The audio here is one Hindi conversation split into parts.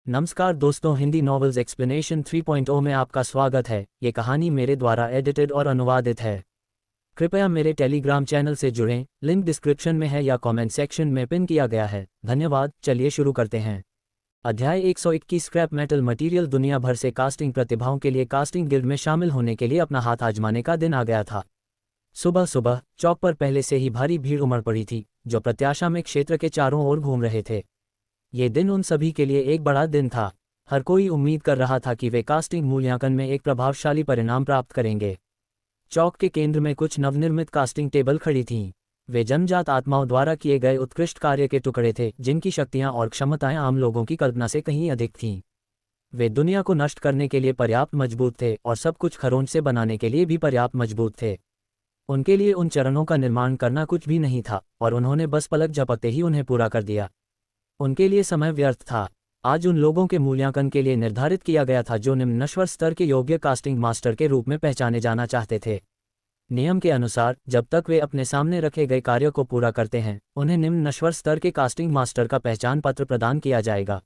नमस्कार दोस्तों, हिंदी नॉवेल्स एक्सप्लेनेशन 3.0 में आपका स्वागत है। ये कहानी मेरे द्वारा एडिटेड और अनुवादित है। कृपया मेरे टेलीग्राम चैनल से जुड़ें, लिंक डिस्क्रिप्शन में है या कमेंट सेक्शन में पिन किया गया है। धन्यवाद। चलिए शुरू करते हैं। अध्याय 121 स्क्रैप मेटल मटेरियल। दुनिया भर से कास्टिंग प्रतिभाओं के लिए कास्टिंग गिल्ड में शामिल होने के लिए अपना हाथ आजमाने का दिन आ गया था। सुबह सुबह चौक पर पहले से ही भारी भीड़ उमड़ पड़ी थी, जो प्रत्याशा में क्षेत्र के चारों ओर घूम रहे थे। ये दिन उन सभी के लिए एक बड़ा दिन था। हर कोई उम्मीद कर रहा था कि वे कास्टिंग मूल्यांकन में एक प्रभावशाली परिणाम प्राप्त करेंगे। चौक के केंद्र में कुछ नवनिर्मित कास्टिंग टेबल खड़ी थीं। वे जन्मजात आत्माओं द्वारा किए गए उत्कृष्ट कार्य के टुकड़े थे, जिनकी शक्तियां और क्षमताएं आम लोगों की कल्पना से कहीं अधिक थीं। वे दुनिया को नष्ट करने के लिए पर्याप्त मजबूत थे और सब कुछ खरोंच से बनाने के लिए भी पर्याप्त मजबूत थे। उनके लिए उन चरणों का निर्माण करना कुछ भी नहीं था, और उन्होंने बस पलक झपकते ही उन्हें पूरा कर दिया। उनके लिए समय व्यर्थ था। आज उन लोगों के मूल्यांकन के लिए निर्धारित किया गया था जो निम्न नश्वर स्तर के योग्य कास्टिंग मास्टर के रूप में पहचाने जाना चाहते थे। नियम के अनुसार जब तक वे अपने सामने रखे गए कार्य को पूरा करते हैं, उन्हें निम्न नश्वर स्तर के कास्टिंग मास्टर का पहचान पत्र प्रदान किया जाएगा।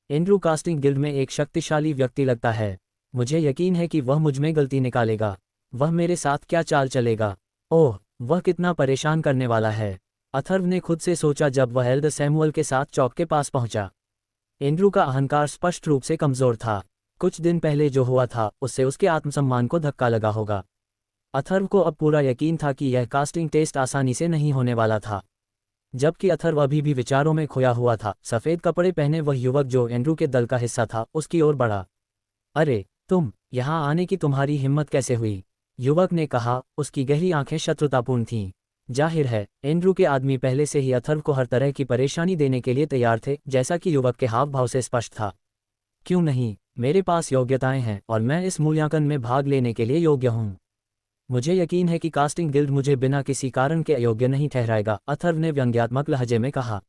एंड्रू कास्टिंग गिल्ड में एक शक्तिशाली व्यक्ति लगता है। मुझे यकीन है कि वह मुझमें गलती निकालेगा। वह मेरे साथ क्या चाल चलेगा? ओह, वह कितना परेशान करने वाला है, अथर्व ने खुद से सोचा जब वह एल्डर सैमुअल के साथ चौक के पास पहुंचा। एंड्रू का अहंकार स्पष्ट रूप से कमजोर था। कुछ दिन पहले जो हुआ था उससे उसके आत्मसम्मान को धक्का लगा होगा। अथर्व को अब पूरा यकीन था कि यह कास्टिंग टेस्ट आसानी से नहीं होने वाला था। जबकि अथर्व अभी भी विचारों में खोया हुआ था, सफ़ेद कपड़े पहने वह युवक जो एंड्रू के दल का हिस्सा था उसकी ओर बढ़ा। अरे तुम यहाँ आने की तुम्हारी हिम्मत कैसे हुई? युवक ने कहा। उसकी गहरी आंखें शत्रुतापूर्ण थीं। जाहिर है एंड्रू के आदमी पहले से ही अथर्व को हर तरह की परेशानी देने के लिए तैयार थे, जैसा कि युवक के हाव भाव से स्पष्ट था। क्यों नहीं, मेरे पास योग्यताएं हैं और मैं इस मूल्यांकन में भाग लेने के लिए योग्य हूं। मुझे यकीन है कि कास्टिंग गिल्ड मुझे बिना किसी कारण के अयोग्य नहीं ठहराएगा, अथर्व ने व्यंग्यात्मक लहजे में कहा।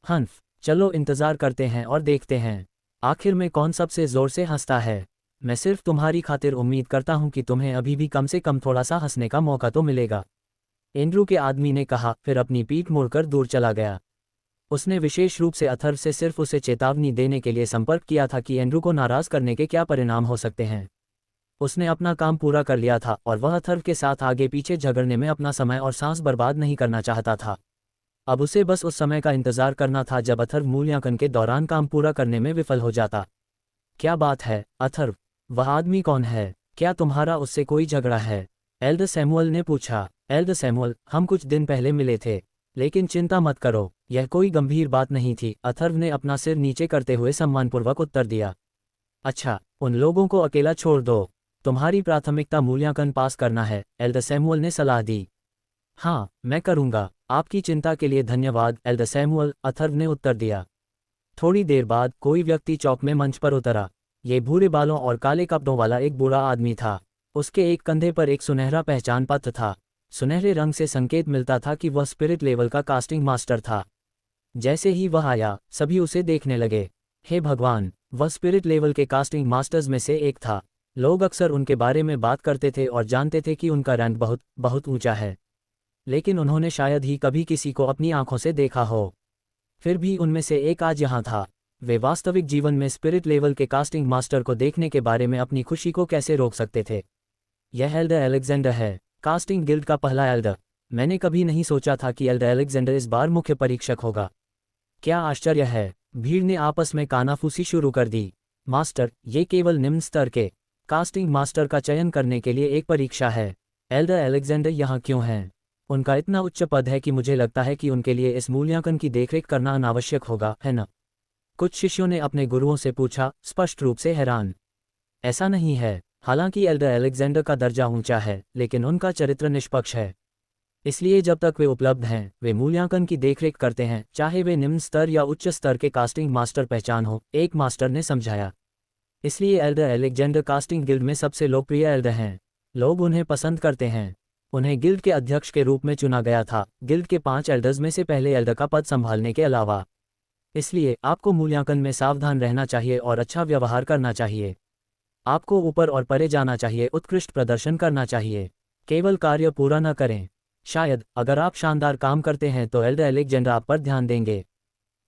हंफ, चलो इंतजार करते हैं और देखते हैं आखिर में कौन सबसे जोर से हंसता है। मैं सिर्फ तुम्हारी खातिर उम्मीद करता हूं कि तुम्हें अभी भी कम से कम थोड़ा सा हंसने का मौका तो मिलेगा, एंड्रू के आदमी ने कहा, फिर अपनी पीठ मोड़कर दूर चला गया। उसने विशेष रूप से अथर्व से सिर्फ उसे चेतावनी देने के लिए संपर्क किया था कि एंड्रू को नाराज करने के क्या परिणाम हो सकते हैं। उसने अपना काम पूरा कर लिया था और वह अथर्व के साथ आगे पीछे झगड़ने में अपना समय और सांस बर्बाद नहीं करना चाहता था। अब उसे बस उस समय का इंतजार करना था जब अथर्व मूल्यांकन के दौरान काम पूरा करने में विफल हो जाता। क्या बात है अथर्व, वह आदमी कौन है? क्या तुम्हारा उससे कोई झगड़ा है? एल्डर सैमुअल ने पूछा। एल्डर सैमुअल, हम कुछ दिन पहले मिले थे, लेकिन चिंता मत करो, यह कोई गंभीर बात नहीं थी, अथर्व ने अपना सिर नीचे करते हुए सम्मानपूर्वक उत्तर दिया। अच्छा, उन लोगों को अकेला छोड़ दो, तुम्हारी प्राथमिकता मूल्यांकन पास करना है, एल्डर सैमुअल ने सलाह दी। हाँ, मैं करूँगा, आपकी चिंता के लिए धन्यवाद एल्डर सैमुअल, अथर्व ने उत्तर दिया। थोड़ी देर बाद कोई व्यक्ति चौक में मंच पर उतरा। ये भूरे बालों और काले कपड़ों वाला एक बूढ़ा आदमी था। उसके एक कंधे पर एक सुनहरा पहचान पत्र था। सुनहरे रंग से संकेत मिलता था कि वह स्पिरिट लेवल का कास्टिंग मास्टर था। जैसे ही वह आया, सभी उसे देखने लगे। हे भगवान, वह स्पिरिट लेवल के कास्टिंग मास्टर्स में से एक था। लोग अक्सर उनके बारे में बात करते थे और जानते थे कि उनका रैंक बहुत बहुत ऊंचा है, लेकिन उन्होंने शायद ही कभी किसी को अपनी आंखों से देखा हो। फिर भी उनमें से एक आज यहाँ था। वे वास्तविक जीवन में स्पिरिट लेवल के कास्टिंग मास्टर को देखने के बारे में अपनी खुशी को कैसे रोक सकते थे? यह एल्डर अलेक्जेंडर है, कास्टिंग गिल्ड का पहला एल्डर। मैंने कभी नहीं सोचा था कि एल्डर अलेक्जेंडर इस बार मुख्य परीक्षक होगा। क्या आश्चर्य है! भीड़ ने आपस में कानाफूसी शुरू कर दी। मास्टर, ये केवल निम्न स्तर के कास्टिंग मास्टर का चयन करने के लिए एक परीक्षा है। एल्डर अलेक्जेंडर यहाँ क्यों हैं? उनका इतना उच्च पद है कि मुझे लगता है कि उनके लिए इस मूल्यांकन की देखरेख करना अनावश्यक होगा, है न? कुछ शिष्यों ने अपने गुरुओं से पूछा, स्पष्ट रूप से हैरान। ऐसा नहीं है। हालांकि एल्डर अलेक्जेंडर का दर्जा ऊंचा है, लेकिन उनका चरित्र निष्पक्ष है। इसलिए जब तक वे उपलब्ध हैं, वे मूल्यांकन की देखरेख करते हैं, चाहे वे निम्न स्तर या उच्च स्तर के कास्टिंग मास्टर पहचान हो, एक मास्टर ने समझाया। इसलिए एल्डर अलेक्जेंडर कास्टिंग गिल्ड में सबसे लोकप्रिय एल्डर हैं। लोग उन्हें पसंद करते हैं। उन्हें गिल्ड के अध्यक्ष के रूप में चुना गया था, गिल्ड के 5 एल्डर्स में से पहले एल्डर का पद संभालने के अलावा। इसलिए आपको मूल्यांकन में सावधान रहना चाहिए और अच्छा व्यवहार करना चाहिए। आपको ऊपर और परे जाना चाहिए, उत्कृष्ट प्रदर्शन करना चाहिए, केवल कार्य पूरा न करें। शायद अगर आप शानदार काम करते हैं तो एल्डर अलेक्जेंडर आप पर ध्यान देंगे।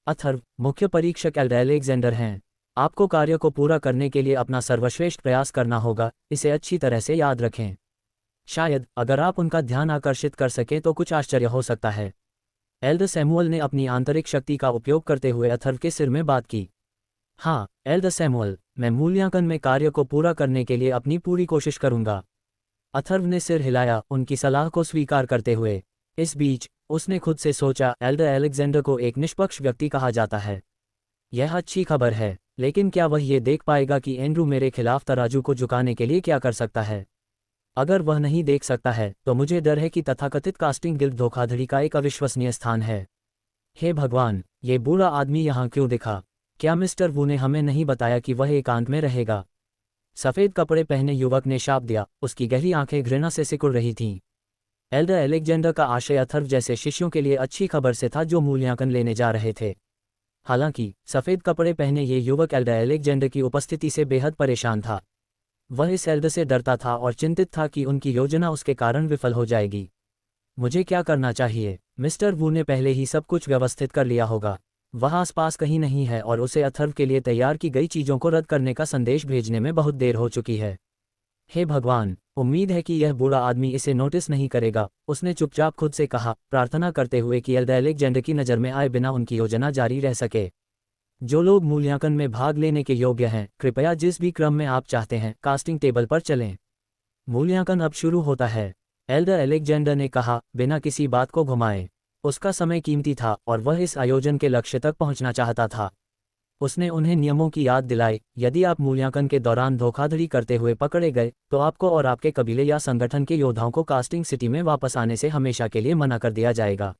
अथर्व, मुख्य परीक्षक एल्डर अलेक्जेंडर हैं। आपको कार्य को पूरा करने के लिए अपना सर्वश्रेष्ठ प्रयास करना होगा, इसे अच्छी तरह से याद रखें। शायद अगर आप उनका ध्यान आकर्षित कर सकें तो कुछ आश्चर्य हो सकता है। एल्डर सैमुअल ने अपनी आंतरिक शक्ति का उपयोग करते हुए अथर्व के सिर में बात की। हाँ एल्डर सैमुअल, मैं मूल्यांकन में कार्य को पूरा करने के लिए अपनी पूरी कोशिश करूंगा। अथर्व ने सिर हिलाया, उनकी सलाह को स्वीकार करते हुए। इस बीच उसने खुद से सोचा, एल्डर अलेक्जेंडर को एक निष्पक्ष व्यक्ति कहा जाता है। यह अच्छी खबर है, लेकिन क्या वह ये देख पाएगा कि एंड्रू मेरे खिलाफ तराजू को झुकाने के लिए क्या कर सकता है? अगर वह नहीं देख सकता है तो मुझे डर है कि तथाकथित कास्टिंग गिल्ड धोखाधड़ी का एक अविश्वसनीय स्थान है। हे भगवान, ये बुरा आदमी यहाँ क्यों दिखा? क्या मिस्टर वू ने हमें नहीं बताया कि वह एकांत में रहेगा? सफ़ेद कपड़े पहने युवक ने शाप दिया, उसकी गहरी आंखें घृणा से सिकुड़ रही थीं। एल्डर अलेक्जेंडर का आशय अथर्व जैसे शिष्यों के लिए अच्छी खबर से था जो मूल्यांकन लेने जा रहे थे। हालांकि सफ़ेद कपड़े पहने ये युवक एल्डर अलेक्जेंडर की उपस्थिति से बेहद परेशान था। वह इस एल्डर से डरता था और चिंतित था कि उनकी योजना उसके कारण विफल हो जाएगी। मुझे क्या करना चाहिए? मिस्टर वू ने पहले ही सब कुछ व्यवस्थित कर लिया होगा। वह आसपास कहीं नहीं है और उसे अथर्व के लिए तैयार की गई चीज़ों को रद्द करने का संदेश भेजने में बहुत देर हो चुकी है। हे भगवान, उम्मीद है कि यह बुरा आदमी इसे नोटिस नहीं करेगा, उसने चुपचाप खुद से कहा, प्रार्थना करते हुए कि एल्डर अलेक्जेंडर की नज़र में आए बिना उनकी योजना जारी रह सके। जो लोग मूल्यांकन में भाग लेने के योग्य हैं, कृपया जिस भी क्रम में आप चाहते हैं कास्टिंग टेबल पर चलें। मूल्यांकन अब शुरू होता है, एल्डर अलेक्जेंडर ने कहा, बिना किसी बात को घुमाए। उसका समय कीमती था और वह इस आयोजन के लक्ष्य तक पहुंचना चाहता था। उसने उन्हें नियमों की याद दिलाई, यदि आप मूल्यांकन के दौरान धोखाधड़ी करते हुए पकड़े गए तो आपको और आपके कबीले या संगठन के योद्धाओं को कास्टिंग सिटी में वापस आने से हमेशा के लिए मना कर दिया जाएगा।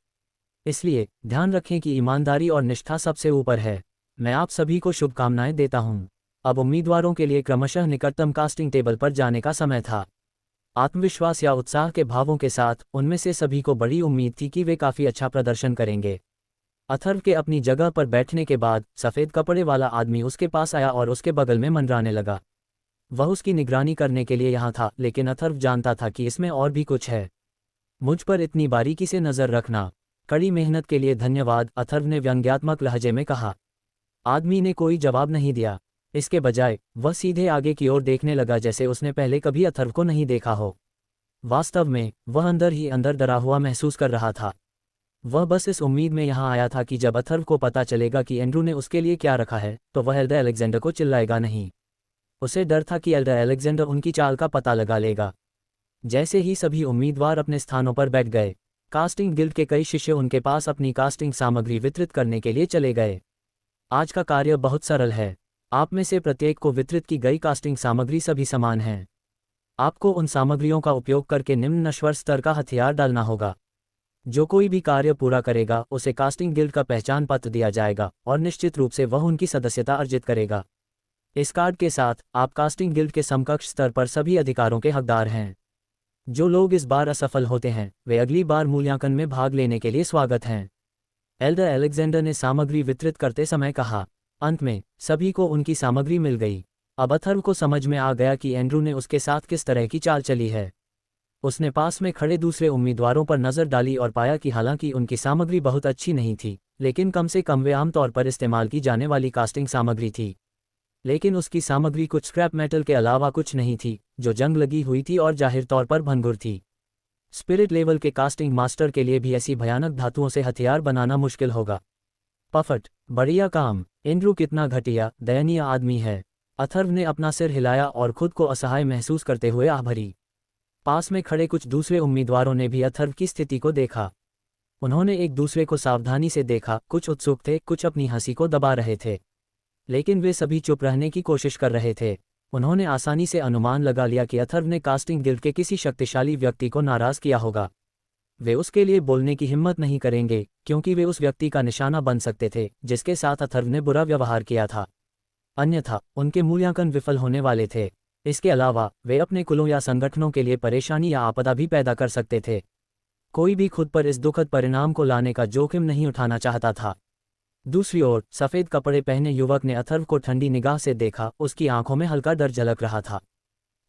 इसलिए ध्यान रखें कि ईमानदारी और निष्ठा सबसे ऊपर है। मैं आप सभी को शुभकामनाएं देता हूं। अब उम्मीदवारों के लिए क्रमशः निकटतम कास्टिंग टेबल पर जाने का समय था। आत्मविश्वास या उत्साह के भावों के साथ उनमें से सभी को बड़ी उम्मीद थी कि वे काफ़ी अच्छा प्रदर्शन करेंगे। अथर्व के अपनी जगह पर बैठने के बाद सफ़ेद कपड़े वाला आदमी उसके पास आया और उसके बगल में मंडराने लगा। वह उसकी निगरानी करने के लिए यहाँ था, लेकिन अथर्व जानता था कि इसमें और भी कुछ है। मुझ पर इतनी बारीकी से नज़र रखना, कड़ी मेहनत के लिए धन्यवाद, अथर्व ने व्यंग्यात्मक लहजे में कहा। आदमी ने कोई जवाब नहीं दिया। इसके बजाय वह सीधे आगे की ओर देखने लगा जैसे उसने पहले कभी अथर्व को नहीं देखा हो। वास्तव में वह अंदर ही अंदर डरा हुआ महसूस कर रहा था। वह बस इस उम्मीद में यहाँ आया था कि जब अथर्व को पता चलेगा कि एंड्रू ने उसके लिए क्या रखा है तो वह एल्डर अलेक्जेंडर को चिल्लाएगा नहीं। उसे डर था कि एल्डर अलेक्जेंडर उनकी चाल का पता लगा लेगा। जैसे ही सभी उम्मीदवार अपने स्थानों पर बैठ गए, कास्टिंग गिल्ड के कई शिष्य उनके पास अपनी कास्टिंग सामग्री वितरित करने के लिए चले गए। आज का कार्य बहुत सरल है। आप में से प्रत्येक को वितरित की गई कास्टिंग सामग्री सभी समान हैं। आपको उन सामग्रियों का उपयोग करके निम्न नश्वर स्तर का हथियार डालना होगा। जो कोई भी कार्य पूरा करेगा उसे कास्टिंग गिल्ड का पहचान पत्र दिया जाएगा और निश्चित रूप से वह उनकी सदस्यता अर्जित करेगा। इस कार्ड के साथ आप कास्टिंग गिल्ड के समकक्ष स्तर पर सभी अधिकारों के हकदार हैं। जो लोग इस बार असफल होते हैं वे अगली बार मूल्यांकन में भाग लेने के लिए स्वागत हैं। एल्डर अलेक्जेंडर ने सामग्री वितरित करते समय कहा। अंत में सभी को उनकी सामग्री मिल गई। अब अथर्व को समझ में आ गया कि एंड्रू ने उसके साथ किस तरह की चाल चली है। उसने पास में खड़े दूसरे उम्मीदवारों पर नज़र डाली और पाया कि हालांकि उनकी सामग्री बहुत अच्छी नहीं थी, लेकिन कम से कम वे आमतौर पर इस्तेमाल की जाने वाली कास्टिंग सामग्री थी। लेकिन उसकी सामग्री कुछ स्क्रैप मेटल के अलावा कुछ नहीं थी, जो जंग लगी हुई थी और जाहिर तौर पर भंगुर थी। स्पिरिट लेवल के कास्टिंग मास्टर के लिए भी ऐसी भयानक धातुओं से हथियार बनाना मुश्किल होगा। पफट, बढ़िया काम। एंड्रू कितना घटिया, दयनीय आदमी है। अथर्व ने अपना सिर हिलाया और खुद को असहाय महसूस करते हुए आह भरी। पास में खड़े कुछ दूसरे उम्मीदवारों ने भी अथर्व की स्थिति को देखा। उन्होंने एक दूसरे को सावधानी से देखा, कुछ उत्सुक थे, कुछ अपनी हंसी को दबा रहे थे, लेकिन वे सभी चुप रहने की कोशिश कर रहे थे। उन्होंने आसानी से अनुमान लगा लिया कि अथर्व ने कास्टिंग गिल्ड के किसी शक्तिशाली व्यक्ति को नाराज किया होगा। वे उसके लिए बोलने की हिम्मत नहीं करेंगे, क्योंकि वे उस व्यक्ति का निशाना बन सकते थे जिसके साथ अथर्व ने बुरा व्यवहार किया था। अन्यथा उनके मूल्यांकन विफल होने वाले थे। इसके अलावा वे अपने कुलों या संगठनों के लिए परेशानी या आपदा भी पैदा कर सकते थे। कोई भी खुद पर इस दुखद परिणाम को लाने का जोखिम नहीं उठाना चाहता था। दूसरी ओर सफ़ेद कपड़े पहने युवक ने अथर्व को ठंडी निगाह से देखा। उसकी आंखों में हल्का डर झलक रहा था।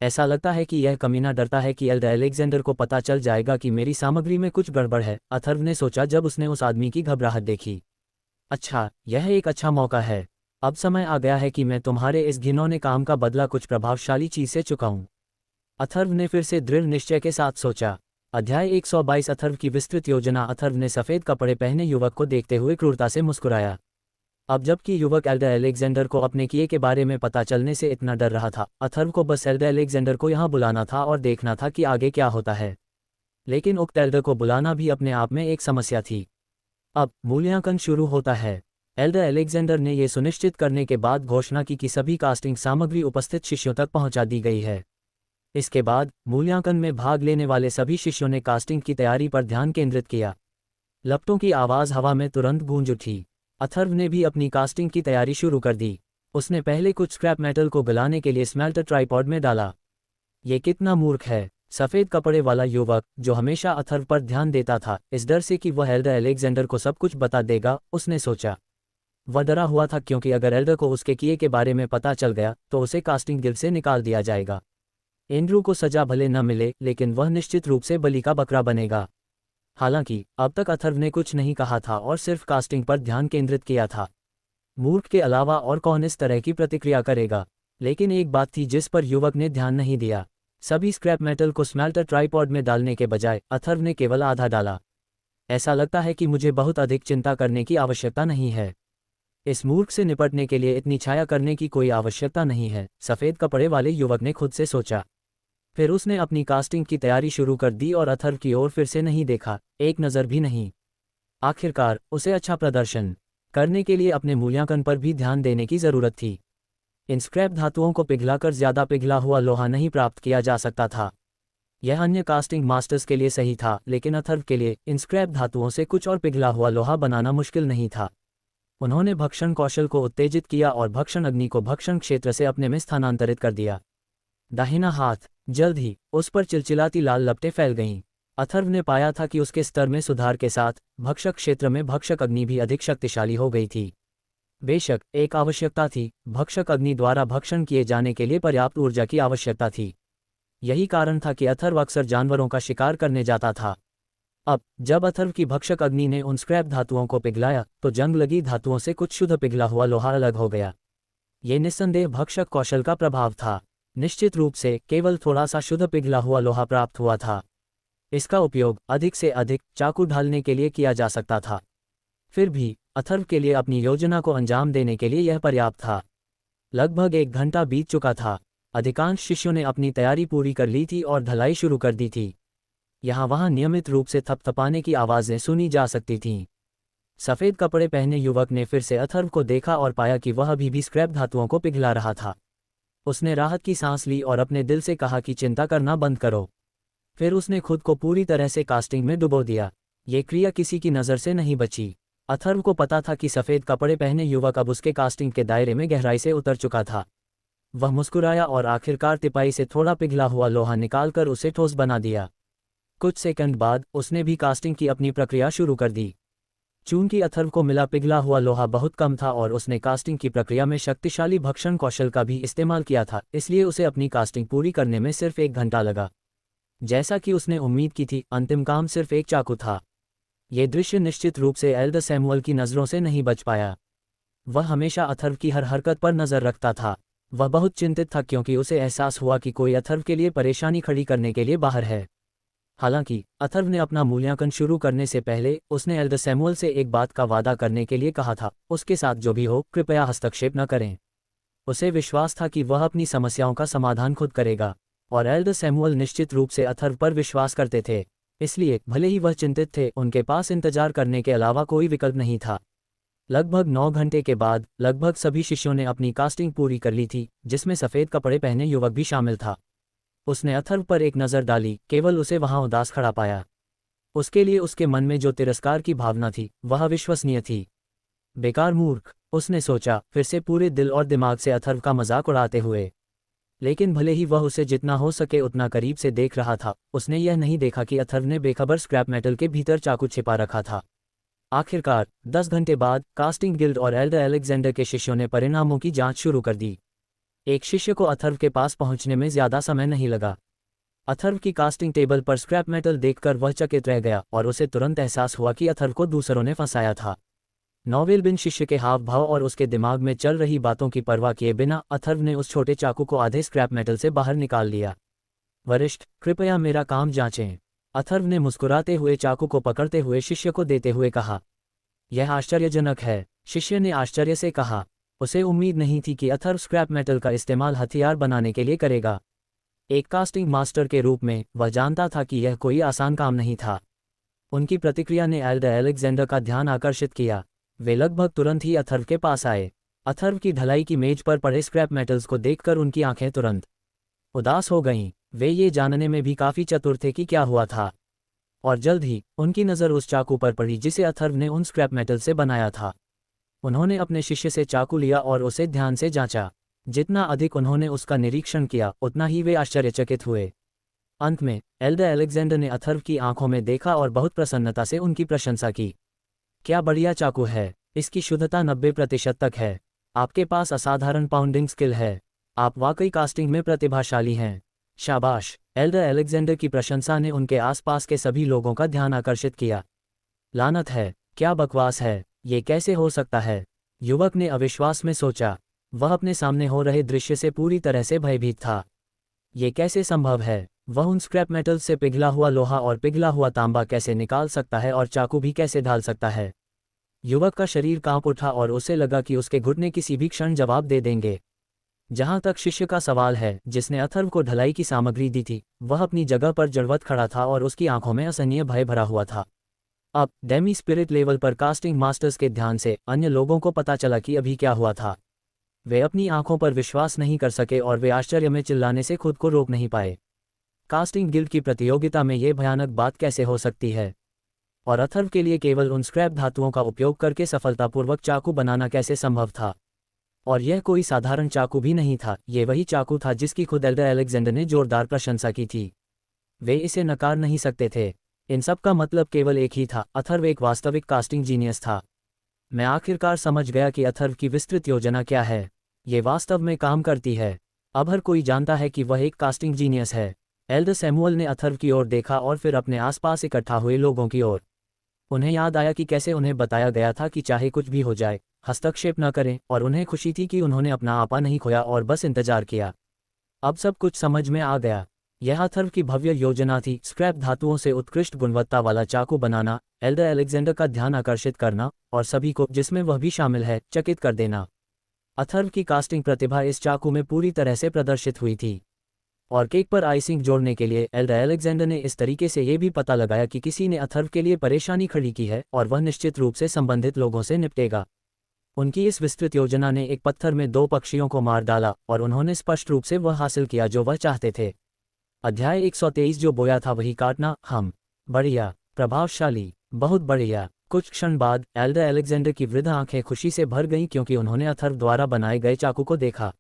ऐसा लगता है कि यह कमीना डरता है कि एल्डर अलेक्जेंडर को पता चल जाएगा कि मेरी सामग्री में कुछ गड़बड़ है, अथर्व ने सोचा जब उसने उस आदमी की घबराहट देखी। अच्छा, यह एक अच्छा मौका है। अब समय आ गया है कि मैं तुम्हारे इस घिनौने काम का बदला कुछ प्रभावशाली चीज से चुकाऊं। अथर्व ने फिर से दृढ़ निश्चय के साथ सोचा। अध्याय 122 अथर्व की विस्तृत योजना। अथर्व ने सफ़ेद कपड़े पहने युवक को देखते हुए क्रूरता से मुस्कुराया। अब जबकि युवक एल्डर अलेक्जेंडर को अपने किए के बारे में पता चलने से इतना डर रहा था, अथर्व को बस एल्डर अलेक्जेंडर को यहाँ बुलाना था और देखना था कि आगे क्या होता है। लेकिन उक्त एल्डर को बुलाना भी अपने आप में एक समस्या थी। अब मूल्यांकन शुरू होता है। एल्डर अलेक्जेंडर ने यह सुनिश्चित करने के बाद घोषणा की कि सभी कास्टिंग सामग्री उपस्थित शिष्यों तक पहुंचा दी गई है। इसके बाद मूल्यांकन में भाग लेने वाले सभी शिष्यों ने कास्टिंग की तैयारी पर ध्यान केंद्रित किया। लपटों की आवाज़ हवा में तुरंत गूंज उठी। अथर्व ने भी अपनी कास्टिंग की तैयारी शुरू कर दी। उसने पहले कुछ स्क्रैप मेटल को गलाने के लिए स्मेल्टर ट्राइपॉड में डाला। ये कितना मूर्ख है। सफ़ेद कपड़े वाला युवक, जो हमेशा अथर्व पर ध्यान देता था, इस डर से कि वह एल्डर अलेक्जेंडर को सब कुछ बता देगा, उसने सोचा। वह डरा हुआ था क्योंकि अगर एल्डर को उसके किए के बारे में पता चल गया तो उसे कास्टिंग गिल्ड से निकाल दिया जाएगा। एंड्रू को सजा भले न मिले, लेकिन वह निश्चित रूप से बलि का बकरा बनेगा। हालांकि अब तक अथर्व ने कुछ नहीं कहा था और सिर्फ कास्टिंग पर ध्यान केंद्रित किया था। मूर्ख के अलावा और कौन इस तरह की प्रतिक्रिया करेगा। लेकिन एक बात थी जिस पर युवक ने ध्यान नहीं दिया। सभी स्क्रैप मेटल को स्मेल्टर ट्राइपॉड में डालने के बजाय अथर्व ने केवल आधा डाला। ऐसा लगता है कि मुझे बहुत अधिक चिंता करने की आवश्यकता नहीं है। इस मूर्ख से निपटने के लिए इतनी छाया करने की कोई आवश्यकता नहीं है, सफ़ेद कपड़े वाले युवक ने खुद से सोचा। फिर उसने अपनी कास्टिंग की तैयारी शुरू कर दी और अथर्व की ओर फिर से नहीं देखा, एक नज़र भी नहीं। आखिरकार उसे अच्छा प्रदर्शन करने के लिए अपने मूल्यांकन पर भी ध्यान देने की ज़रूरत थी। इन स्क्रैप धातुओं को पिघलाकर ज़्यादा पिघला हुआ लोहा नहीं प्राप्त किया जा सकता था। यह अन्य कास्टिंग मास्टर्स के लिए सही था, लेकिन अथर्व के लिए इन स्क्रैप धातुओं से कुछ और पिघला हुआ लोहा बनाना मुश्किल नहीं था। उन्होंने भक्षण कौशल को उत्तेजित किया और भक्षण अग्नि को भक्षण क्षेत्र से अपने में स्थानांतरित कर दिया। दाहिना हाथ। जल्द ही उस पर चिलचिलाती लाल लपटें फैल गईं। अथर्व ने पाया था कि उसके स्तर में सुधार के साथ भक्षक क्षेत्र में भक्षक अग्नि भी अधिक शक्तिशाली हो गई थी। बेशक एक आवश्यकता थी, भक्षक अग्नि द्वारा भक्षण किए जाने के लिए पर्याप्त ऊर्जा की आवश्यकता थी। यही कारण था कि अथर्व अक्सर जानवरों का शिकार करने जाता था। अब जब अथर्व की भक्षक अग्नि ने उन स्क्रैप धातुओं को पिघलाया तो जंग लगी धातुओं से कुछ शुद्ध पिघला हुआ लोहा अलग हो गया। ये निस्संदेह भक्षक कौशल का प्रभाव था। निश्चित रूप से केवल थोड़ा सा शुद्ध पिघला हुआ लोहा प्राप्त हुआ था। इसका उपयोग अधिक से अधिक चाकू ढालने के लिए किया जा सकता था। फिर भी अथर्व के लिए अपनी योजना को अंजाम देने के लिए यह पर्याप्त था। लगभग 1 घंटा बीत चुका था। अधिकांश शिष्यों ने अपनी तैयारी पूरी कर ली थी और ढलाई शुरू कर दी थी। यहाँ वहाँ नियमित रूप से थपथपाने की आवाज़ें सुनी जा सकती थीं। सफ़ेद कपड़े पहने युवक ने फिर से अथर्व को देखा और पाया कि वह अभी भी स्क्रैप धातुओं को पिघला रहा था। उसने राहत की सांस ली और अपने दिल से कहा कि चिंता करना बंद करो। फिर उसने खुद को पूरी तरह से कास्टिंग में डुबो दिया। ये क्रिया किसी की नज़र से नहीं बची। अथर्व को पता था कि सफ़ेद कपड़े पहने युवक अब उसके कास्टिंग के दायरे में गहराई से उतर चुका था। वह मुस्कुराया और आखिरकार तिपाई से थोड़ा पिघला हुआ लोहा निकालकर उसे ठोस बना दिया। कुछ सेकंड बाद उसने भी कास्टिंग की अपनी प्रक्रिया शुरू कर दी। चूंकि अथर्व को मिला पिघला हुआ लोहा बहुत कम था और उसने कास्टिंग की प्रक्रिया में शक्तिशाली भक्षण कौशल का भी इस्तेमाल किया था, इसलिए उसे अपनी कास्टिंग पूरी करने में सिर्फ 1 घंटा लगा। जैसा कि उसने उम्मीद की थी, अंतिम काम सिर्फ एक चाकू था। ये दृश्य निश्चित रूप से एल्डर सैमुअल की नज़रों से नहीं बच पाया। वह हमेशा अथर्व की हर हरकत पर नज़र रखता था। वह बहुत चिंतित था क्योंकि उसे एहसास हुआ कि कोई अथर्व के लिए परेशानी खड़ी करने के लिए बाहर है। हालांकि अथर्व ने अपना मूल्यांकन शुरू करने से पहले उसने एल्डर सैमुअल से एक बात का वादा करने के लिए कहा था, उसके साथ जो भी हो कृपया हस्तक्षेप न करें। उसे विश्वास था कि वह अपनी समस्याओं का समाधान खुद करेगा, और एल्डर सैमुअल निश्चित रूप से अथर्व पर विश्वास करते थे। इसलिए भले ही वह चिंतित थे, उनके पास इंतजार करने के अलावा कोई विकल्प नहीं था। लगभग 9 घंटे के बाद लगभग सभी शिष्यों ने अपनी कास्टिंग पूरी कर ली थी, जिसमें सफ़ेद कपड़े पहने युवक भी शामिल था। उसने अथर्व पर एक नज़र डाली, केवल उसे वहां उदास खड़ा पाया। उसके लिए उसके मन में जो तिरस्कार की भावना थी वह अविश्वसनीय थी। बेकार मूर्ख, उसने सोचा, फिर से पूरे दिल और दिमाग से अथर्व का मजाक उड़ाते हुए। लेकिन भले ही वह उसे जितना हो सके उतना करीब से देख रहा था, उसने यह नहीं देखा कि अथर्व ने बेखबर स्क्रैप मेटल के भीतर चाकू छिपा रखा था। आखिरकार 10 घंटे बाद कास्टिंग गिल्ड और एल्डर अलेक्जेंडर के शिष्यों ने परिणामों की जांच शुरू कर दी। एक शिष्य को अथर्व के पास पहुंचने में ज्यादा समय नहीं लगा। अथर्व की कास्टिंग टेबल पर स्क्रैप मेटल देखकर वह चकित रह गया और उसे तुरंत एहसास हुआ कि अथर्व को दूसरों ने फंसाया था। नॉवेल बिन शिष्य के हाव भाव और उसके दिमाग में चल रही बातों की परवाह किए बिना अथर्व ने उस छोटे चाकू को आधे स्क्रैप मेटल से बाहर निकाल लिया। वरिष्ठ, कृपया मेरा काम जांचें। अथर्व ने मुस्कुराते हुए चाकू को पकड़ते हुए शिष्य को देते हुए कहा। यह आश्चर्यजनक है, शिष्य ने आश्चर्य से कहा। उसे उम्मीद नहीं थी कि अथर्व स्क्रैप मेटल का इस्तेमाल हथियार बनाने के लिए करेगा। एक कास्टिंग मास्टर के रूप में वह जानता था कि यह कोई आसान काम नहीं था। उनकी प्रतिक्रिया ने एल्डर अलेक्जेंडर का ध्यान आकर्षित किया। वे लगभग तुरंत ही अथर्व के पास आए। अथर्व की ढलाई की मेज पर पड़े स्क्रैप मेटल्स को देखकर उनकी आंखें तुरंत उदास हो गईं। वे ये जानने में भी काफ़ी चतुर थे कि क्या हुआ था। और जल्द ही उनकी नज़र उस चाकू पर पड़ी जिसे अथर्व ने उन स्क्रैप मेटल से बनाया था। उन्होंने अपने शिष्य से चाकू लिया और उसे ध्यान से जांचा। जितना अधिक उन्होंने उसका निरीक्षण किया उतना ही वे आश्चर्यचकित हुए। अंत में एल्डर अलेक्जेंडर ने अथर्व की आंखों में देखा और बहुत प्रसन्नता से उनकी प्रशंसा की। क्या बढ़िया चाकू है, इसकी शुद्धता 90% तक है। आपके पास असाधारण पाउंडिंग स्किल है। आप वाकई कास्टिंग में प्रतिभाशाली हैं। शाबाश। एल्डर अलेक्जेंडर की प्रशंसा ने उनके आसपास के सभी लोगों का ध्यान आकर्षित किया। लानत है, क्या बकवास है, ये कैसे हो सकता है? युवक ने अविश्वास में सोचा। वह अपने सामने हो रहे दृश्य से पूरी तरह से भयभीत था। ये कैसे संभव है? वह उन स्क्रैप मेटल से पिघला हुआ लोहा और पिघला हुआ तांबा कैसे निकाल सकता है और चाकू भी कैसे ढाल सकता है? युवक का शरीर कांप उठा और उसे लगा कि उसके घुटने किसी भी क्षण जवाब दे देंगे। जहां तक शिष्य का सवाल है, जिसने अथर्व को ढलाई की सामग्री दी थी, वह अपनी जगह पर जड़वत खड़ा था और उसकी आंखों में असहनीय भय भरा हुआ था। अब डेमी स्पिरिट लेवल पर कास्टिंग मास्टर्स के ध्यान से अन्य लोगों को पता चला कि अभी क्या हुआ था। वे अपनी आंखों पर विश्वास नहीं कर सके और वे आश्चर्य में चिल्लाने से खुद को रोक नहीं पाए। कास्टिंग गिल्ड की प्रतियोगिता में ये भयानक बात कैसे हो सकती है? और अथर्व के लिए केवल उन स्क्रैप धातुओं का उपयोग करके सफलतापूर्वक चाकू बनाना कैसे संभव था? और यह कोई साधारण चाकू भी नहीं था, ये वही चाकू था जिसकी खुद एल्डर अलेक्जेंडर ने जोरदार प्रशंसा की थी। वे इसे नकार नहीं सकते थे। इन सब का मतलब केवल एक ही था, अथर्व एक वास्तविक कास्टिंग जीनियस था। मैं आखिरकार समझ गया कि अथर्व की विस्तृत योजना क्या है। ये वास्तव में काम करती है। अब हर कोई जानता है कि वह एक कास्टिंग जीनियस है। एल्डर सैमुअल ने अथर्व की ओर देखा और फिर अपने आसपास इकट्ठा हुए लोगों की ओर। उन्हें याद आया कि कैसे उन्हें बताया गया था कि चाहे कुछ भी हो जाए, हस्तक्षेप न करें, और उन्हें खुशी थी कि उन्होंने अपना आपा नहीं खोया और बस इंतजार किया। अब सब कुछ समझ में आ गया। यह अथर्व की भव्य योजना थी, स्क्रैप धातुओं से उत्कृष्ट गुणवत्ता वाला चाकू बनाना, एल्डर अलेक्जेंडर का ध्यान आकर्षित करना और सभी को, जिसमें वह भी शामिल है, चकित कर देना। अथर्व की कास्टिंग प्रतिभा इस चाकू में पूरी तरह से प्रदर्शित हुई थी। और केक पर आइसिंग जोड़ने के लिए एल्डर अलेक्जेंडर ने इस तरीके से ये भी पता लगाया कि किसी ने अथर्व के लिए परेशानी खड़ी की है और वह निश्चित रूप से संबंधित लोगों से निपटेगा। उनकी इस विस्तृत योजना ने एक पत्थर में दो पक्षियों को मार डाला और उन्होंने स्पष्ट रूप से वह हासिल किया जो वह चाहते थे। अध्याय 123 जो बोया था वही काटना। हम बढ़िया, प्रभावशाली, बहुत बढ़िया। कुछ क्षण बाद एल्डर अलेक्जेंडर की वृद्ध आंखें खुशी से भर गईं क्योंकि उन्होंने अथर्व द्वारा बनाए गए चाकू को देखा।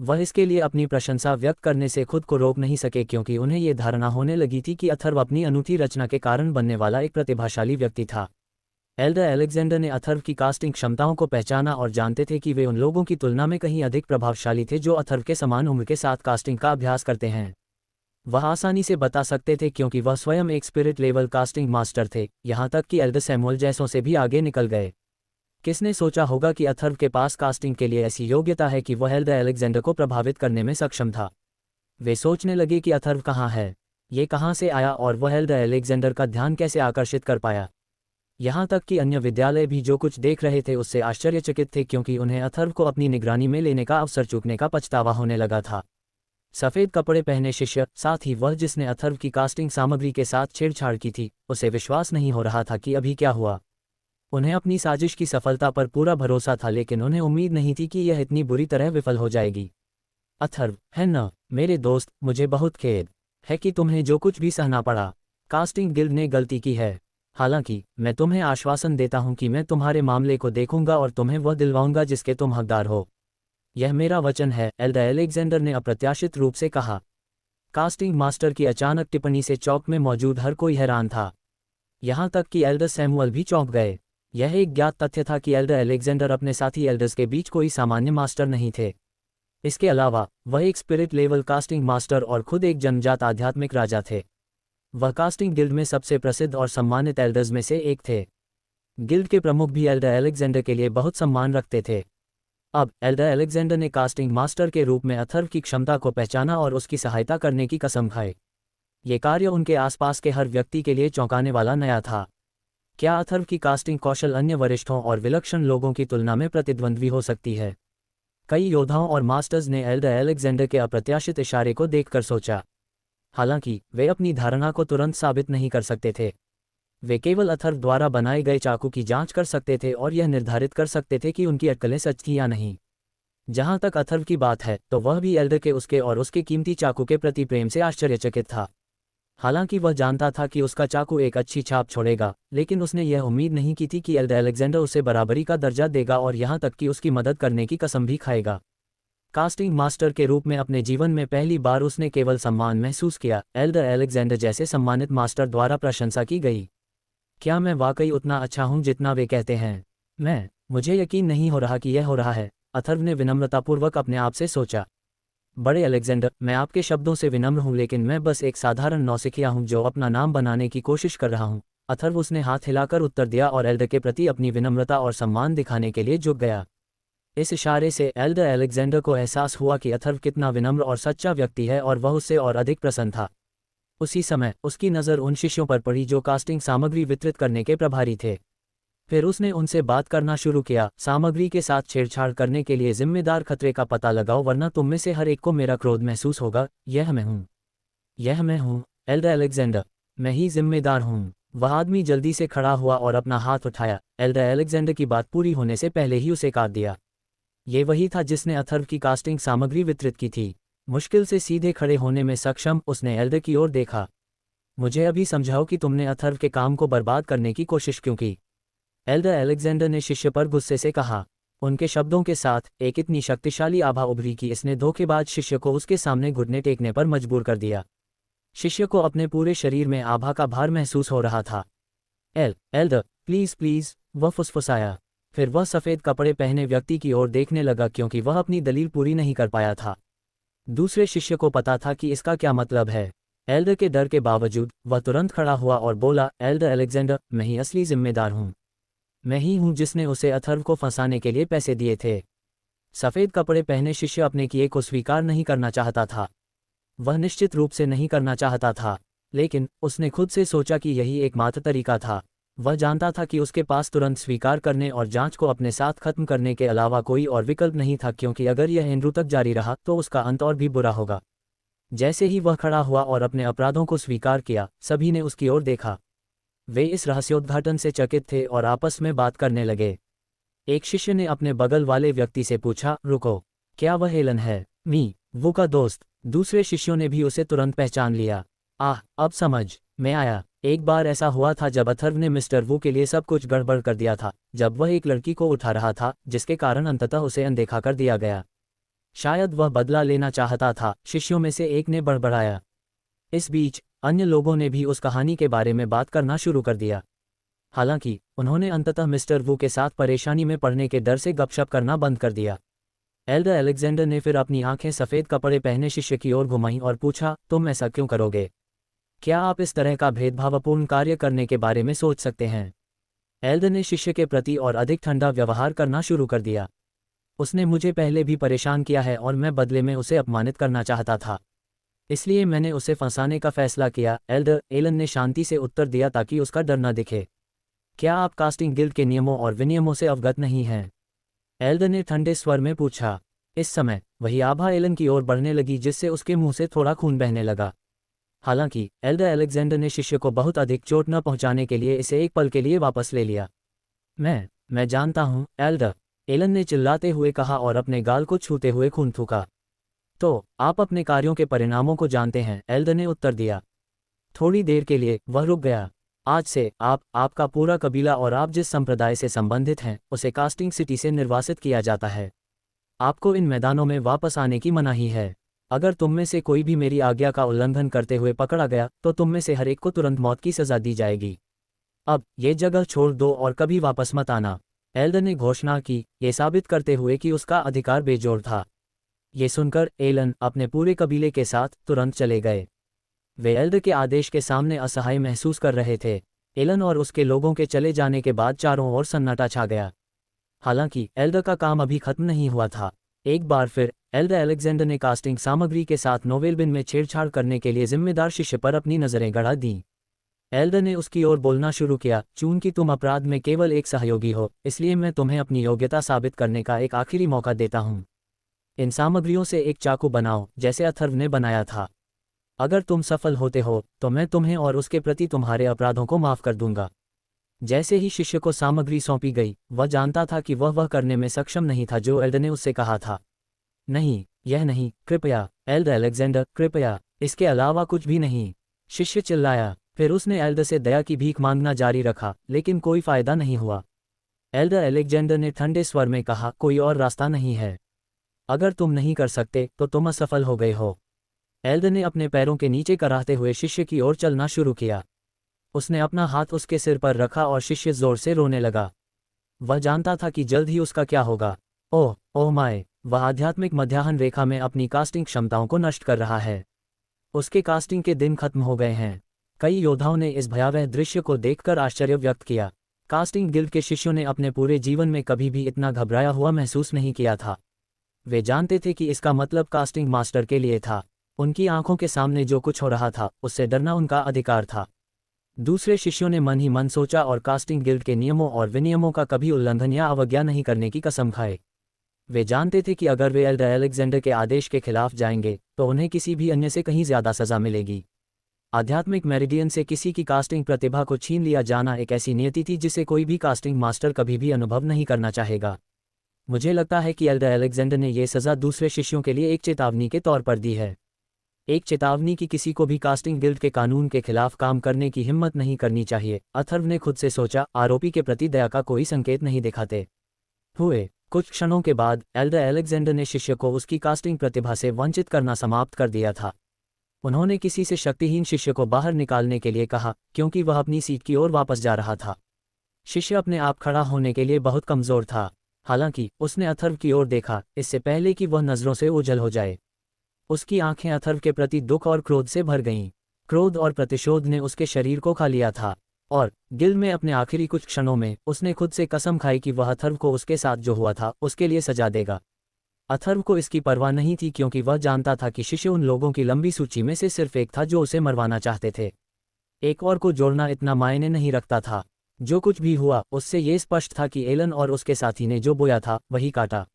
वह इसके लिए अपनी प्रशंसा व्यक्त करने से खुद को रोक नहीं सके क्योंकि उन्हें ये धारणा होने लगी थी कि अथर्व अपनी अनूठी रचना के कारण बनने वाला एक प्रतिभाशाली व्यक्ति था। एल्डर अलेक्जेंडर ने अथर्व की कास्टिंग क्षमताओं को पहचाना और जानते थे कि वे उन लोगों की तुलना में कहीं अधिक प्रभावशाली थे जो अथर्व के समान उम्र के साथ कास्टिंग का अभ्यास करते हैं। वह आसानी से बता सकते थे क्योंकि वह स्वयं एक स्पिरिट लेवल कास्टिंग मास्टर थे, यहाँ तक कि एल्डर सैमुअल जैसों से भी आगे निकल गए। किसने सोचा होगा कि अथर्व के पास कास्टिंग के लिए ऐसी योग्यता है कि वह एल्डर अलेक्जेंडर को प्रभावित करने में सक्षम था। वे सोचने लगे कि अथर्व कहाँ है, ये कहाँ से आया और वह एल्डर अलेक्जेंडर का ध्यान कैसे आकर्षित कर पाया। यहाँ तक कि अन्य विद्यालय भी जो कुछ देख रहे थे उससे आश्चर्यचकित थे क्योंकि उन्हें अथर्व को अपनी निगरानी में लेने का अवसर चूकने का पछतावा होने लगा था। सफ़ेद कपड़े पहने शिष्य, साथ ही वह जिसने अथर्व की कास्टिंग सामग्री के साथ छेड़छाड़ की थी, उसे विश्वास नहीं हो रहा था कि अभी क्या हुआ। उन्हें अपनी साजिश की सफलता पर पूरा भरोसा था लेकिन उन्हें उम्मीद नहीं थी कि यह इतनी बुरी तरह विफल हो जाएगी। अथर्व, है न, मेरे दोस्त, मुझे बहुत खेद है कि तुम्हें जो कुछ भी सहना पड़ा। कास्टिंग गिल्ड ने गलती की है। हालांकि मैं तुम्हें आश्वासन देता हूं कि मैं तुम्हारे मामले को देखूंगा और तुम्हें वह दिलवाऊंगा जिसके तुम हकदार हो। यह मेरा वचन है, एल्डर अलेक्जेंडर ने अप्रत्याशित रूप से कहा। कास्टिंग मास्टर की अचानक टिप्पणी से चौक में मौजूद हर कोई हैरान था। यहाँ तक कि एल्डर सैमुअल भी चौंक गए। यह एक ज्ञात तथ्य था कि एल्डर अलेक्जेंडर अपने साथी एल्डर्स के बीच कोई सामान्य मास्टर नहीं थे। इसके अलावा वह एक स्पिरिट लेवल कास्टिंग मास्टर और खुद एक जन्मजात आध्यात्मिक राजा थे। वह कास्टिंग गिल्ड में सबसे प्रसिद्ध और सम्मानित एल्डर्स में से एक थे। गिल्ड के प्रमुख भी एल्डर अलेक्जेंडर के लिए बहुत सम्मान रखते थे। अब एल्डर अलेक्जेंडर ने कास्टिंग मास्टर के रूप में अथर्व की क्षमता को पहचाना और उसकी सहायता करने की कसम खाई। ये कार्य उनके आसपास के हर व्यक्ति के लिए चौंकाने वाला नया था। क्या अथर्व की कास्टिंग कौशल अन्य वरिष्ठों और विलक्षण लोगों की तुलना में प्रतिद्वंद्वी हो सकती है? कई योद्धाओं और मास्टर्स ने एल्डर अलेक्जेंडर के अप्रत्याशित इशारे को देखकर सोचा। हालांकि वे अपनी धारणा को तुरंत साबित नहीं कर सकते थे। वे केवल अथर्व द्वारा बनाए गए चाकू की जांच कर सकते थे और यह निर्धारित कर सकते थे कि उनकी अटकलें सच थीं या नहीं। जहां तक अथर्व की बात है तो वह भी एल्डर के उसके और उसके कीमती चाकू के प्रति प्रेम से आश्चर्यचकित था। हालांकि वह जानता था कि उसका चाकू एक अच्छी छाप छोड़ेगा, लेकिन उसने यह उम्मीद नहीं की थी कि एल्डर अलेक्जेंडर उसे बराबरी का दर्जा देगा और यहां तक कि उसकी मदद करने की कसम भी खाएगा। कास्टिंग मास्टर के रूप में अपने जीवन में पहली बार उसने केवल सम्मान महसूस किया। एल्डर अलेक्जेंडर जैसे सम्मानित मास्टर द्वारा प्रशंसा की गई। क्या मैं वाकई उतना अच्छा हूं जितना वे कहते हैं? मुझे यकीन नहीं हो रहा कि यह हो रहा है, अथर्व ने विनम्रतापूर्वक अपने आप से सोचा। बड़े अलेक्जेंडर, मैं आपके शब्दों से विनम्र हूं, लेकिन मैं बस एक साधारण नौसिखिया हूं जो अपना नाम बनाने की कोशिश कर रहा हूं। अथर्व उसने हाथ हिलाकर उत्तर दिया और एल्डर के प्रति अपनी विनम्रता और सम्मान दिखाने के लिए झुक गया। इस इशारे से एल्डर अलेक्जेंडर को एहसास हुआ कि अथर्व कितना विनम्र और सच्चा व्यक्ति है और वह उससे और अधिक प्रसन्न था। उसी समय उसकी नज़र उन शिष्यों पर पड़ी जो कास्टिंग सामग्री वितरित करने के प्रभारी थे। फिर उसने उनसे बात करना शुरू किया। सामग्री के साथ छेड़छाड़ करने के लिए जिम्मेदार खतरे का पता लगाओ, वरना तुम में से हर एक को मेरा क्रोध महसूस होगा। यह मैं हूँ, एल्डर अलेक्जेंडर, मैं ही जिम्मेदार हूँ। वह आदमी जल्दी से खड़ा हुआ और अपना हाथ उठाया। एल्डर अलेक्जेंडर की बात पूरी होने से पहले ही उसे काट दिया। ये वही था जिसने अथर्व की कास्टिंग सामग्री वितरित की थी। मुश्किल से सीधे खड़े होने में सक्षम उसने एल्डर की ओर देखा। मुझे अभी समझाओ कि तुमने अथर्व के काम को बर्बाद करने की कोशिश क्यों की? एल्डर अलेक्जेंडर ने शिष्य पर गुस्से से कहा। उनके शब्दों के साथ एक इतनी शक्तिशाली आभा उभरी कि इसने धोखेबाज शिष्य को उसके सामने घुटने टेकने पर मजबूर कर दिया। शिष्य को अपने पूरे शरीर में आभा का भार महसूस हो रहा था। एल्डर, प्लीज, वह फुसफुसाया। फिर वह सफ़ेद कपड़े पहने व्यक्ति की ओर देखने लगा क्योंकि वह अपनी दलील पूरी नहीं कर पाया था। दूसरे शिष्य को पता था कि इसका क्या मतलब है। एल्डर के डर के बावजूद वह तुरंत खड़ा हुआ और बोला, एल्डर अलेक्जेंडर, मैं ही असली जिम्मेदार हूँ। मैं ही हूँ जिसने उसे अथर्व को फंसाने के लिए पैसे दिए थे। सफ़ेद कपड़े पहने शिष्य अपने किए को स्वीकार नहीं करना चाहता था। वह निश्चित रूप से नहीं करना चाहता था, लेकिन उसने खुद से सोचा कि यही एकमात्र तरीका था। वह जानता था कि उसके पास तुरंत स्वीकार करने और जांच को अपने साथ खत्म करने के अलावा कोई और विकल्प नहीं था, क्योंकि अगर यह एंड्रू तक जारी रहा तो उसका अंत और भी बुरा होगा। जैसे ही वह खड़ा हुआ और अपने अपराधों को स्वीकार किया, सभी ने उसकी ओर देखा। वे इस रहस्योद्घाटन से चकित थे और आपस में बात करने लगे। एक शिष्य ने अपने बगल वाले व्यक्ति से पूछा, रुको, क्या वह एलन है? वो का दोस्त। दूसरे शिष्यों ने भी उसे तुरंत पहचान लिया। अब समझ में आया। एक बार ऐसा हुआ था जब अथर्व ने मिस्टर वू के लिए सब कुछ गड़बड़ कर दिया था, जब वह एक लड़की को उठा रहा था, जिसके कारण अंततः उसे अनदेखा कर दिया गया। शायद वह बदला लेना चाहता था, शिष्यों में से एक ने बड़बड़ाया। इस बीच अन्य लोगों ने भी उस कहानी के बारे में बात करना शुरू कर दिया। हालांकि उन्होंने अंततः मिस्टर वू के साथ परेशानी में पड़ने के डर से गपशप करना बंद कर दिया। एल्डर अलेक्जेंडर ने फिर अपनी आंखें सफ़ेद कपड़े पहने शिष्य की ओर घुमाईं और पूछा, तुम ऐसा क्यों करोगे? क्या आप इस तरह का भेदभावपूर्ण कार्य करने के बारे में सोच सकते हैं? एल्डर ने शिष्य के प्रति और अधिक ठंडा व्यवहार करना शुरू कर दिया। उसने मुझे पहले भी परेशान किया है और मैं बदले में उसे अपमानित करना चाहता था, इसलिए मैंने उसे फंसाने का फैसला किया। एल्डर, एलन ने शांति से उत्तर दिया ताकि उसका डर न दिखे। क्या आप कास्टिंग गिल्ड के नियमों और विनियमों से अवगत नहीं हैं? एल्डर ने ठंडे स्वर में पूछा। इस समय वही आभा एलन की ओर बढ़ने लगी, जिससे उसके मुंह से थोड़ा खून बहने लगा। हालांकि एल्डर अलेक्जेंडर ने शिष्य को बहुत अधिक चोट न पहुंचाने के लिए इसे एक पल के लिए वापस ले लिया। मैं जानता हूं, एल्डर, एलन ने चिल्लाते हुए कहा और अपने गाल को छूते हुए खून थूका। तो आप अपने कार्यों के परिणामों को जानते हैं, एल्डर ने उत्तर दिया। थोड़ी देर के लिए वह रुक गया। आज से आपका पूरा कबीला और आप जिस संप्रदाय से संबंधित हैं, उसे कास्टिंग सिटी से निर्वासित किया जाता है। आपको इन मैदानों में वापस आने की मनाही है। अगर तुम में से कोई भी मेरी आज्ञा का उल्लंघन करते हुए पकड़ा गया तो तुम में से हर एक को तुरंत मौत की सजा दी जाएगी। अब ये जगह छोड़ दो और कभी वापस मत आना, एल्डर ने घोषणा की, ये साबित करते हुए कि उसका अधिकार बेजोड़ था। ये सुनकर एलन अपने पूरे कबीले के साथ तुरंत चले गए। वे एल्डर के आदेश के सामने असहाय महसूस कर रहे थे। एलन और उसके लोगों के चले जाने के बाद चारों ओर सन्नाटा छा गया। हालांकि एल्डर का काम अभी खत्म नहीं हुआ था। एक बार फिर एल्डर अलेक्जेंडर ने कास्टिंग सामग्री के साथ नोवेल बिन में छेड़छाड़ करने के लिए जिम्मेदार शिष्य पर अपनी नजरें गड़ा दीं। एल्डर ने उसकी ओर बोलना शुरू किया, चूंकि तुम अपराध में केवल एक सहयोगी हो, इसलिए मैं तुम्हें अपनी योग्यता साबित करने का एक आखिरी मौका देता हूं। इन सामग्रियों से एक चाकू बनाओ जैसे अथर्व ने बनाया था। अगर तुम सफल होते हो तो मैं तुम्हें और उसके प्रति तुम्हारे अपराधों को माफ कर दूंगा। जैसे ही शिष्य को सामग्री सौंपी गई, वह जानता था कि वह करने में सक्षम नहीं था जो एल्डर ने उससे कहा था। नहीं, यह नहीं, कृपया एल्डर अलेक्जेंडर, कृपया, इसके अलावा कुछ भी नहीं, शिष्य चिल्लाया। फिर उसने एल्डर से दया की भीख मांगना जारी रखा, लेकिन कोई फायदा नहीं हुआ। एल्डर अलेक्जेंडर ने ठंडे स्वर में कहा, कोई और रास्ता नहीं है। अगर तुम नहीं कर सकते तो तुम असफल हो गए हो। एल्डर ने अपने पैरों के नीचे कराहते हुए शिष्य की ओर चलना शुरू किया। उसने अपना हाथ उसके सिर पर रखा और शिष्य जोर से रोने लगा। वह जानता था कि जल्द ही उसका क्या होगा। ओह माय, वह आध्यात्मिक मध्याह्न रेखा में अपनी कास्टिंग क्षमताओं को नष्ट कर रहा है। उसके कास्टिंग के दिन खत्म हो गए हैं। कई योद्धाओं ने इस भयावह दृश्य को देखकर आश्चर्य व्यक्त किया। कास्टिंग गिल्ड के शिष्यों ने अपने पूरे जीवन में कभी भी इतना घबराया हुआ महसूस नहीं किया था। वे जानते थे कि इसका मतलब कास्टिंग मास्टर के लिए था। उनकी आंखों के सामने जो कुछ हो रहा था उससे डरना उनका अधिकार था। दूसरे शिष्यों ने मन ही मन सोचा और कास्टिंग गिल्ड के नियमों और विनियमों का कभी उल्लंघन या अवज्ञा नहीं करने की कसम खाए। वे जानते थे कि अगर वे एल्डर अलेक्जेंडर के आदेश के खिलाफ जाएंगे तो उन्हें किसी भी अन्य से कहीं ज्यादा सजा मिलेगी। आध्यात्मिक मेरिडियन से किसी की कास्टिंग प्रतिभा को छीन लिया जाना एक ऐसी नियति थी जिसे कोई भी कास्टिंग मास्टर कभी भी अनुभव नहीं करना चाहेगा। मुझे लगता है कि एल्डर अलेक्जेंडर ने यह सजा दूसरे शिष्यों के लिए एक चेतावनी के तौर पर दी है। एक चेतावनी कि किसी को भी कास्टिंग गिल्ड के कानून के खिलाफ काम करने की हिम्मत नहीं करनी चाहिए। अथर्व ने खुद से सोचा, आरोपी के प्रति दया का कोई संकेत नहीं दिखाते हुए। कुछ क्षणों के बाद एल्डर अलेक्जेंडर ने शिष्य को उसकी कास्टिंग प्रतिभा से वंचित करना समाप्त कर दिया था। उन्होंने किसी से शक्तिहीन शिष्य को बाहर निकालने के लिए कहा, क्योंकि वह अपनी सीट की ओर वापस जा रहा था। शिष्य अपने आप खड़ा होने के लिए बहुत कमजोर था। हालांकि उसने अथर्व की ओर देखा, इससे पहले कि वह नजरों से ओझल हो जाए। उसकी आंखें अथर्व के प्रति दुख और क्रोध से भर गईं। क्रोध और प्रतिशोध ने उसके शरीर को खा लिया था, और गिल्ड में अपने आखिरी कुछ क्षणों में उसने खुद से कसम खाई कि वह अथर्व को उसके साथ जो हुआ था उसके लिए सजा देगा। अथर्व को इसकी परवाह नहीं थी, क्योंकि वह जानता था कि शिष्य उन लोगों की लंबी सूची में से सिर्फ एक था जो उसे मरवाना चाहते थे। एक और को जोड़ना इतना मायने नहीं रखता था। जो कुछ भी हुआ उससे ये स्पष्ट था कि एलन और उसके साथी ने जो बोया था वही काटा।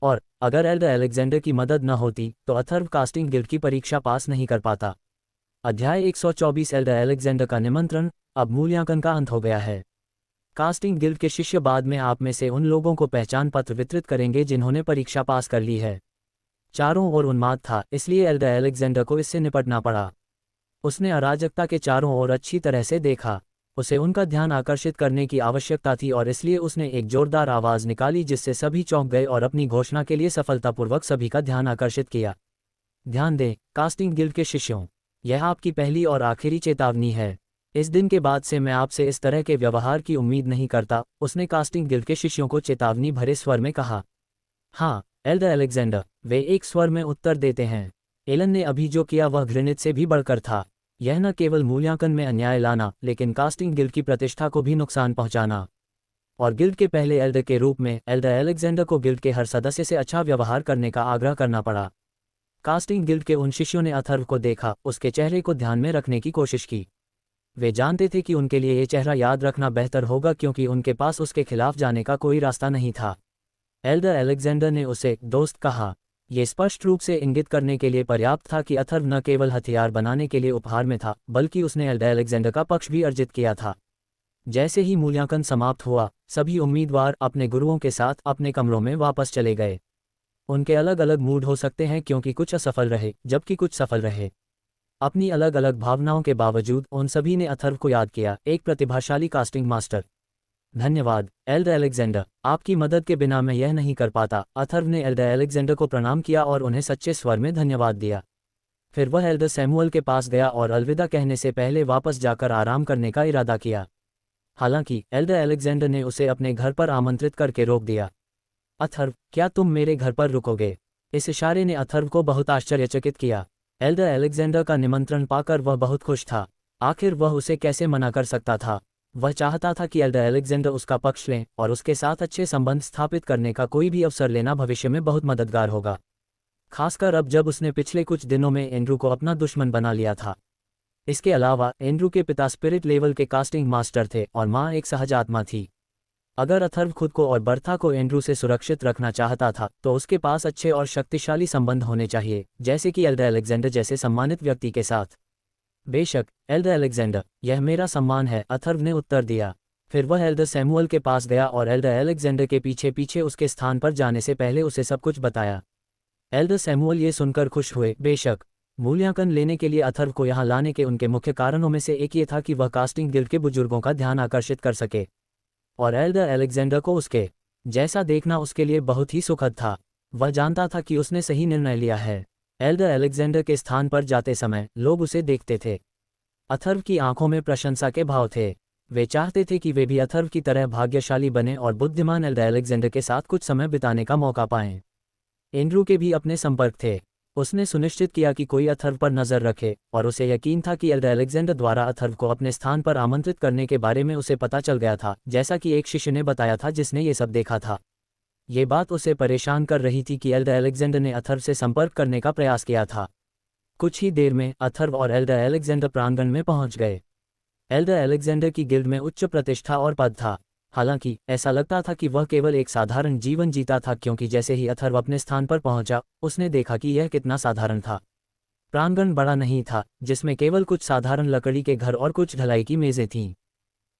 और अगर एल्डर अलेक्जेंडर की मदद न होती तो अथर्व कास्टिंग गिल्ड की परीक्षा पास नहीं कर पाता। अध्याय 124 एल्डर अलेक्जेंडर का निमंत्रण। अब मूल्यांकन का अंत हो गया है। कास्टिंग गिल्ड के शिष्य बाद में आप में से उन लोगों को पहचान पत्र वितरित करेंगे जिन्होंने परीक्षा पास कर ली है। चारों ओर उन्माद था, इसलिए एल्डर अलेक्जेंडर को इससे निपटना पड़ा। उसने अराजकता के चारों ओर अच्छी तरह से देखा। उसे उनका ध्यान आकर्षित करने की आवश्यकता थी और इसलिए उसने एक जोरदार आवाज निकाली जिससे सभी चौंक गए और अपनी घोषणा के लिए सफलतापूर्वक सभी का ध्यान आकर्षित किया। ध्यान दें, कास्टिंग गिल्ड के शिष्यों, यह आपकी पहली और आखिरी चेतावनी है। इस दिन के बाद से मैं आपसे इस तरह के व्यवहार की उम्मीद नहीं करता, उसने कास्टिंग गिल्ड के शिष्यों को चेतावनी भरे स्वर में कहा। हाँ एल्डर अलेक्जेंडर, वे एक स्वर में उत्तर देते हैं। एलन ने अभी जो किया वह घृणित से भी बढ़कर था। यह न केवल मूल्यांकन में अन्याय लाना, लेकिन कास्टिंग गिल्ड की प्रतिष्ठा को भी नुकसान पहुंचाना। और गिल्ड के पहले एल्डर के रूप में एल्डर अलेक्जेंडर को गिल्ड के हर सदस्य से अच्छा व्यवहार करने का आग्रह करना पड़ा। कास्टिंग गिल्ड के उन शिष्यों ने अथर्व को देखा, उसके चेहरे को ध्यान में रखने की कोशिश की। वे जानते थे कि उनके लिए ये चेहरा याद रखना बेहतर होगा, क्योंकि उनके पास उसके खिलाफ जाने का कोई रास्ता नहीं था। एल्डर अलेक्जेंडर ने उसे दोस्त कहा। ये स्पष्ट रूप से इंगित करने के लिए पर्याप्त था कि अथर्व न केवल हथियार बनाने के लिए उपहार में था, बल्कि उसने एल्डर अलेक्जेंडर का पक्ष भी अर्जित किया था। जैसे ही मूल्यांकन समाप्त हुआ, सभी उम्मीदवार अपने गुरुओं के साथ अपने कमरों में वापस चले गए। उनके अलग अलग मूड हो सकते हैं, क्योंकि कुछ असफल रहे जबकि कुछ सफल रहे। अपनी अलग अलग भावनाओं के बावजूद उन सभी ने अथर्व को याद किया, एक प्रतिभाशाली कास्टिंग मास्टर। धन्यवाद एल्डर अलेक्जेंडर, आपकी मदद के बिना मैं यह नहीं कर पाता। अथर्व ने एल्डर अलेक्जेंडर को प्रणाम किया और उन्हें सच्चे स्वर में धन्यवाद दिया। फिर वह एल्डर सैमुअल के पास गया और अलविदा कहने से पहले वापस जाकर आराम करने का इरादा किया। हालांकि एल्डर अलेक्जेंडर ने उसे अपने घर पर आमंत्रित करके रोक दिया। अथर्व, क्या तुम मेरे घर पर रुकोगे? इस इशारे ने अथर्व को बहुत आश्चर्यचकित किया। एल्डर अलेक्जेंडर का निमंत्रण पाकर वह बहुत खुश था। आखिर वह उसे कैसे मना कर सकता था। वह चाहता था कि एल्डर अलेक्जेंडर उसका पक्ष लें और उसके साथ अच्छे संबंध स्थापित करने का कोई भी अवसर लेना भविष्य में बहुत मददगार होगा, खासकर अब जब उसने पिछले कुछ दिनों में एंड्रू को अपना दुश्मन बना लिया था। इसके अलावा एंड्रू के पिता स्पिरिट लेवल के कास्टिंग मास्टर थे और माँ एक सहज आत्मा थी। अगर अथर्व खुद को और बर्था को एंड्रू से सुरक्षित रखना चाहता था तो उसके पास अच्छे और शक्तिशाली संबंध होने चाहिए, जैसे कि एल्डर अलेक्जेंडर जैसे सम्मानित व्यक्ति के साथ। बेशक एल्डर अलेक्जेंडर, यह मेरा सम्मान है, अथर्व ने उत्तर दिया। फिर वह एल्डर सैमुअल के पास गया और एल्डर अलेक्जेंडर के पीछे पीछे उसके स्थान पर जाने से पहले उसे सब कुछ बताया। एल्डर सैमुअल ये सुनकर खुश हुए। बेशक मूल्यांकन लेने के लिए अथर्व को यहाँ लाने के उनके मुख्य कारणों में से एक ये था कि वह कास्टिंग गिल्ड के बुजुर्गों का ध्यान आकर्षित कर सके और एल्डर अलेक्जेंडर को उसके जैसा देखना उसके लिए बहुत ही सुखद था। वह जानता था कि उसने सही निर्णय लिया है। एल्डर अलेक्जेंडर के स्थान पर जाते समय लोग उसे देखते थे। अथर्व की आंखों में प्रशंसा के भाव थे। वे चाहते थे कि वे भी अथर्व की तरह भाग्यशाली बने और बुद्धिमान एल्डर अलेक्जेंडर के साथ कुछ समय बिताने का मौका पाएं। एंड्रू के भी अपने संपर्क थे। उसने सुनिश्चित किया कि कोई अथर्व पर नजर रखे और उसे यकीन था कि एल्डर अलेक्जेंडर द्वारा अथर्व को अपने स्थान पर आमंत्रित करने के बारे में उसे पता चल गया था, जैसा कि एक शिष्य ने बताया था जिसने ये सब देखा था। ये बात उसे परेशान कर रही थी कि एल्डर अलेक्जेंडर ने अथर्व से संपर्क करने का प्रयास किया था। कुछ ही देर में अथर्व और एल्डर अलेक्जेंडर प्रांगण में पहुंच गए। एल्डर अलेक्जेंडर की गिल्ड में उच्च प्रतिष्ठा और पद था। हालांकि ऐसा लगता था कि वह केवल एक साधारण जीवन जीता था, क्योंकि जैसे ही अथर्व अपने स्थान पर पहुंचा उसने देखा कि यह कितना साधारण था। प्रांगण बड़ा नहीं था, जिसमें केवल कुछ साधारण लकड़ी के घर और कुछ ढलाई की मेजें थीं।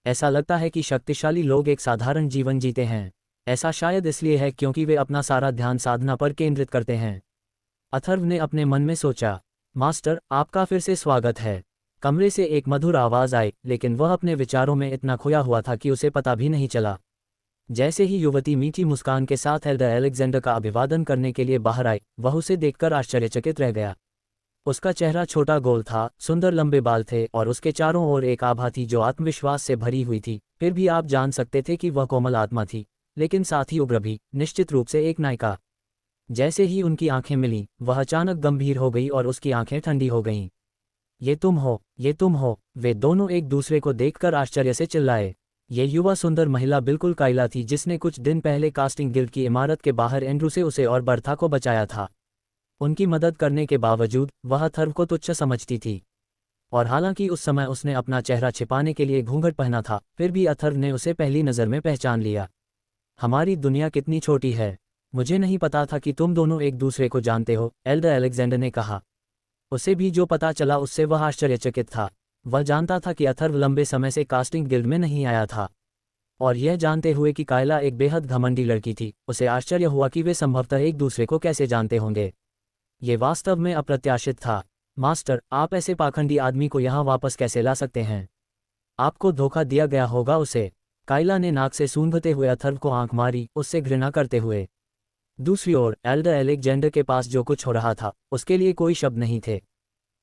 ऐसा लगता है कि शक्तिशाली लोग एक साधारण जीवन जीते हैं। ऐसा शायद इसलिए है क्योंकि वे अपना सारा ध्यान साधना पर केंद्रित करते हैं। अथर्व ने अपने मन में सोचा, मास्टर, आपका फिर से स्वागत है। कमरे से एक मधुर आवाज आई, लेकिन वह अपने विचारों में इतना खोया हुआ था कि उसे पता भी नहीं चला। जैसे ही युवती मीठी मुस्कान के साथ एल्डर अलेक्जेंडर का अभिवादन करने के लिए बाहर आई, वह उसे देखकर आश्चर्यचकित रह गया। उसका चेहरा छोटा गोल था, सुंदर लंबे बाल थे और उसके चारों ओर एक आभा थी जो आत्मविश्वास से भरी हुई थी। फिर भी आप जान सकते थे कि वह कोमल आत्मा थी, लेकिन साथ ही उग्र भी, निश्चित रूप से एक नायिका। जैसे ही उनकी आंखें मिलीं, वह अचानक गंभीर हो गई और उसकी आंखें ठंडी हो गईं। ये तुम हो, ये तुम हो। वे दोनों एक दूसरे को देखकर आश्चर्य से चिल्लाए। ये युवा सुंदर महिला बिल्कुल काइला थी, जिसने कुछ दिन पहले कास्टिंग गिल्ड की इमारत के बाहर एंड्रू से उसे और बर्था को बचाया था। उनकी मदद करने के बावजूद वह अथर्व को तुच्छ समझती थी, और हालांकि उस समय उसने अपना चेहरा छिपाने के लिए घूंघट पहना था, फिर भी अथर्व ने उसे पहली नज़र में पहचान लिया। हमारी दुनिया कितनी छोटी है। मुझे नहीं पता था कि तुम दोनों एक दूसरे को जानते हो, एल्डर अलेक्जेंडर ने कहा। उसे भी जो पता चला उससे वह आश्चर्यचकित था। वह जानता था कि अथर्व लंबे समय से कास्टिंग गिल्ड में नहीं आया था, और यह जानते हुए कि कायला एक बेहद घमंडी लड़की थी, उसे आश्चर्य हुआ कि वे संभवतः एक दूसरे को कैसे जानते होंगे। ये वास्तव में अप्रत्याशित था। मास्टर, आप ऐसे पाखंडी आदमी को यहाँ वापस कैसे ला सकते हैं? आपको धोखा दिया गया होगा उसे। कायला ने नाक से सूंघते हुए अथर्व को आंख मारी, उससे घृणा करते हुए। दूसरी ओर एल्डर अलेक्जेंडर के पास जो कुछ हो रहा था उसके लिए कोई शब्द नहीं थे।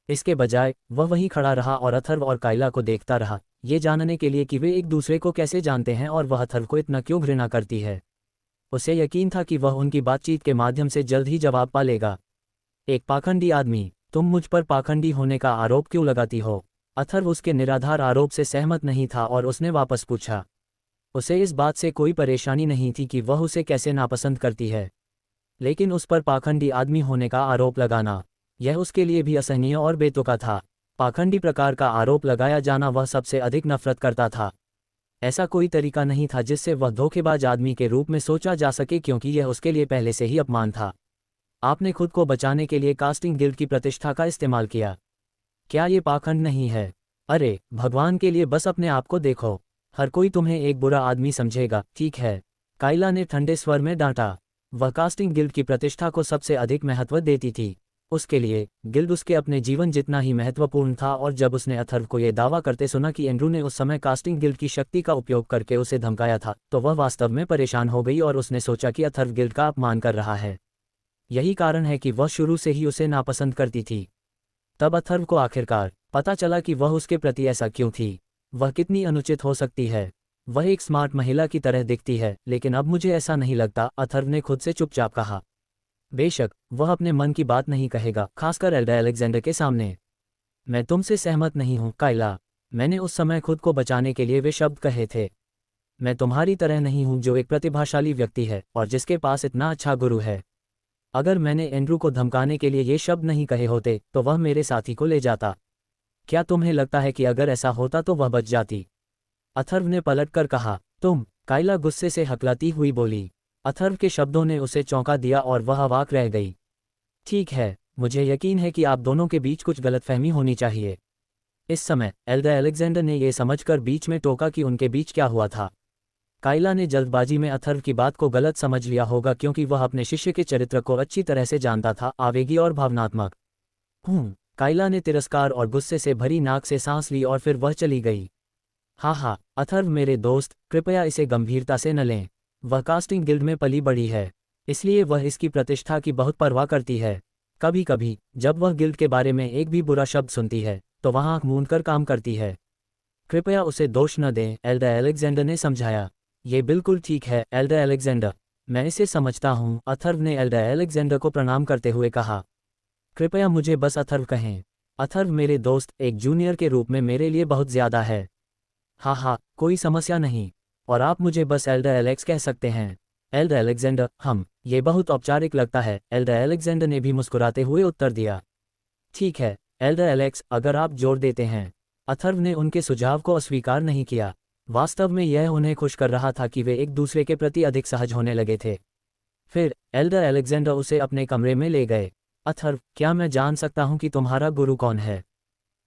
इसके बजाय वह वहीं खड़ा रहा और अथर्व और कायला को देखता रहा, ये जानने के लिए कि वे एक दूसरे को कैसे जानते हैं और वह अथर्व को इतना क्यों घृणा करती है। उसे यकीन था कि वह उनकी बातचीत के माध्यम से जल्द ही जवाब पा लेगा। एक पाखंडी आदमी, तुम मुझ पर पाखंडी होने का आरोप क्यों लगाती हो? अथर्व उसके निराधार आरोप से सहमत नहीं था और उसने वापस पूछा। उसे इस बात से कोई परेशानी नहीं थी कि वह उसे कैसे नापसंद करती है, लेकिन उस पर पाखंडी आदमी होने का आरोप लगाना, यह उसके लिए भी असहनीय और बेतुका था। पाखंडी प्रकार का आरोप लगाया जाना वह सबसे अधिक नफरत करता था। ऐसा कोई तरीका नहीं था जिससे वह धोखेबाज आदमी के रूप में सोचा जा सके, क्योंकि यह उसके लिए पहले से ही अपमान था। आपने खुद को बचाने के लिए कास्टिंग गिल्ड की प्रतिष्ठा का इस्तेमाल किया। क्या ये पाखंड नहीं है? अरे भगवान के लिए बस अपने आप को देखो। हर कोई तुम्हें एक बुरा आदमी समझेगा, ठीक है? कायला ने ठंडे स्वर में डांटा। वह कास्टिंग गिल्ड की प्रतिष्ठा को सबसे अधिक महत्व देती थी। उसके लिए गिल्ड उसके अपने जीवन जितना ही महत्वपूर्ण था, और जब उसने अथर्व को यह दावा करते सुना कि एंड्रू ने उस समय कास्टिंग गिल्ड की शक्ति का उपयोग करके उसे धमकाया था, तो वह वास्तव में परेशान हो गई और उसने सोचा कि अथर्व गिल्ड का अपमान कर रहा है। यही कारण है कि वह शुरू से ही उसे नापसंद करती थी। तब अथर्व को आखिरकार पता चला कि वह उसके प्रति ऐसा क्यों थी। वह कितनी अनुचित हो सकती है। वह एक स्मार्ट महिला की तरह दिखती है, लेकिन अब मुझे ऐसा नहीं लगता, अथर्व ने खुद से चुपचाप कहा। बेशक वह अपने मन की बात नहीं कहेगा, खासकर एल्डर अलेक्जेंडर के सामने। मैं तुमसे सहमत नहीं हूं, कायला। मैंने उस समय खुद को बचाने के लिए वे शब्द कहे थे। मैं तुम्हारी तरह नहीं हूं जो एक प्रतिभाशाली व्यक्ति है और जिसके पास इतना अच्छा गुरु है। अगर मैंने एंड्रू को धमकाने के लिए ये शब्द नहीं कहे होते तो वह मेरे साथी को ले जाता। क्या तुम्हें लगता है कि अगर ऐसा होता तो वह बच जाती? अथर्व ने पलटकर कहा। तुम? काइला गुस्से से हकलाती हुई बोली। अथर्व के शब्दों ने उसे चौंका दिया और वह अवाक रह गई। ठीक है, मुझे यकीन है कि आप दोनों के बीच कुछ गलतफहमी होनी चाहिए। इस समय एल्डर अलेक्जेंडर ने यह समझकर बीच में टोका कि उनके बीच क्या हुआ था। काइला ने जल्दबाजी में अथर्व की बात को गलत समझ लिया होगा क्योंकि वह अपने शिष्य के चरित्र को अच्छी तरह से जानता था, आवेगी और भावनात्मक। काइला ने तिरस्कार और गुस्से से भरी नाक से सांस ली और फिर वह चली गई। हाँ, अथर्व मेरे दोस्त, कृपया इसे गंभीरता से न लें। वह कास्टिंग गिल्ड में पली बड़ी है, इसलिए वह इसकी प्रतिष्ठा की बहुत परवाह करती है। कभी कभी जब वह गिल्ड के बारे में एक भी बुरा शब्द सुनती है तो वह आंख मूंद कर काम करती है। कृपया उसे दोष न दें, एल्डर अलेक्जेंडर ने समझाया। ये बिल्कुल ठीक है एल्डर अलेक्जेंडर, मैं इसे समझता हूँ, अथर्व ने एल्डर अलेक्जेंडर को प्रणाम करते हुए कहा। कृपया मुझे बस अथर्व कहें। अथर्व मेरे दोस्त, एक जूनियर के रूप में मेरे लिए बहुत ज़्यादा है। हाँ, कोई समस्या नहीं, और आप मुझे बस एल्डर एलेक्स कह सकते हैं। एल्डर अलेक्जेंडर, ये बहुत औपचारिक लगता है, एल्डर अलेक्जेंडर ने भी मुस्कुराते हुए उत्तर दिया। ठीक है एल्डर एलेक्स, अगर आप जोर देते हैं। अथर्व ने उनके सुझाव को अस्वीकार नहीं किया। वास्तव में यह उन्हें खुश कर रहा था कि वे एक दूसरे के प्रति अधिक सहज होने लगे थे। फिर एल्डर अलेक्जेंडर उसे अपने कमरे में ले गए। अथर्व, क्या मैं जान सकता हूं कि तुम्हारा गुरु कौन है?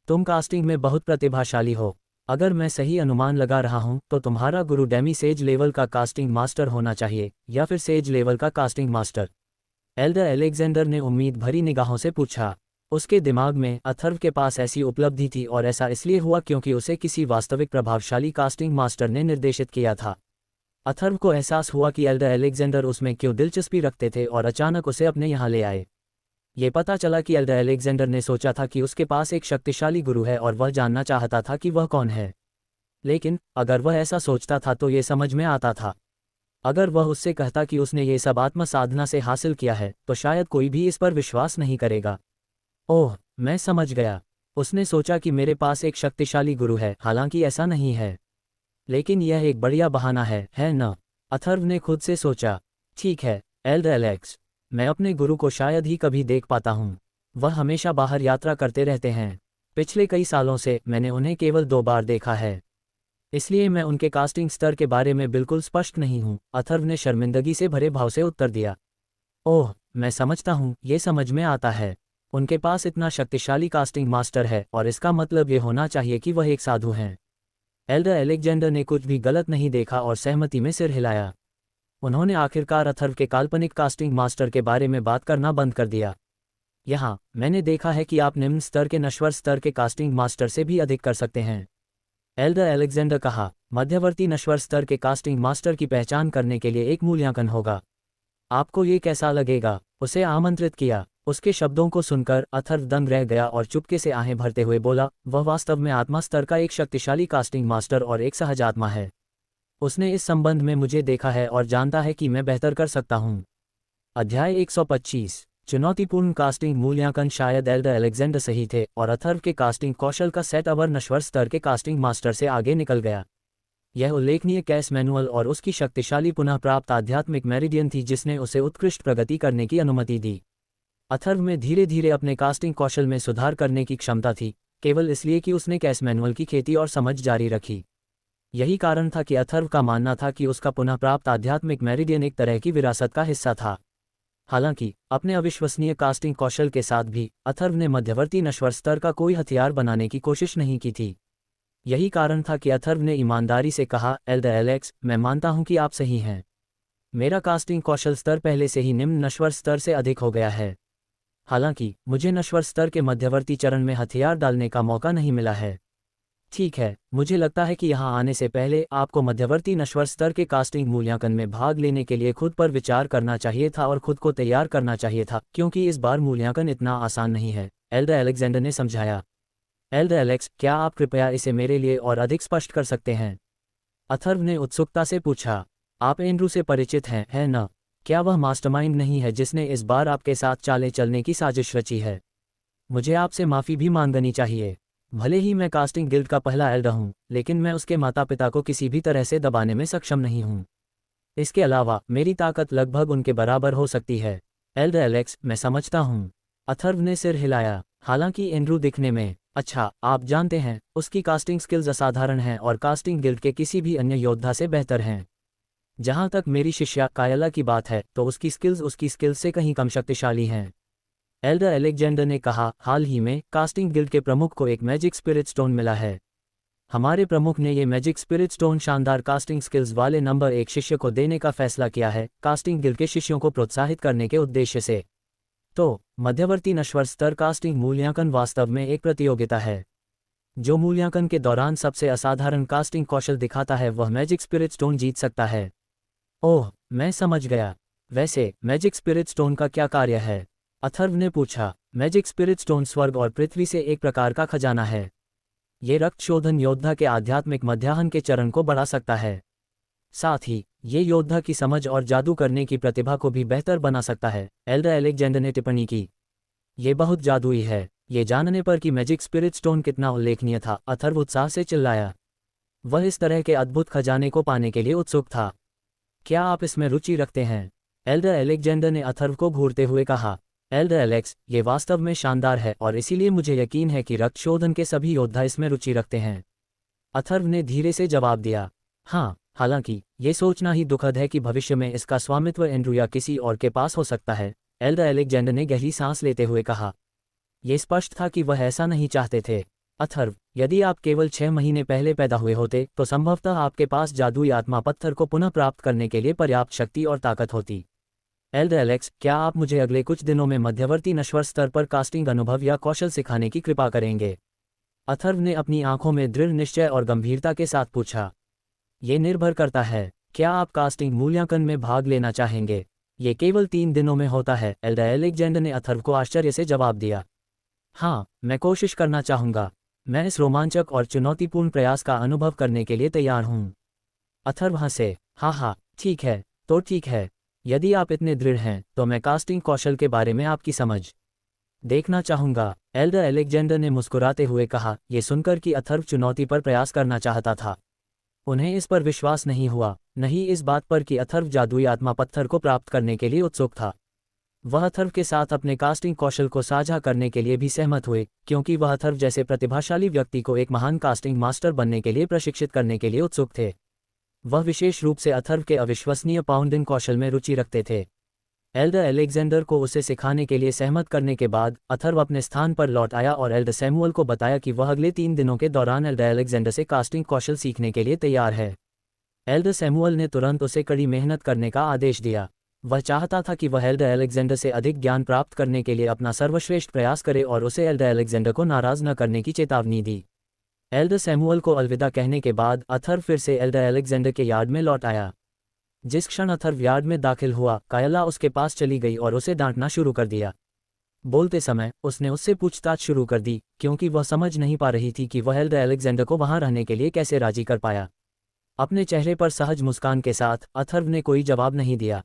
तुम कास्टिंग में बहुत प्रतिभाशाली हो। अगर मैं सही अनुमान लगा रहा हूं तो तुम्हारा गुरु डेमी सेज लेवल का कास्टिंग मास्टर होना चाहिए, या फिर सेज लेवल का कास्टिंग मास्टर। एल्डर अलेक्जेंडर ने उम्मीद भरी निगाहों से पूछा। उसके दिमाग में अथर्व के पास ऐसी उपलब्धि थी और ऐसा इसलिए हुआ क्योंकि उसे किसी वास्तविक प्रभावशाली कास्टिंग मास्टर ने निर्देशित किया था। अथर्व को एहसास हुआ कि एल्डर अलेक्जेंडर उसमें क्यों दिलचस्पी रखते थे और अचानक उसे अपने यहाँ ले आए। ये पता चला कि एल्डर अलेक्जेंडर ने सोचा था कि उसके पास एक शक्तिशाली गुरु है और वह जानना चाहता था कि वह कौन है। लेकिन अगर वह ऐसा सोचता था तो ये समझ में आता था। अगर वह उससे कहता कि उसने ये सब आत्म साधना से हासिल किया है तो शायद कोई भी इस पर विश्वास नहीं करेगा। ओह, मैं समझ गया। उसने सोचा कि मेरे पास एक शक्तिशाली गुरु है, हालांकि ऐसा नहीं है। लेकिन यह एक बढ़िया बहाना है न? अथर्व ने खुद से सोचा। ठीक है एल्डर एलेक्स, मैं अपने गुरु को शायद ही कभी देख पाता हूँ। वह हमेशा बाहर यात्रा करते रहते हैं। पिछले कई सालों से मैंने उन्हें केवल 2 बार देखा है, इसलिए मैं उनके कास्टिंग स्तर के बारे में बिल्कुल स्पष्ट नहीं हूँ, अथर्व ने शर्मिंदगी से भरे भाव से उत्तर दिया। ओह, मैं समझता हूँ, ये समझ में आता है। उनके पास इतना शक्तिशाली कास्टिंग मास्टर है और इसका मतलब ये होना चाहिए कि वह एक साधु हैं। एल्डर अलेक्जेंडर ने कुछ भी गलत नहीं देखा और सहमति में सिर हिलाया। उन्होंने आखिरकार अथर्व के काल्पनिक कास्टिंग मास्टर के बारे में बात करना बंद कर दिया। यहाँ मैंने देखा है कि आप निम्न स्तर के नश्वर स्तर के कास्टिंग मास्टर से भी अधिक कर सकते हैं, एल्डर अलेक्जेंडर कहा। मध्यवर्ती नश्वर स्तर के कास्टिंग मास्टर की पहचान करने के लिए एक मूल्यांकन होगा। आपको ये कैसा लगेगा? उसे आमंत्रित किया। उसके शब्दों को सुनकर अथर्व दंग रह गया और चुपके से आहें भरते हुए बोला, वह वास्तव में आत्मा स्तर का एक शक्तिशाली कास्टिंग मास्टर और एक सहज आत्मा है। उसने इस संबंध में मुझे देखा है और जानता है कि मैं बेहतर कर सकता हूँ। अध्याय 125। चुनौतीपूर्ण कास्टिंग मूल्यांकन। शायद एल्डर अलेक्जेंडर सही थे और अथर्व के कास्टिंग कौशल का सेट अवर नश्वर स्तर के कास्टिंग मास्टर से आगे निकल गया। यह उल्लेखनीय कैस मैनुअल और उसकी शक्तिशाली पुनः प्राप्त आध्यात्मिक मेरिडियन थी जिसने उसे उत्कृष्ट प्रगति करने की अनुमति दी। अथर्व में धीरे धीरे अपने कास्टिंग कौशल में सुधार करने की क्षमता थी, केवल इसलिए कि उसने कैस मैनुअल की खेती और समझ जारी रखी। यही कारण था कि अथर्व का मानना था कि उसका पुनः प्राप्त आध्यात्मिक मेरिडियन एक तरह की विरासत का हिस्सा था। हालांकि अपने अविश्वसनीय कास्टिंग कौशल के साथ भी अथर्व ने मध्यवर्ती नश्वर स्तर का कोई हथियार बनाने की कोशिश नहीं की थी। यही कारण था कि अथर्व ने ईमानदारी से कहा, एल्डर एलेक्स, मैं मानता हूं कि आप सही हैं। मेरा कास्टिंग कौशल स्तर पहले से ही निम्न नश्वर स्तर से अधिक हो गया है। हालांकि मुझे नश्वर स्तर के मध्यवर्ती चरण में हथियार डालने का मौका नहीं मिला है। ठीक है, मुझे लगता है कि यहाँ आने से पहले आपको मध्यवर्ती नश्वर स्तर के कास्टिंग मूल्यांकन में भाग लेने के लिए खुद पर विचार करना चाहिए था और खुद को तैयार करना चाहिए था, क्योंकि इस बार मूल्यांकन इतना आसान नहीं है, एल्डर अलेक्जेंडर ने समझाया। एल्डर एलेक्स, क्या आप कृपया इसे मेरे लिए और अधिक स्पष्ट कर सकते हैं? अथर्व ने उत्सुकता से पूछा। आप एंड्रू से परिचित हैं, है न? क्या वह मास्टरमाइंड नहीं है जिसने इस बार आपके साथ चालें चलने की साजिश रची है? मुझे आपसे माफ़ी भी मांगनी चाहिए। भले ही मैं कास्टिंग गिल्ड का पहला एल्डर हूँ, लेकिन मैं उसके माता पिता को किसी भी तरह से दबाने में सक्षम नहीं हूँ। इसके अलावा मेरी ताकत लगभग उनके बराबर हो सकती है। एल्डर एलेक्स, मैं समझता हूँ। अथर्व ने सिर हिलाया। हालांकि एंड्रू दिखने में अच्छा, आप जानते हैं, उसकी कास्टिंग स्किल्स असाधारण हैं और कास्टिंग गिल्ड के किसी भी अन्य योद्धा से बेहतर हैं। जहां तक मेरी शिष्या कायला की बात है, तो उसकी स्किल्स से कहीं कम शक्तिशाली हैं। एल्डर एलेक्जेंडर ने कहा, हाल ही में कास्टिंग गिल्ड के प्रमुख को एक मैजिक स्पिरिट स्टोन मिला है। हमारे प्रमुख ने ये मैजिक स्पिरिट स्टोन शानदार कास्टिंग स्किल्स वाले नंबर 1 शिष्य को देने का फैसला किया है, कास्टिंग गिल्ड के शिष्यों को प्रोत्साहित करने के उद्देश्य से। तो मध्यवर्ती नश्वर स्तर कास्टिंग मूल्यांकन वास्तव में एक प्रतियोगिता है। जो मूल्यांकन के दौरान सबसे असाधारण कास्टिंग कौशल दिखाता है, वह मैजिक स्पिरिट स्टोन जीत सकता है। ओह, मैं समझ गया। वैसे मैजिक स्पिरिट स्टोन का क्या कार्य है? अथर्व ने पूछा। मैजिक स्पिरिट स्टोन स्वर्ग और पृथ्वी से एक प्रकार का खजाना है। ये रक्त शोधन योद्धा के आध्यात्मिक मध्याह्न के चरण को बढ़ा सकता है। साथ ही ये योद्धा की समझ और जादू करने की प्रतिभा को भी बेहतर बना सकता है, एल्डर एलेक्जेंडर ने टिप्पणी की। ये बहुत जादुई है। ये जानने पर कि मैजिक स्पिरिट स्टोन कितना उल्लेखनीय था, अथर्व उत्साह से चिल्लाया। वह इस तरह के अद्भुत खजाने को पाने के लिए उत्सुक था। क्या आप इसमें रुचि रखते हैं? एल्डर एलेक्जेंडर ने अथर्व को घूरते हुए कहा। एल्डर एलेक्स, ये वास्तव में शानदार है और इसीलिए मुझे यकीन है कि रक्त शोधन के सभी योद्धा इसमें रुचि रखते हैं। अथर्व ने धीरे से जवाब दिया। हाँ, हालांकि ये सोचना ही दुखद है कि भविष्य में इसका स्वामित्व एंड्रू या किसी और के पास हो सकता है, एल्डर एलेक्जेंडर ने गहरी सांस लेते हुए कहा। यह स्पष्ट था कि वह ऐसा नहीं चाहते थे। अथर्व, यदि आप केवल 6 महीने पहले पैदा हुए होते तो संभवतः आपके पास जादुई आत्मा पत्थर को पुनः प्राप्त करने के लिए पर्याप्त शक्ति और ताकत होती। एल्डर एलेक्स, क्या आप मुझे अगले कुछ दिनों में मध्यवर्ती नश्वर स्तर पर कास्टिंग अनुभव या कौशल सिखाने की कृपा करेंगे? अथर्व ने अपनी आंखों में दृढ़ निश्चय और गंभीरता के साथ पूछा। ये निर्भर करता है। क्या आप कास्टिंग मूल्यांकन में भाग लेना चाहेंगे? ये केवल 3 दिनों में होता है, एल्डर एलेक्जेंडर ने अथर्व को आश्चर्य से जवाब दिया। हाँ, मैं कोशिश करना चाहूँगा। मैं इस रोमांचक और चुनौतीपूर्ण प्रयास का अनुभव करने के लिए तैयार हूँ। अथर्व हंसे। हाँ, ठीक है, तो ठीक है। यदि आप इतने दृढ़ हैं, तो मैं कास्टिंग कौशल के बारे में आपकी समझ देखना चाहूँगा, एल्डर एलेक्जेंडर ने मुस्कुराते हुए कहा। ये सुनकर कि अथर्व चुनौती पर प्रयास करना चाहता था। उन्हें इस पर विश्वास नहीं हुआ, नहीं इस बात पर कि अथर्व जादुई आत्मा पत्थर को प्राप्त करने के लिए उत्सुक था। वह अथर्व के साथ अपने कास्टिंग कौशल को साझा करने के लिए भी सहमत हुए, क्योंकि वह अथर्व जैसे प्रतिभाशाली व्यक्ति को एक महान कास्टिंग मास्टर बनने के लिए प्रशिक्षित करने के लिए उत्सुक थे। वह विशेष रूप से अथर्व के अविश्वसनीय पाउंडिंग कौशल में रुचि रखते थे। एल्डर एलेक्जेंडर को उसे सिखाने के लिए सहमत करने के बाद अथर्व अपने स्थान पर लौट आया और एल्डर सैमुअल को बताया कि वह अगले 3 दिनों के दौरान एल्डर एलेक्जेंडर से कास्टिंग कौशल सीखने के लिए तैयार है। एल्डर सैमुअल ने तुरंत उसे कड़ी मेहनत करने का आदेश दिया। वह चाहता था कि वह एल्डर एलेक्जेंडर से अधिक ज्ञान प्राप्त करने के लिए अपना सर्वश्रेष्ठ प्रयास करे और उसे एल्डर एलेक्जेंडर को नाराज न करने की चेतावनी दी। एल्डर सैमुअल को अलविदा कहने के बाद अथर्व फिर से एल्डर एलेक्जेंडर के यार्ड में लौट आया। जिस क्षण अथर्व यार्ड में दाखिल हुआ, कायला उसके पास चली गई और उसे डांटना शुरू कर दिया। बोलते समय उसने उससे पूछताछ शुरू कर दी, क्योंकि वह समझ नहीं पा रही थी कि वह एल्डर एलेक्जेंडर को वहां रहने के लिए कैसे राजी कर पाया। अपने चेहरे पर सहज मुस्कान के साथ अथर्व ने कोई जवाब नहीं दिया।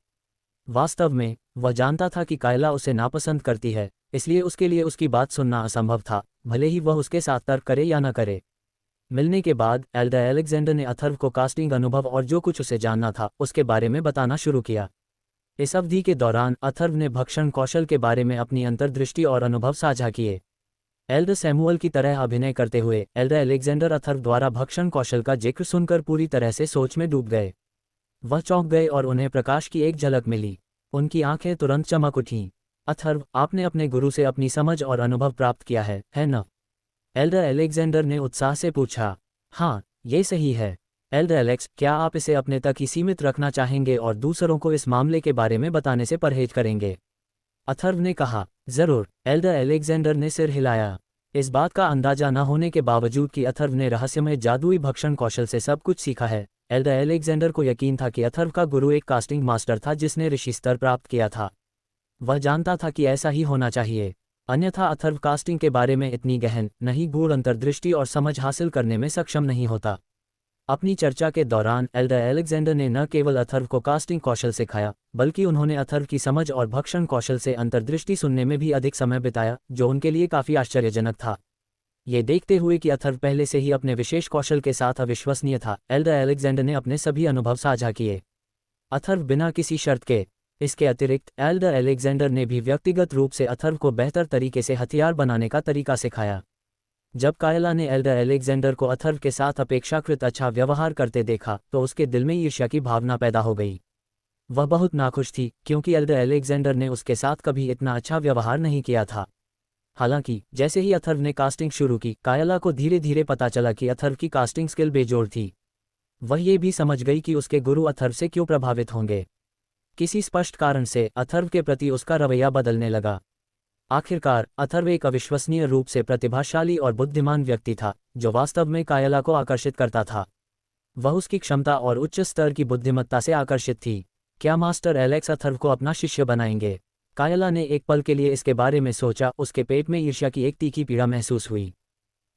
वास्तव में वह जानता था कि कायला उसे नापसंद करती है, इसलिए उसके लिए उसकी बात सुनना असंभव था, भले ही वह उसके साथ तर्क करे या न करे। मिलने के बाद एल्डर एलेक्जेंडर ने अथर्व को कास्टिंग अनुभव और जो कुछ उसे जानना था उसके बारे में बताना शुरू किया। इस अवधि के दौरान अथर्व ने भक्षण कौशल के बारे में अपनी अंतर्दृष्टि और अनुभव साझा किए। एल्डर सैमुअल की तरह अभिनय करते हुए एल्डर एलेक्जेंडर अथर्व द्वारा भक्षण कौशल का जिक्र सुनकर पूरी तरह से सोच में डूब गए। वह चौंक गए और उन्हें प्रकाश की एक झलक मिली। उनकी आंखें तुरंत चमक उठीं। अथर्व, आपने अपने गुरु से अपनी समझ और अनुभव प्राप्त किया है न? एल्डर एलेक्जेंडर ने उत्साह से पूछा। हाँ, ये सही है। एल्डर एलेक्स, क्या आप इसे अपने तक ही सीमित रखना चाहेंगे और दूसरों को इस मामले के बारे में बताने से परहेज करेंगे? अथर्व ने कहा। जरूर, एल्डर एलेक्जेंडर ने सिर हिलाया। इस बात का अंदाजा न होने के बावजूद कि अथर्व ने रहस्यमय जादुई भक्षण कौशल से सब कुछ सीखा है, एल्डर एलेक्जेंडर को यकीन था कि अथर्व का गुरु एक कास्टिंग मास्टर था जिसने ऋषि स्तर प्राप्त किया था। वह जानता था कि ऐसा ही होना चाहिए, अन्यथा अथर्व कास्टिंग के बारे में इतनी गहन, नहीं गूढ़ अंतर्दृष्टि और समझ हासिल करने में सक्षम नहीं होता। अपनी चर्चा के दौरान एल्डर एलेक्जेंडर ने न केवल अथर्व को कास्टिंग कौशल सिखाया, बल्कि उन्होंने अथर्व की समझ और भक्षण कौशल से अंतर्दृष्टि सुनने में भी अधिक समय बिताया, जो उनके लिए काफी आश्चर्यजनक था। ये देखते हुए कि अथर्व पहले से ही अपने विशेष कौशल के साथ अविश्वसनीय था, एल्डर अलेक्जेंडर ने अपने सभी अनुभव साझा किए। अथर्व बिना किसी शर्त के। इसके अतिरिक्त एल्डर अलेक्जेंडर ने भी व्यक्तिगत रूप से अथर्व को बेहतर तरीके से हथियार बनाने का तरीका सिखाया। जब कायला ने एल्डर अलेक्जेंडर को अथर्व के साथ अपेक्षाकृत अच्छा व्यवहार करते देखा तो उसके दिल में ईर्ष्या की भावना पैदा हो गई। वह बहुत नाखुश थी क्योंकि एल्डर अलेक्जेंडर ने उसके साथ कभी इतना अच्छा व्यवहार नहीं किया था। हालांकि जैसे ही अथर्व ने कास्टिंग शुरू की, कायला को धीरे धीरे पता चला कि अथर्व की कास्टिंग स्किल बेजोड़ थी। वह ये भी समझ गई कि उसके गुरु अथर्व से क्यों प्रभावित होंगे। किसी स्पष्ट कारण से अथर्व के प्रति उसका रवैया बदलने लगा। आखिरकार अथर्व एक अविश्वसनीय रूप से प्रतिभाशाली और बुद्धिमान व्यक्ति था, जो वास्तव में कायला को आकर्षित करता था। वह उसकी क्षमता और उच्च स्तर की बुद्धिमत्ता से आकर्षित थी। क्या मास्टर एलेक्स अथर्व को अपना शिष्य बनाएंगे? कायला ने एक पल के लिए इसके बारे में सोचा। उसके पेट में ईर्ष्या की एक तीखी पीड़ा महसूस हुई।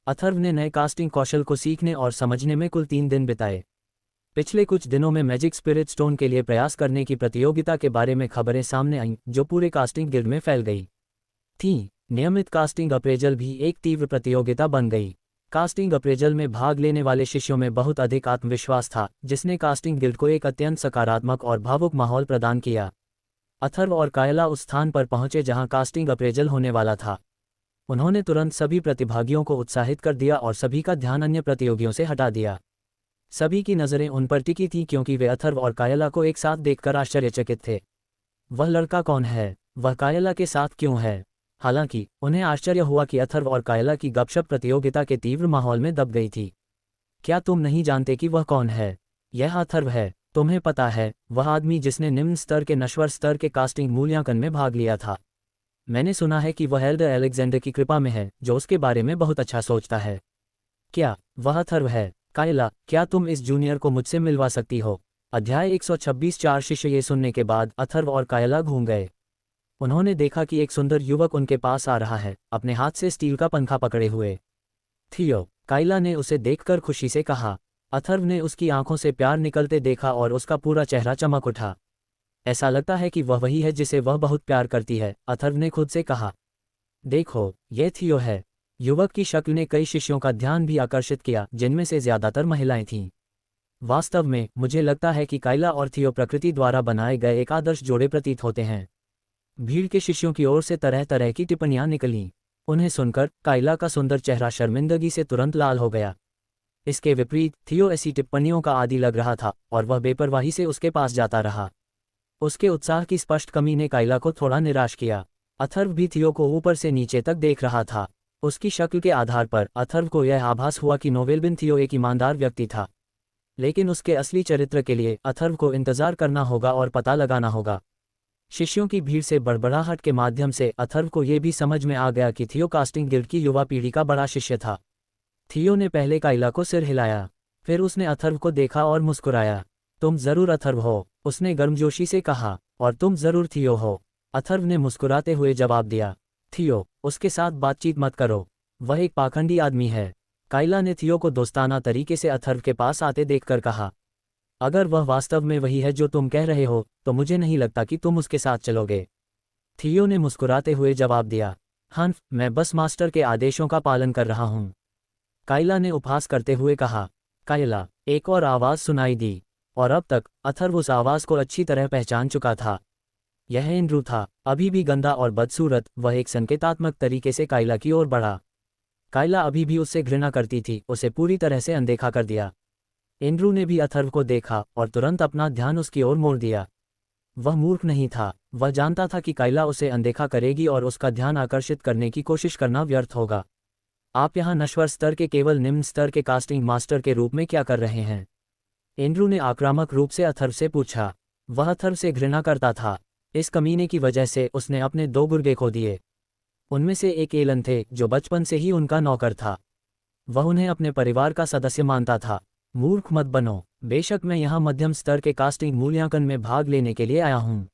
अथर्व ने नए कास्टिंग कौशल को सीखने और समझने में कुल 3 दिन बिताए। पिछले कुछ दिनों में मैजिक स्पिरिट स्टोन के लिए प्रयास करने की प्रतियोगिता के बारे में खबरें सामने आईं, जो पूरे कास्टिंग गिल्ड में फैल गई थीं। नियमित कास्टिंग अप्रेजल भी एक तीव्र प्रतियोगिता बन गई। कास्टिंग अप्रेजल में भाग लेने वाले शिष्यों में बहुत अधिक आत्मविश्वास था, जिसने कास्टिंग गिल्ड को एक अत्यंत सकारात्मक और भावुक माहौल प्रदान किया। अथर्व और कायला उस स्थान पर पहुंचे जहां कास्टिंग अप्रेजल होने वाला था। उन्होंने तुरंत सभी प्रतिभागियों को उत्साहित कर दिया और सभी का ध्यान अन्य प्रतियोगियों से हटा दिया। सभी की नज़रें उन पर टिकी थीं क्योंकि वे अथर्व और कायला को एक साथ देखकर आश्चर्यचकित थे। वह लड़का कौन है? वह कायला के साथ क्यों है? हालांकि उन्हें आश्चर्य हुआ कि अथर्व और कायला की गपशप प्रतियोगिता के तीव्र माहौल में दब गई थी। क्या तुम नहीं जानते कि वह कौन है? यह अथर्व है। तुम्हें पता है, वह आदमी जिसने निम्न स्तर के नश्वर स्तर के कास्टिंग मूल्यांकन में भाग लिया था। मैंने सुना है कि वह एल्डर अलेक्जेंडर की कृपा में है, जो उसके बारे में बहुत अच्छा सोचता है। क्या वह अथर्व है? कायला, क्या तुम इस जूनियर को मुझसे मिलवा सकती हो? अध्याय 126। 4 शिष्य। ये सुनने के बाद अथर्व और कायला घूम गए। उन्होंने देखा कि एक सुंदर युवक उनके पास आ रहा है, अपने हाथ से स्टील का पंखा पकड़े हुए। थियो, कायला ने उसे देखकर खुशी से कहा। अथर्व ने उसकी आंखों से प्यार निकलते देखा और उसका पूरा चेहरा चमक उठा। ऐसा लगता है कि वह वही है जिसे वह बहुत प्यार करती है, अथर्व ने खुद से कहा। देखो, यह थियो है। युवक की शक्ल ने कई शिष्यों का ध्यान भी आकर्षित किया, जिनमें से ज्यादातर महिलाएं थीं। वास्तव में मुझे लगता है कि कायला और थियो प्रकृति द्वारा बनाए गए एक आदर्श जोड़े प्रतीत होते हैं। भीड़ के शिष्यों की ओर से तरह तरह की टिप्पणियां निकलीं। उन्हें सुनकर कायला का सुंदर चेहरा शर्मिंदगी से तुरंत लाल हो गया। इसके विपरीत थियो ऐसी टिप्पणियों का आदी लग रहा था और वह बेपरवाही से उसके पास जाता रहा। उसके उत्साह की स्पष्ट कमी ने कायला को थोड़ा निराश किया। अथर्व भी थियो को ऊपर से नीचे तक देख रहा था। उसकी शक्ल के आधार पर अथर्व को यह आभास हुआ कि नोवेलबिन थियो एक ईमानदार व्यक्ति था। लेकिन उसके असली चरित्र के लिए अथर्व को इंतजार करना होगा और पता लगाना होगा। शिष्यों की भीड़ से बड़बड़ाहट के माध्यम से अथर्व को यह भी समझ में आ गया कि थियो कास्टिंग गिल्ड की युवा पीढ़ी का बड़ा शिष्य था। थियो ने पहले कायला को सिर हिलाया, फिर उसने अथर्व को देखा और मुस्कुराया। तुम जरूर अथर्व हो, उसने गर्मजोशी से कहा। और तुम जरूर थियो हो, अथर्व ने मुस्कुराते हुए जवाब दिया। थियो, उसके साथ बातचीत मत करो, वह एक पाखंडी आदमी है, कायला ने थियो को दोस्ताना तरीके से अथर्व के पास आते देखकर कहा। अगर वह वास्तव में वही है जो तुम कह रहे हो, तो मुझे नहीं लगता कि तुम उसके साथ चलोगे। थियो ने मुस्कुराते हुए जवाब दिया। हाँ, मैं बस मास्टर के आदेशों का पालन कर रहा हूँ, कायला ने उपहास करते हुए कहा। कायला, एक और आवाज़ सुनाई दी, और अब तक अथर्व उस आवाज़ को अच्छी तरह पहचान चुका था। यह एंड्रू था, अभी भी गंदा और बदसूरत। वह एक संकेतात्मक तरीके से कायला की ओर बढ़ा। कायला अभी भी उससे घृणा करती थी, उसे पूरी तरह से अनदेखा कर दिया। एंड्रू ने भी अथर्व को देखा और तुरंत अपना ध्यान उसकी ओर मोड़ दिया। वह मूर्ख नहीं था, वह जानता था कि कायला उसे अनदेखा करेगी और उसका ध्यान आकर्षित करने की कोशिश करना व्यर्थ होगा। आप यहाँ नश्वर स्तर के केवल निम्न स्तर के कास्टिंग मास्टर के रूप में क्या कर रहे हैं? एंड्रू ने आक्रामक रूप से अथर्व से पूछा। वह अथर्व से घृणा करता था। इस कमीने की वजह से उसने अपने 2 गुर्गे खो दिए। उनमें से एक एलन थे, जो बचपन से ही उनका नौकर था। वह उन्हें अपने परिवार का सदस्य मानता था। मूर्ख मत बनो, बेशक मैं यहाँ मध्यम स्तर के कास्टिंग मूल्यांकन में भाग लेने के लिए आया हूँ।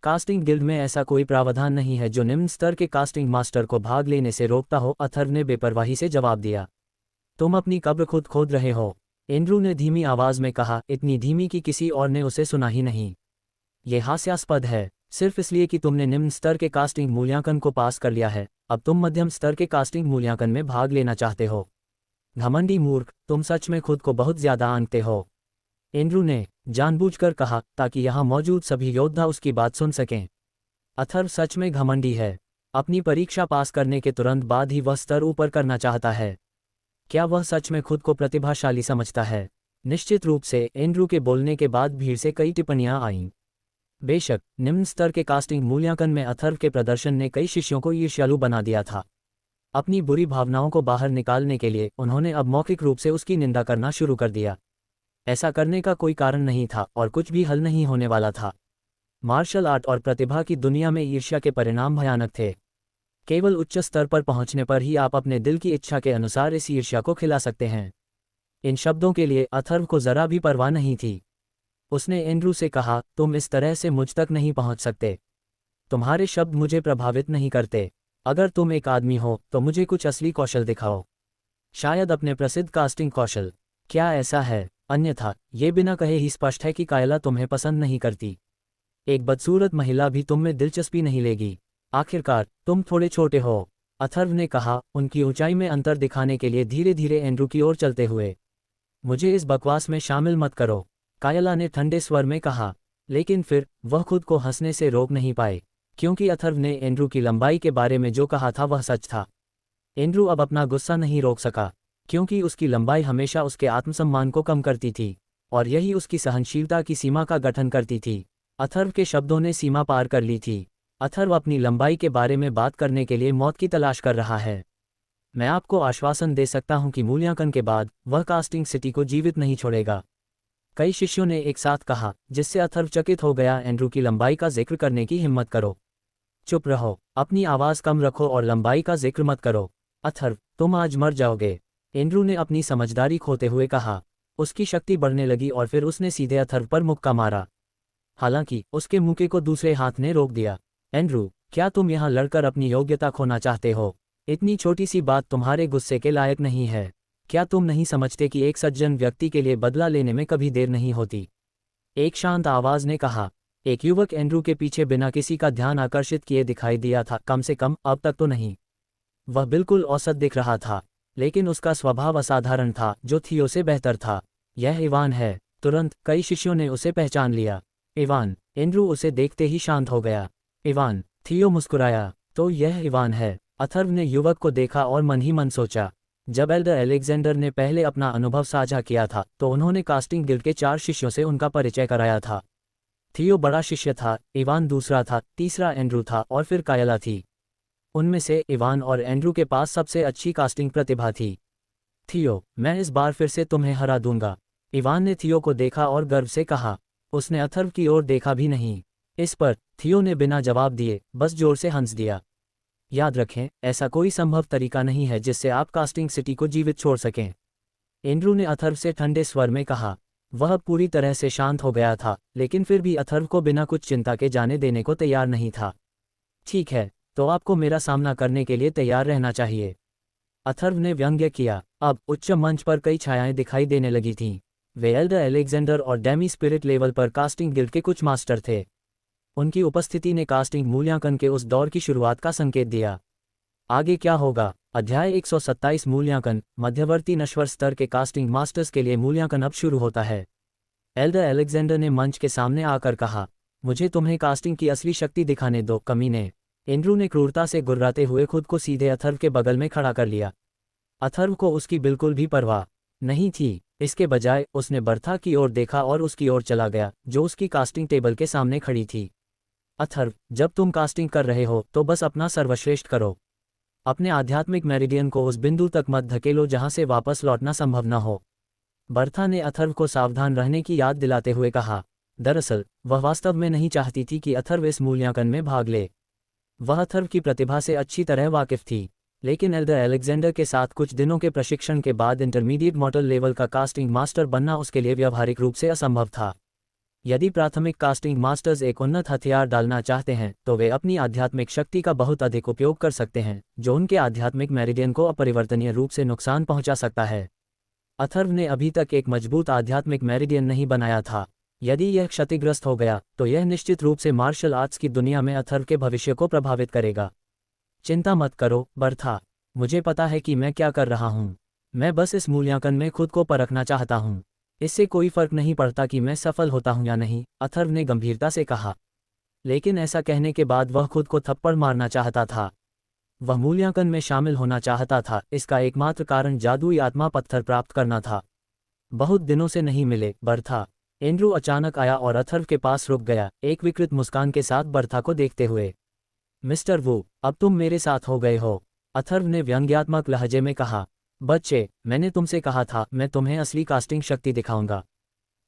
कास्टिंग गिल्ड में ऐसा कोई प्रावधान नहीं है जो निम्न स्तर के कास्टिंग मास्टर को भाग लेने से रोकता हो, अथर्व ने बेपरवाही से जवाब दिया। तुम अपनी कब्र खुद खोद रहे हो, एंड्रू ने धीमी आवाज में कहा, इतनी धीमी कि किसी और ने उसे सुना ही नहीं। ये हास्यास्पद है, सिर्फ इसलिए कि तुमने निम्न स्तर के कास्टिंग मूल्यांकन को पास कर लिया है, अब तुम मध्यम स्तर के कास्टिंग मूल्यांकन में भाग लेना चाहते हो। घमंडी मूर्ख, तुम सच में खुद को बहुत ज्यादा आंकते हो, एंड्रू ने जानबूझकर कहा ताकि यहाँ मौजूद सभी योद्धा उसकी बात सुन सकें। अथर्व सच में घमंडी है। अपनी परीक्षा पास करने के तुरंत बाद ही वह स्तर ऊपर करना चाहता है। क्या वह सच में खुद को प्रतिभाशाली समझता है? निश्चित रूप से एंड्रू के बोलने के बाद भीड़ से कई टिप्पणियां आईं। बेशक निम्न स्तर के कास्टिंग मूल्यांकन में अथर्व के प्रदर्शन ने कई शिष्यों को ईर्ष्यालु बना दिया था। अपनी बुरी भावनाओं को बाहर निकालने के लिए उन्होंने अब मौखिक रूप से उसकी निंदा करना शुरू कर दिया। ऐसा करने का कोई कारण नहीं था और कुछ भी हल नहीं होने वाला था। मार्शल आर्ट और प्रतिभा की दुनिया में ईर्ष्या के परिणाम भयानक थे। केवल उच्च स्तर पर पहुंचने पर ही आप अपने दिल की इच्छा के अनुसार इस ईर्ष्या को खिला सकते हैं। इन शब्दों के लिए अथर्व को जरा भी परवाह नहीं थी। उसने एंड्रू से कहा, तुम इस तरह से मुझ तक नहीं पहुंच सकते। तुम्हारे शब्द मुझे प्रभावित नहीं करते। अगर तुम एक आदमी हो तो मुझे कुछ असली कौशल दिखाओ, शायद अपने प्रसिद्ध कास्टिंग कौशल। क्या ऐसा है? अन्यथा ये बिना कहे ही स्पष्ट है कि कायला तुम्हें पसंद नहीं करती। एक बदसूरत महिला भी तुम में दिलचस्पी नहीं लेगी। आखिरकार तुम थोड़े छोटे हो, अथर्व ने कहा, उनकी ऊंचाई में अंतर दिखाने के लिए धीरे धीरे एंड्रू की ओर चलते हुए। मुझे इस बकवास में शामिल मत करो, कायला ने ठंडे स्वर में कहा। लेकिन फिर वह खुद को हंसने से रोक नहीं पाए, क्योंकि अथर्व ने एंड्रू की लंबाई के बारे में जो कहा था वह सच था। एंड्रू अब अपना गुस्सा नहीं रोक सका, क्योंकि उसकी लंबाई हमेशा उसके आत्मसम्मान को कम करती थी और यही उसकी सहनशीलता की सीमा का गठन करती थी। अथर्व के शब्दों ने सीमा पार कर ली थी। अथर्व अपनी लंबाई के बारे में बात करने के लिए मौत की तलाश कर रहा है। मैं आपको आश्वासन दे सकता हूं कि मूल्यांकन के बाद वह कास्टिंग सिटी को जीवित नहीं छोड़ेगा, कई शिष्यों ने एक साथ कहा, जिससे अथर्व चकित हो गया। एंड्रू की लंबाई का जिक्र करने की हिम्मत करो। चुप रहो, अपनी आवाज़ कम रखो और लंबाई का जिक्र मत करो। अथर्व, तुम आज मर जाओगे, एंड्रू ने अपनी समझदारी खोते हुए कहा। उसकी शक्ति बढ़ने लगी और फिर उसने सीधे अथर्व पर मुक्का मारा। हालांकि उसके मुक्के को दूसरे हाथ ने रोक दिया। एंड्रू, क्या तुम यहाँ लड़कर अपनी योग्यता खोना चाहते हो? इतनी छोटी सी बात तुम्हारे गुस्से के लायक नहीं है। क्या तुम नहीं समझते कि एक सज्जन व्यक्ति के लिए बदला लेने में कभी देर नहीं होती? एक शांत आवाज ने कहा। एक युवक एंड्रू के पीछे बिना किसी का ध्यान आकर्षित किए दिखाई दिया था, कम से कम अब तक तो नहीं। वह बिल्कुल औसत दिख रहा था, लेकिन उसका स्वभाव असाधारण था, जो थियो से बेहतर था। यह इवान है। तुरंत कई शिष्यों ने उसे पहचान लिया। इवान, एंड्रू उसे देखते ही शांत हो गया। इवान, थियो मुस्कुराया। तो यह इवान है। अथर्व ने युवक को देखा और मन ही मन सोचा, जब एल्डर एलेक्जेंडर ने पहले अपना अनुभव साझा किया था तो उन्होंने कास्टिंग गिल्ड के 4 शिष्यों से उनका परिचय कराया था। थियो बड़ा शिष्य था, इवान दूसरा था, तीसरा एंड्रू था और फिर कायला थी। उनमें से इवान और एंड्रू के पास सबसे अच्छी कास्टिंग प्रतिभा थी। थियो, मैं इस बार फिर से तुम्हें हरा दूंगा, इवान ने थियो को देखा और गर्व से कहा। उसने अथर्व की ओर देखा भी नहीं। इस पर थियो ने बिना जवाब दिए बस जोर से हंस दिया। याद रखें, ऐसा कोई संभव तरीका नहीं है जिससे आप कास्टिंग सिटी को जीवित छोड़ सकें, एंड्रू ने अथर्व से ठंडे स्वर में कहा। वह पूरी तरह से शांत हो गया था, लेकिन फिर भी अथर्व को बिना कुछ चिंता के जाने देने को तैयार नहीं था। ठीक है, तो आपको मेरा सामना करने के लिए तैयार रहना चाहिए, अथर्व ने व्यंग्य किया। अब उच्च मंच पर कई छायाएं दिखाई देने लगी थीं। वे एल्डर एलेक्जेंडर और डेमी स्पिरिट लेवल पर कास्टिंग गिल्ड के कुछ मास्टर थे। उनकी उपस्थिति ने कास्टिंग मूल्यांकन के उस दौर की शुरुआत का संकेत दिया। आगे क्या होगा? अध्याय 127 मूल्यांकन। मध्यवर्ती नश्वर स्तर के कास्टिंग मास्टर्स के लिए मूल्यांकन अब शुरू होता है। एल्डर एलेक्जेंडर ने मंच के सामने आकर कहा, मुझे तुम्हें कास्टिंग की असली शक्ति दिखाने दो, कमीने। एंड्रू ने क्रूरता से गुर्राते हुए खुद को सीधे अथर्व के बगल में खड़ा कर लिया। अथर्व को उसकी बिल्कुल भी परवाह नहीं थी। इसके बजाय उसने बर्था की ओर देखा और उसकी ओर चला गया, जो उसकी कास्टिंग टेबल के सामने खड़ी थी। अथर्व, जब तुम कास्टिंग कर रहे हो तो बस अपना सर्वश्रेष्ठ करो। अपने आध्यात्मिक मेरिडियन को उस बिंदु तक मत धकेलो जहां से वापस लौटना संभव न हो, बर्था ने अथर्व को सावधान रहने की याद दिलाते हुए कहा। दरअसल वह वास्तव में नहीं चाहती थी कि अथर्व इस मूल्यांकन में भाग ले। वह अथर्व की प्रतिभा से अच्छी तरह वाकिफ थी, लेकिन एल्डर एलेक्जेंडर के साथ कुछ दिनों के प्रशिक्षण के बाद इंटरमीडिएट मॉडल लेवल का कास्टिंग मास्टर बनना उसके लिए व्यावहारिक रूप से असंभव था। यदि प्राथमिक कास्टिंग मास्टर्स एक उन्नत हथियार डालना चाहते हैं तो वे अपनी आध्यात्मिक शक्ति का बहुत अधिक उपयोग कर सकते हैं, जो उनके आध्यात्मिक मेरिडियन को अपरिवर्तनीय रूप से नुकसान पहुंचा सकता है। अथर्व ने अभी तक एक मजबूत आध्यात्मिक मेरिडियन नहीं बनाया था। यदि यह क्षतिग्रस्त हो गया तो यह निश्चित रूप से मार्शल आर्ट्स की दुनिया में अथर्व के भविष्य को प्रभावित करेगा। चिंता मत करो बर्था, मुझे पता है कि मैं क्या कर रहा हूँ। मैं बस इस मूल्यांकन में खुद को परखना चाहता हूँ। इससे कोई फर्क नहीं पड़ता कि मैं सफल होता हूँ या नहीं, अथर्व ने गंभीरता से कहा। लेकिन ऐसा कहने के बाद वह खुद को थप्पड़ मारना चाहता था। वह मूल्यांकन में शामिल होना चाहता था, इसका एकमात्र कारण जादुई आत्मा पत्थर प्राप्त करना था। बहुत दिनों से नहीं मिले बर्था। एंड्रू अचानक आया और अथर्व के पास रुक गया, एक विकृत मुस्कान के साथ बर्था को देखते हुए। मिस्टर वू, अब तुम मेरे साथ हो गए हो, अथर्व ने व्यंग्यात्मक लहजे में कहा। बच्चे, मैंने तुमसे कहा था मैं तुम्हें असली कास्टिंग शक्ति दिखाऊंगा।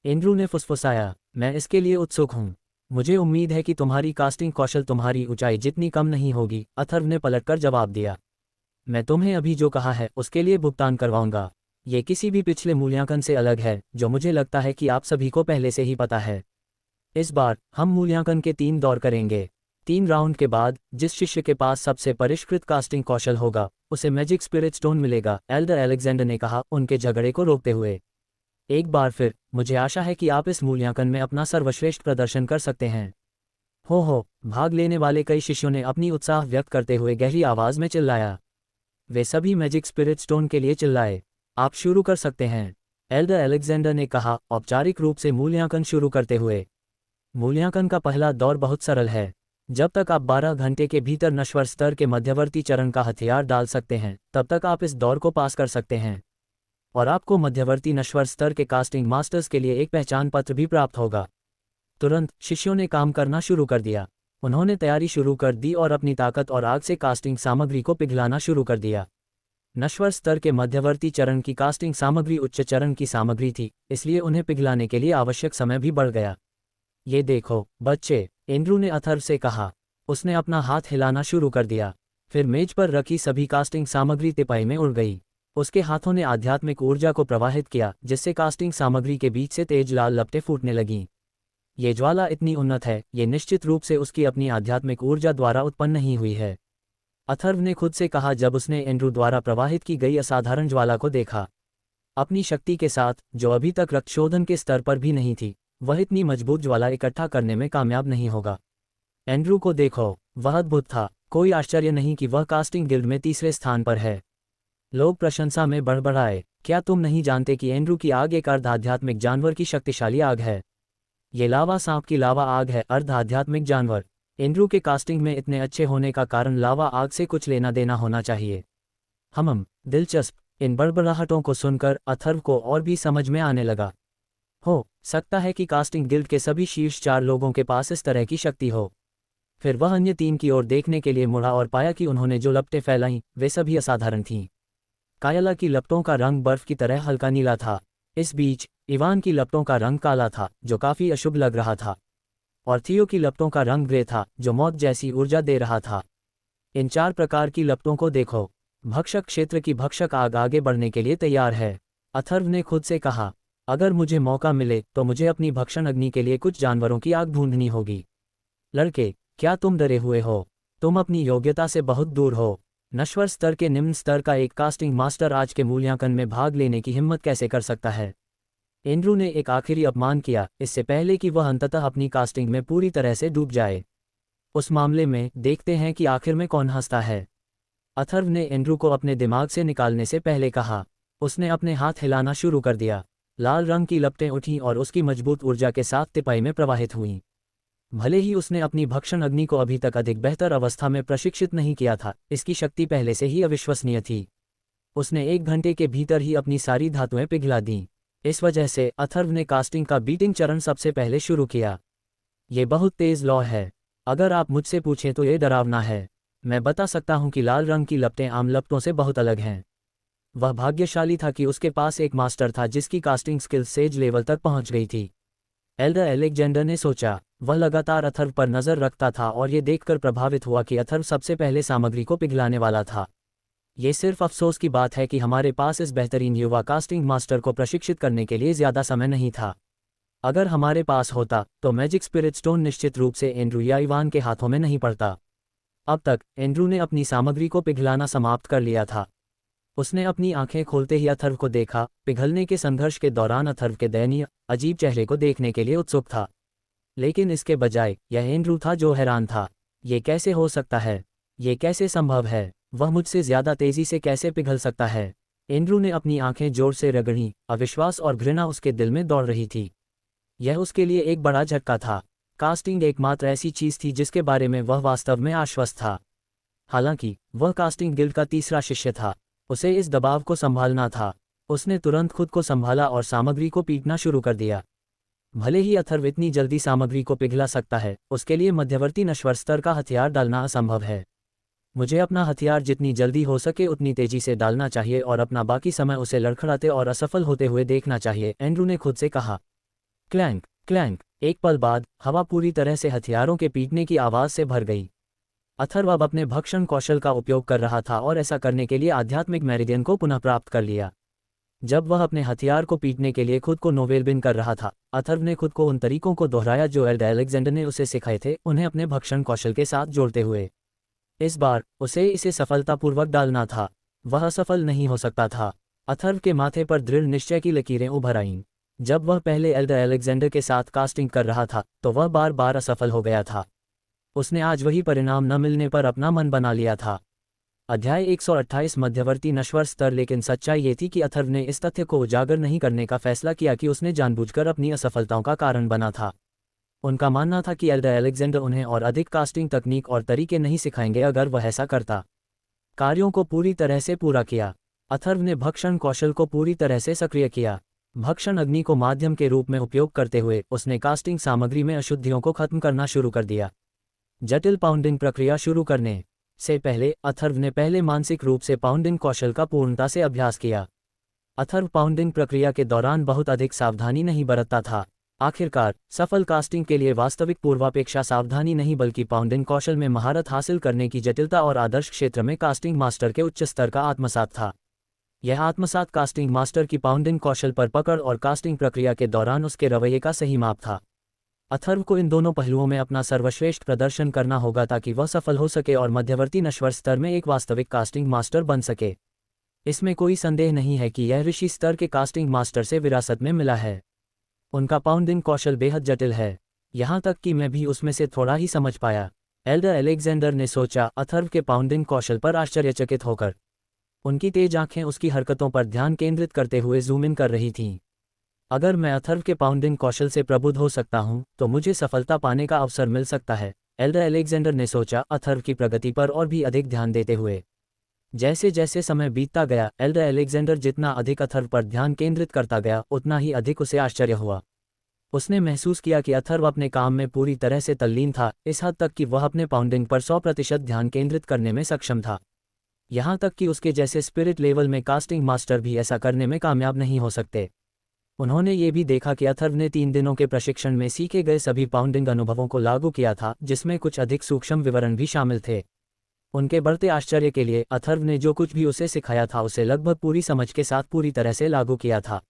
एंड्रू ने फुसफुसाया। मैं इसके लिए उत्सुक हूँ। मुझे उम्मीद है कि तुम्हारी कास्टिंग कौशल तुम्हारी ऊंचाई जितनी कम नहीं होगी, अथर्व ने पलटकर जवाब दिया। मैं तुम्हें अभी जो कहा है उसके लिए भुगतान करवाऊंगा। ये किसी भी पिछले मूल्यांकन से अलग है, जो मुझे लगता है कि आप सभी को पहले से ही पता है। इस बार हम मूल्यांकन के 3 दौर करेंगे। 3 राउंड के बाद जिस शिष्य के पास सबसे परिष्कृत कास्टिंग कौशल होगा उसे मैजिक स्पिरिट स्टोन मिलेगा, एल्डर अलेक्जेंडर ने कहा, उनके झगड़े को रोकते हुए। एक बार फिर मुझे आशा है कि आप इस मूल्यांकन में अपना सर्वश्रेष्ठ प्रदर्शन कर सकते हैं। हो, भाग लेने वाले कई शिष्यों ने अपनी उत्साह व्यक्त करते हुए गहरी आवाज में चिल्लाया। वे सभी मैजिक स्पिरिट स्टोन के लिए चिल्लाए। आप शुरू कर सकते हैं, एल्डर अलेक्जेंडर ने कहा, औपचारिक रूप से मूल्यांकन शुरू करते हुए। मूल्यांकन का पहला दौर बहुत सरल है। जब तक आप 12 घंटे के भीतर नश्वर स्तर के मध्यवर्ती चरण का हथियार डाल सकते हैं, तब तक आप इस दौर को पास कर सकते हैं। और आपको मध्यवर्ती नश्वर स्तर के कास्टिंग मास्टर्स के लिए एक पहचान पत्र भी प्राप्त होगा। तुरंत शिष्यों ने काम करना शुरू कर दिया। उन्होंने तैयारी शुरू कर दी और अपनी ताकत और आग से कास्टिंग सामग्री को पिघलाना शुरू कर दिया। नश्वर स्तर के मध्यवर्ती चरण की कास्टिंग सामग्री उच्च चरण की सामग्री थी, इसलिए उन्हें पिघलाने के लिए आवश्यक समय भी बढ़ गया। ये देखो बच्चे, एंड्रू ने अथर्व से कहा। उसने अपना हाथ हिलाना शुरू कर दिया। फिर मेज पर रखी सभी कास्टिंग सामग्री तिपाई में उड़ गई। उसके हाथों ने आध्यात्मिक ऊर्जा को प्रवाहित किया, जिससे कास्टिंग सामग्री के बीच से तेज लाल लपटें फूटने लगीं। ये ज्वाला इतनी उन्नत है, ये निश्चित रूप से उसकी अपनी आध्यात्मिक ऊर्जा द्वारा उत्पन्न नहीं हुई है, अथर्व ने खुद से कहा जब उसने एंड्रू द्वारा प्रवाहित की गई असाधारण ज्वाला को देखा। अपनी शक्ति के साथ, जो अभी तक रक्तशोधन के स्तर पर भी नहीं थी, वह इतनी मजबूत ज्वाला इकट्ठा करने में कामयाब नहीं होगा। एंड्रू को देखो, वह अद्भुत था। कोई आश्चर्य नहीं कि वह कास्टिंग गिल्ड में तीसरे स्थान पर है। लोग प्रशंसा में बड़बड़ाए। क्या तुम नहीं जानते कि एंड्रू की आग एक अर्ध आध्यात्मिक जानवर की शक्तिशाली आग है? ये लावा सांप की लावा आग है, अर्ध आध्यात्मिक जानवर। एंड्रू के कास्टिंग में इतने अच्छे होने का कारण लावा आग से कुछ लेना देना होना चाहिए। दिलचस्प। इन बड़बड़ाहटों को सुनकर अथर्व को और भी समझ में आने लगा। हो सकता है कि कास्टिंग गिल्ड के सभी शीर्ष 4 लोगों के पास इस तरह की शक्ति हो। फिर वह अन्य 3 की ओर देखने के लिए मुड़ा और पाया कि उन्होंने जो लपटें फैलाईं वे सभी असाधारण थीं। कायला की लपटों का रंग बर्फ की तरह हल्का नीला था। इस बीच इवान की लपटों का रंग काला था, जो काफी अशुभ लग रहा था। और थियो की लपटों का रंग ग्रे था, जो मौत जैसी ऊर्जा दे रहा था। इन 4 प्रकार की लपटों को देखो। भक्षक क्षेत्र की भक्षक आग आगे बढ़ने के लिए तैयार है, अथर्व ने खुद से कहा। अगर मुझे मौका मिले तो मुझे अपनी भक्षण अग्नि के लिए कुछ जानवरों की आग ढूंढनी होगी। लड़के, क्या तुम डरे हुए हो? तुम अपनी योग्यता से बहुत दूर हो। नश्वर स्तर के निम्न स्तर का एक कास्टिंग मास्टर आज के मूल्यांकन में भाग लेने की हिम्मत कैसे कर सकता है? एंड्रू ने एक आखिरी अपमान किया, इससे पहले कि वह अंततः अपनी कास्टिंग में पूरी तरह से डूब जाए। उस मामले में देखते हैं कि आखिर में कौन हंसता है, अथर्व ने एंड्रू को अपने दिमाग से निकालने से पहले कहा। उसने अपने हाथ हिलाना शुरू कर दिया। लाल रंग की लपटें उठीं और उसकी मजबूत ऊर्जा के साथ तिपाई में प्रवाहित हुईं। भले ही उसने अपनी भक्षण अग्नि को अभी तक अधिक बेहतर अवस्था में प्रशिक्षित नहीं किया था, इसकी शक्ति पहले से ही अविश्वसनीय थी। उसने 1 घंटे के भीतर ही अपनी सारी धातुएं पिघला दीं। इस वजह से अथर्व ने कास्टिंग का बीटिंग चरण सबसे पहले शुरू किया। ये बहुत तेज लौ है। अगर आप मुझसे पूछें तो ये डरावना है। मैं बता सकता हूं कि लाल रंग की लपटें आम लपटों से बहुत अलग हैं। वह भाग्यशाली था कि उसके पास एक मास्टर था जिसकी कास्टिंग स्किल सेज लेवल तक पहुंच गई थी, एल्डर अलेक्जेंडर ने सोचा। वह लगातार अथर्व पर नजर रखता था और ये देखकर प्रभावित हुआ कि अथर्व सबसे पहले सामग्री को पिघलाने वाला था। ये सिर्फ अफसोस की बात है कि हमारे पास इस बेहतरीन युवा कास्टिंग मास्टर को प्रशिक्षित करने के लिए ज़्यादा समय नहीं था। अगर हमारे पास होता तो मैजिक स्पिरिट स्टोन निश्चित रूप से एंड्रू या इवान के हाथों में नहीं पड़ता। अब तक एंड्रू ने अपनी सामग्री को पिघलाना समाप्त कर लिया था। उसने अपनी आंखें खोलते ही अथर्व को देखा। पिघलने के संघर्ष के दौरान अथर्व के दयनीय, अजीब चेहरे को देखने के लिए उत्सुक था। लेकिन इसके बजाय यह एंड्रू था जो हैरान था। ये कैसे हो सकता है? ये कैसे संभव है? वह मुझसे ज्यादा तेजी से कैसे पिघल सकता है? एंड्रू ने अपनी आंखें जोर से रगड़ी, अविश्वास और घृणा उसके दिल में दौड़ रही थी। यह उसके लिए एक बड़ा झटका था। कास्टिंग एकमात्र ऐसी चीज थी जिसके बारे में वह वास्तव में आश्वस्त था। हालांकि वह कास्टिंग गिल्ड का तीसरा शिष्य था, उसे इस दबाव को संभालना था। उसने तुरंत खुद को संभाला और सामग्री को पीटना शुरू कर दिया। भले ही अथर्व इतनी जल्दी सामग्री को पिघला सकता है, उसके लिए मध्यवर्ती नश्वर स्तर का हथियार डालना असंभव है। मुझे अपना हथियार जितनी जल्दी हो सके उतनी तेजी से डालना चाहिए और अपना बाकी समय उसे लड़खड़ाते और असफल होते हुए देखना चाहिए, एंड्रू ने खुद से कहा। Clank clank. एक पल बाद हवा पूरी तरह से हथियारों के पीटने की आवाज से भर गई। अथर्व अब अपने भक्षण कौशल का उपयोग कर रहा था और ऐसा करने के लिए आध्यात्मिक मेरिडियन को पुनः प्राप्त कर लिया। जब वह अपने हथियार को पीटने के लिए खुद को नोवेलबिन कर रहा था, अथर्व ने खुद को उन तरीकों को दोहराया जो एल्डर अलेक्जेंडर ने उसे सिखाए थे, उन्हें अपने भक्षण कौशल के साथ जोड़ते हुए। इस बार उसे इसे सफलतापूर्वक डालना था। वह असफल नहीं हो सकता था। अथर्व के माथे पर दृढ़ निश्चय की लकीरें उभर आईं। जब वह पहले एल्डर अलेक्जेंडर के साथ कास्टिंग कर रहा था तो वह बार बार असफल हो गया था। उसने आज वही परिणाम न मिलने पर अपना मन बना लिया था। अध्याय 128 मध्यवर्ती नश्वर स्तर। लेकिन सच्चाई ये थी कि अथर्व ने इस तथ्य को उजागर नहीं करने का फैसला किया कि उसने जानबूझकर अपनी असफलताओं का कारण बना था। उनका मानना था कि एल्डर अलेक्जेंडर उन्हें और अधिक कास्टिंग तकनीक और तरीके नहीं सिखाएंगे अगर वह ऐसा करता। कार्यों को पूरी तरह से पूरा किया। अथर्व ने भक्षण कौशल को पूरी तरह से सक्रिय किया। भक्षण अग्नि को माध्यम के रूप में उपयोग करते हुए उसने कास्टिंग सामग्री में अशुद्धियों को खत्म करना शुरू कर दिया। जटिल पाउंडिंग प्रक्रिया शुरू करने से पहले अथर्व ने पहले मानसिक रूप से पाउंडिंग कौशल का पूर्णता से अभ्यास किया। अथर्व पाउंडिंग प्रक्रिया के दौरान बहुत अधिक सावधानी नहीं बरतता था। आखिरकार सफल कास्टिंग के लिए वास्तविक पूर्वापेक्षा सावधानी नहीं बल्कि पाउंडिंग कौशल में महारत हासिल करने की जटिलता और आदर्श क्षेत्र में कास्टिंग मास्टर के उच्च स्तर का आत्मसात था। यह आत्मसात कास्टिंग मास्टर की पाउंडिंग कौशल पर पकड़ और कास्टिंग प्रक्रिया के दौरान उसके रवैये का सही माप था। अथर्व को इन दोनों पहलुओं में अपना सर्वश्रेष्ठ प्रदर्शन करना होगा ताकि वह सफल हो सके और मध्यवर्ती नश्वर स्तर में एक वास्तविक कास्टिंग मास्टर बन सके। इसमें कोई संदेह नहीं है कि यह ऋषि स्तर के कास्टिंग मास्टर से विरासत में मिला है। उनका पाउंडिंग कौशल बेहद जटिल है, यहाँ तक कि मैं भी उसमें से थोड़ा ही समझ पाया, एल्डर अलेक्जेंडर ने सोचा, अथर्व के पाउंडिंग कौशल पर आश्चर्यचकित होकर। उनकी तेज आंखें उसकी हरकतों पर ध्यान केंद्रित करते हुए जूम इन कर रही थीं। अगर मैं अथर्व के पाउंडिंग कौशल से प्रबुद्ध हो सकता हूं तो मुझे सफलता पाने का अवसर मिल सकता है, एल्डर अलेक्जेंडर ने सोचा, अथर्व की प्रगति पर और भी अधिक ध्यान देते हुए। जैसे जैसे समय बीतता गया, एल्डर अलेक्जेंडर जितना अधिक अथर्व पर ध्यान केंद्रित करता गया उतना ही अधिक उसे आश्चर्य हुआ। उसने महसूस किया कि अथर्व अपने काम में पूरी तरह से तल्लीन था, इस हद तक कि वह अपने पाउंडिंग पर 100% ध्यान केंद्रित करने में सक्षम था। यहाँ तक कि उसके जैसे स्पिरिट लेवल में कास्टिंग मास्टर भी ऐसा करने में कामयाब नहीं हो सकते। उन्होंने ये भी देखा कि अथर्व ने 3 दिनों के प्रशिक्षण में सीखे गए सभी पाउंडिंग अनुभवों को लागू किया था, जिसमें कुछ अधिक सूक्ष्म विवरण भी शामिल थे। उनके बढ़ते आश्चर्य के लिए अथर्व ने जो कुछ भी उसे सिखाया था उसे लगभग पूरी समझ के साथ पूरी तरह से लागू किया था।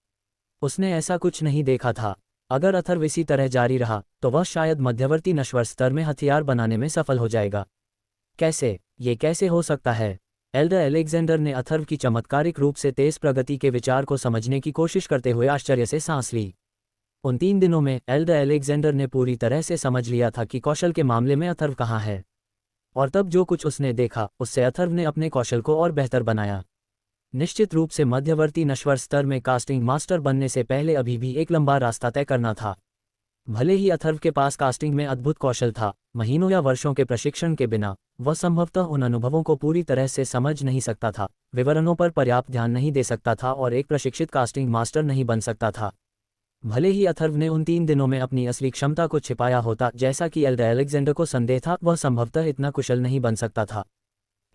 उसने ऐसा कुछ नहीं देखा था। अगर अथर्व इसी तरह जारी रहा तो वह शायद मध्यवर्ती नश्वर स्तर में हथियार बनाने में सफल हो जाएगा। कैसे? ये कैसे हो सकता है? एल्डर अलेक्जेंडर ने अथर्व की चमत्कारिक रूप से तेज प्रगति के विचार को समझने की कोशिश करते हुए आश्चर्य से सांस ली। उन 3 दिनों में एल्डर अलेक्जेंडर ने पूरी तरह से समझ लिया था कि कौशल के मामले में अथर्व कहाँ है। और तब जो कुछ उसने देखा उससे अथर्व ने अपने कौशल को और बेहतर बनाया। निश्चित रूप से मध्यवर्ती नश्वर स्तर में कास्टिंग मास्टर बनने से पहले अभी भी एक लंबा रास्ता तय करना था। भले ही अथर्व के पास कास्टिंग में अद्भुत कौशल था, महीनों या वर्षों के प्रशिक्षण के बिना वह संभवतः उन अनुभवों को पूरी तरह से समझ नहीं सकता था, विवरणों पर पर्याप्त ध्यान नहीं दे सकता था और एक प्रशिक्षित कास्टिंग मास्टर नहीं बन सकता था। भले ही अथर्व ने उन 3 दिनों में अपनी असली क्षमता को छिपाया होता, जैसा कि एल्डर अलेक्जेंडर को संदेह था, वह संभवतः इतना कुशल नहीं बन सकता था।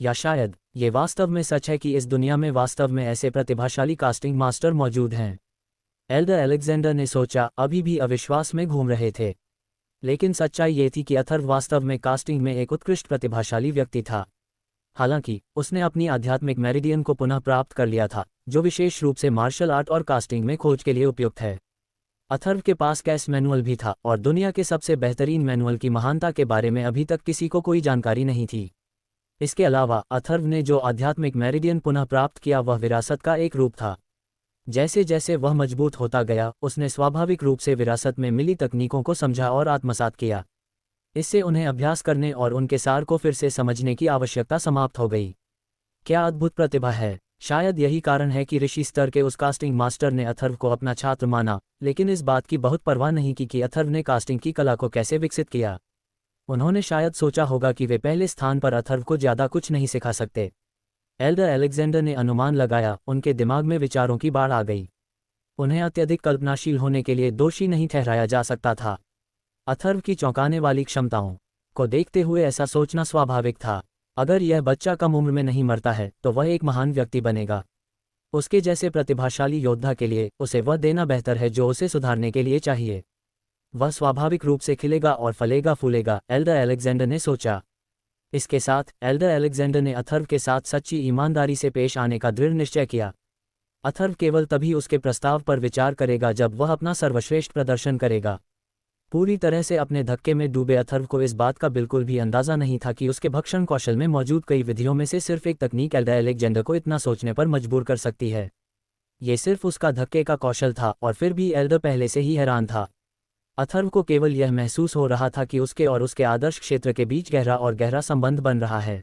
या शायद ये वास्तव में सच है कि इस दुनिया में वास्तव में ऐसे प्रतिभाशाली कास्टिंग मास्टर मौजूद हैं। एल्डर अलेक्जेंडर ने सोचा, अभी भी अविश्वास में घूम रहे थे। लेकिन सच्चाई ये थी कि अथर्व वास्तव में कास्टिंग में एक उत्कृष्ट प्रतिभाशाली व्यक्ति था। हालांकि उसने अपनी आध्यात्मिक मेरिडियन को पुनः प्राप्त कर लिया था, जो विशेष रूप से मार्शल आर्ट और कास्टिंग में खोज के लिए उपयुक्त है। अथर्व के पास कैस मैनुअल भी था और दुनिया के सबसे बेहतरीन मैनुअल की महानता के बारे में अभी तक किसी को कोई जानकारी नहीं थी। इसके अलावा अथर्व ने जो आध्यात्मिक मेरिडियन पुनः प्राप्त किया वह विरासत का एक रूप था। जैसे जैसे वह मजबूत होता गया, उसने स्वाभाविक रूप से विरासत में मिली तकनीकों को समझा और आत्मसात किया। इससे उन्हें अभ्यास करने और उनके सार को फिर से समझने की आवश्यकता समाप्त हो गई। क्या अद्भुत प्रतिभा है! शायद यही कारण है कि ऋषि स्तर के उस कास्टिंग मास्टर ने अथर्व को अपना छात्र माना, लेकिन इस बात की बहुत परवाह नहीं की कि अथर्व ने कास्टिंग की कला को कैसे विकसित किया। उन्होंने शायद सोचा होगा कि वे पहले स्थान पर अथर्व को ज़्यादा कुछ नहीं सिखा सकते। एल्डर अलेक्जेंडर ने अनुमान लगाया, उनके दिमाग में विचारों की बाढ़ आ गई। उन्हें अत्यधिक कल्पनाशील होने के लिए दोषी नहीं ठहराया जा सकता था। अथर्व की चौंकाने वाली क्षमताओं को देखते हुए ऐसा सोचना स्वाभाविक था। अगर यह बच्चा कम उम्र में नहीं मरता है तो वह एक महान व्यक्ति बनेगा। उसके जैसे प्रतिभाशाली योद्धा के लिए उसे वह देना बेहतर है जो उसे सुधारने के लिए चाहिए। वह स्वाभाविक रूप से खिलेगा और फलेगा फूलेगा, एल्डर अलेक्जेंडर ने सोचा। इसके साथ एल्डर अलेक्जेंडर ने अथर्व के साथ सच्ची ईमानदारी से पेश आने का दृढ़ निश्चय किया। अथर्व केवल तभी उसके प्रस्ताव पर विचार करेगा जब वह अपना सर्वश्रेष्ठ प्रदर्शन करेगा। पूरी तरह से अपने धक्के में डूबे अथर्व को इस बात का बिल्कुल भी अंदाजा नहीं था कि उसके भक्षण कौशल में मौजूद कई विधियों में से सिर्फ एक तकनीक एल्डर अलेक्जेंडर को इतना सोचने पर मजबूर कर सकती है। ये सिर्फ उसका धक्के का कौशल था और फिर भी एल्डर पहले से ही हैरान था। अथर्व को केवल यह महसूस हो रहा था कि उसके और उसके आदर्श क्षेत्र के बीच गहरा और गहरा संबंध बन रहा है।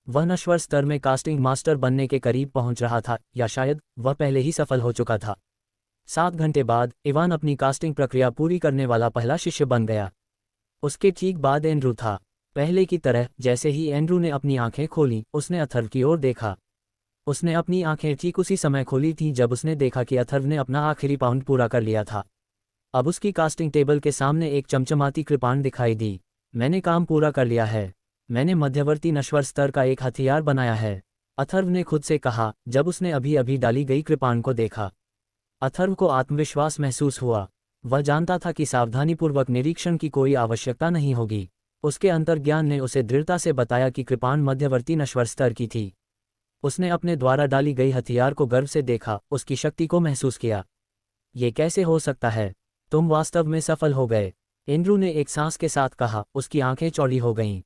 वह नश्वर स्तर में कास्टिंग मास्टर बनने के करीब पहुंच रहा था, या शायद वह पहले ही सफल हो चुका था। 7 घंटे बाद इवान अपनी कास्टिंग प्रक्रिया पूरी करने वाला पहला शिष्य बन गया। उसके ठीक बाद एंड्रू था। पहले की तरह जैसे ही एंड्रू ने अपनी आंखें खोलीं, उसने अथर्व की ओर देखा। उसने अपनी आंखें ठीक उसी समय खोली थीं जब उसने देखा कि अथर्व ने अपना आखिरी पाउंड पूरा कर लिया था। अब उसकी कास्टिंग टेबल के सामने एक चमचमाती कृपाण दिखाई दी। मैंने काम पूरा कर लिया है। मैंने मध्यवर्ती नश्वर स्तर का एक हथियार बनाया है, अथर्व ने खुद से कहा जब उसने अभी अभी डाली गई कृपाण को देखा। अथर्व को आत्मविश्वास महसूस हुआ। वह जानता था कि सावधानीपूर्वक निरीक्षण की कोई आवश्यकता नहीं होगी। उसके अंतर्ज्ञान ने उसे दृढ़ता से बताया कि कृपाण मध्यवर्ती नश्वर स्तर की थी। उसने अपने द्वारा डाली गई हथियार को गर्व से देखा, उसकी शक्ति को महसूस किया। ये कैसे हो सकता है? तुम वास्तव में सफल हो गए, एंड्रू ने एक सांस के साथ कहा। उसकी आंखें चौड़ी हो गईं।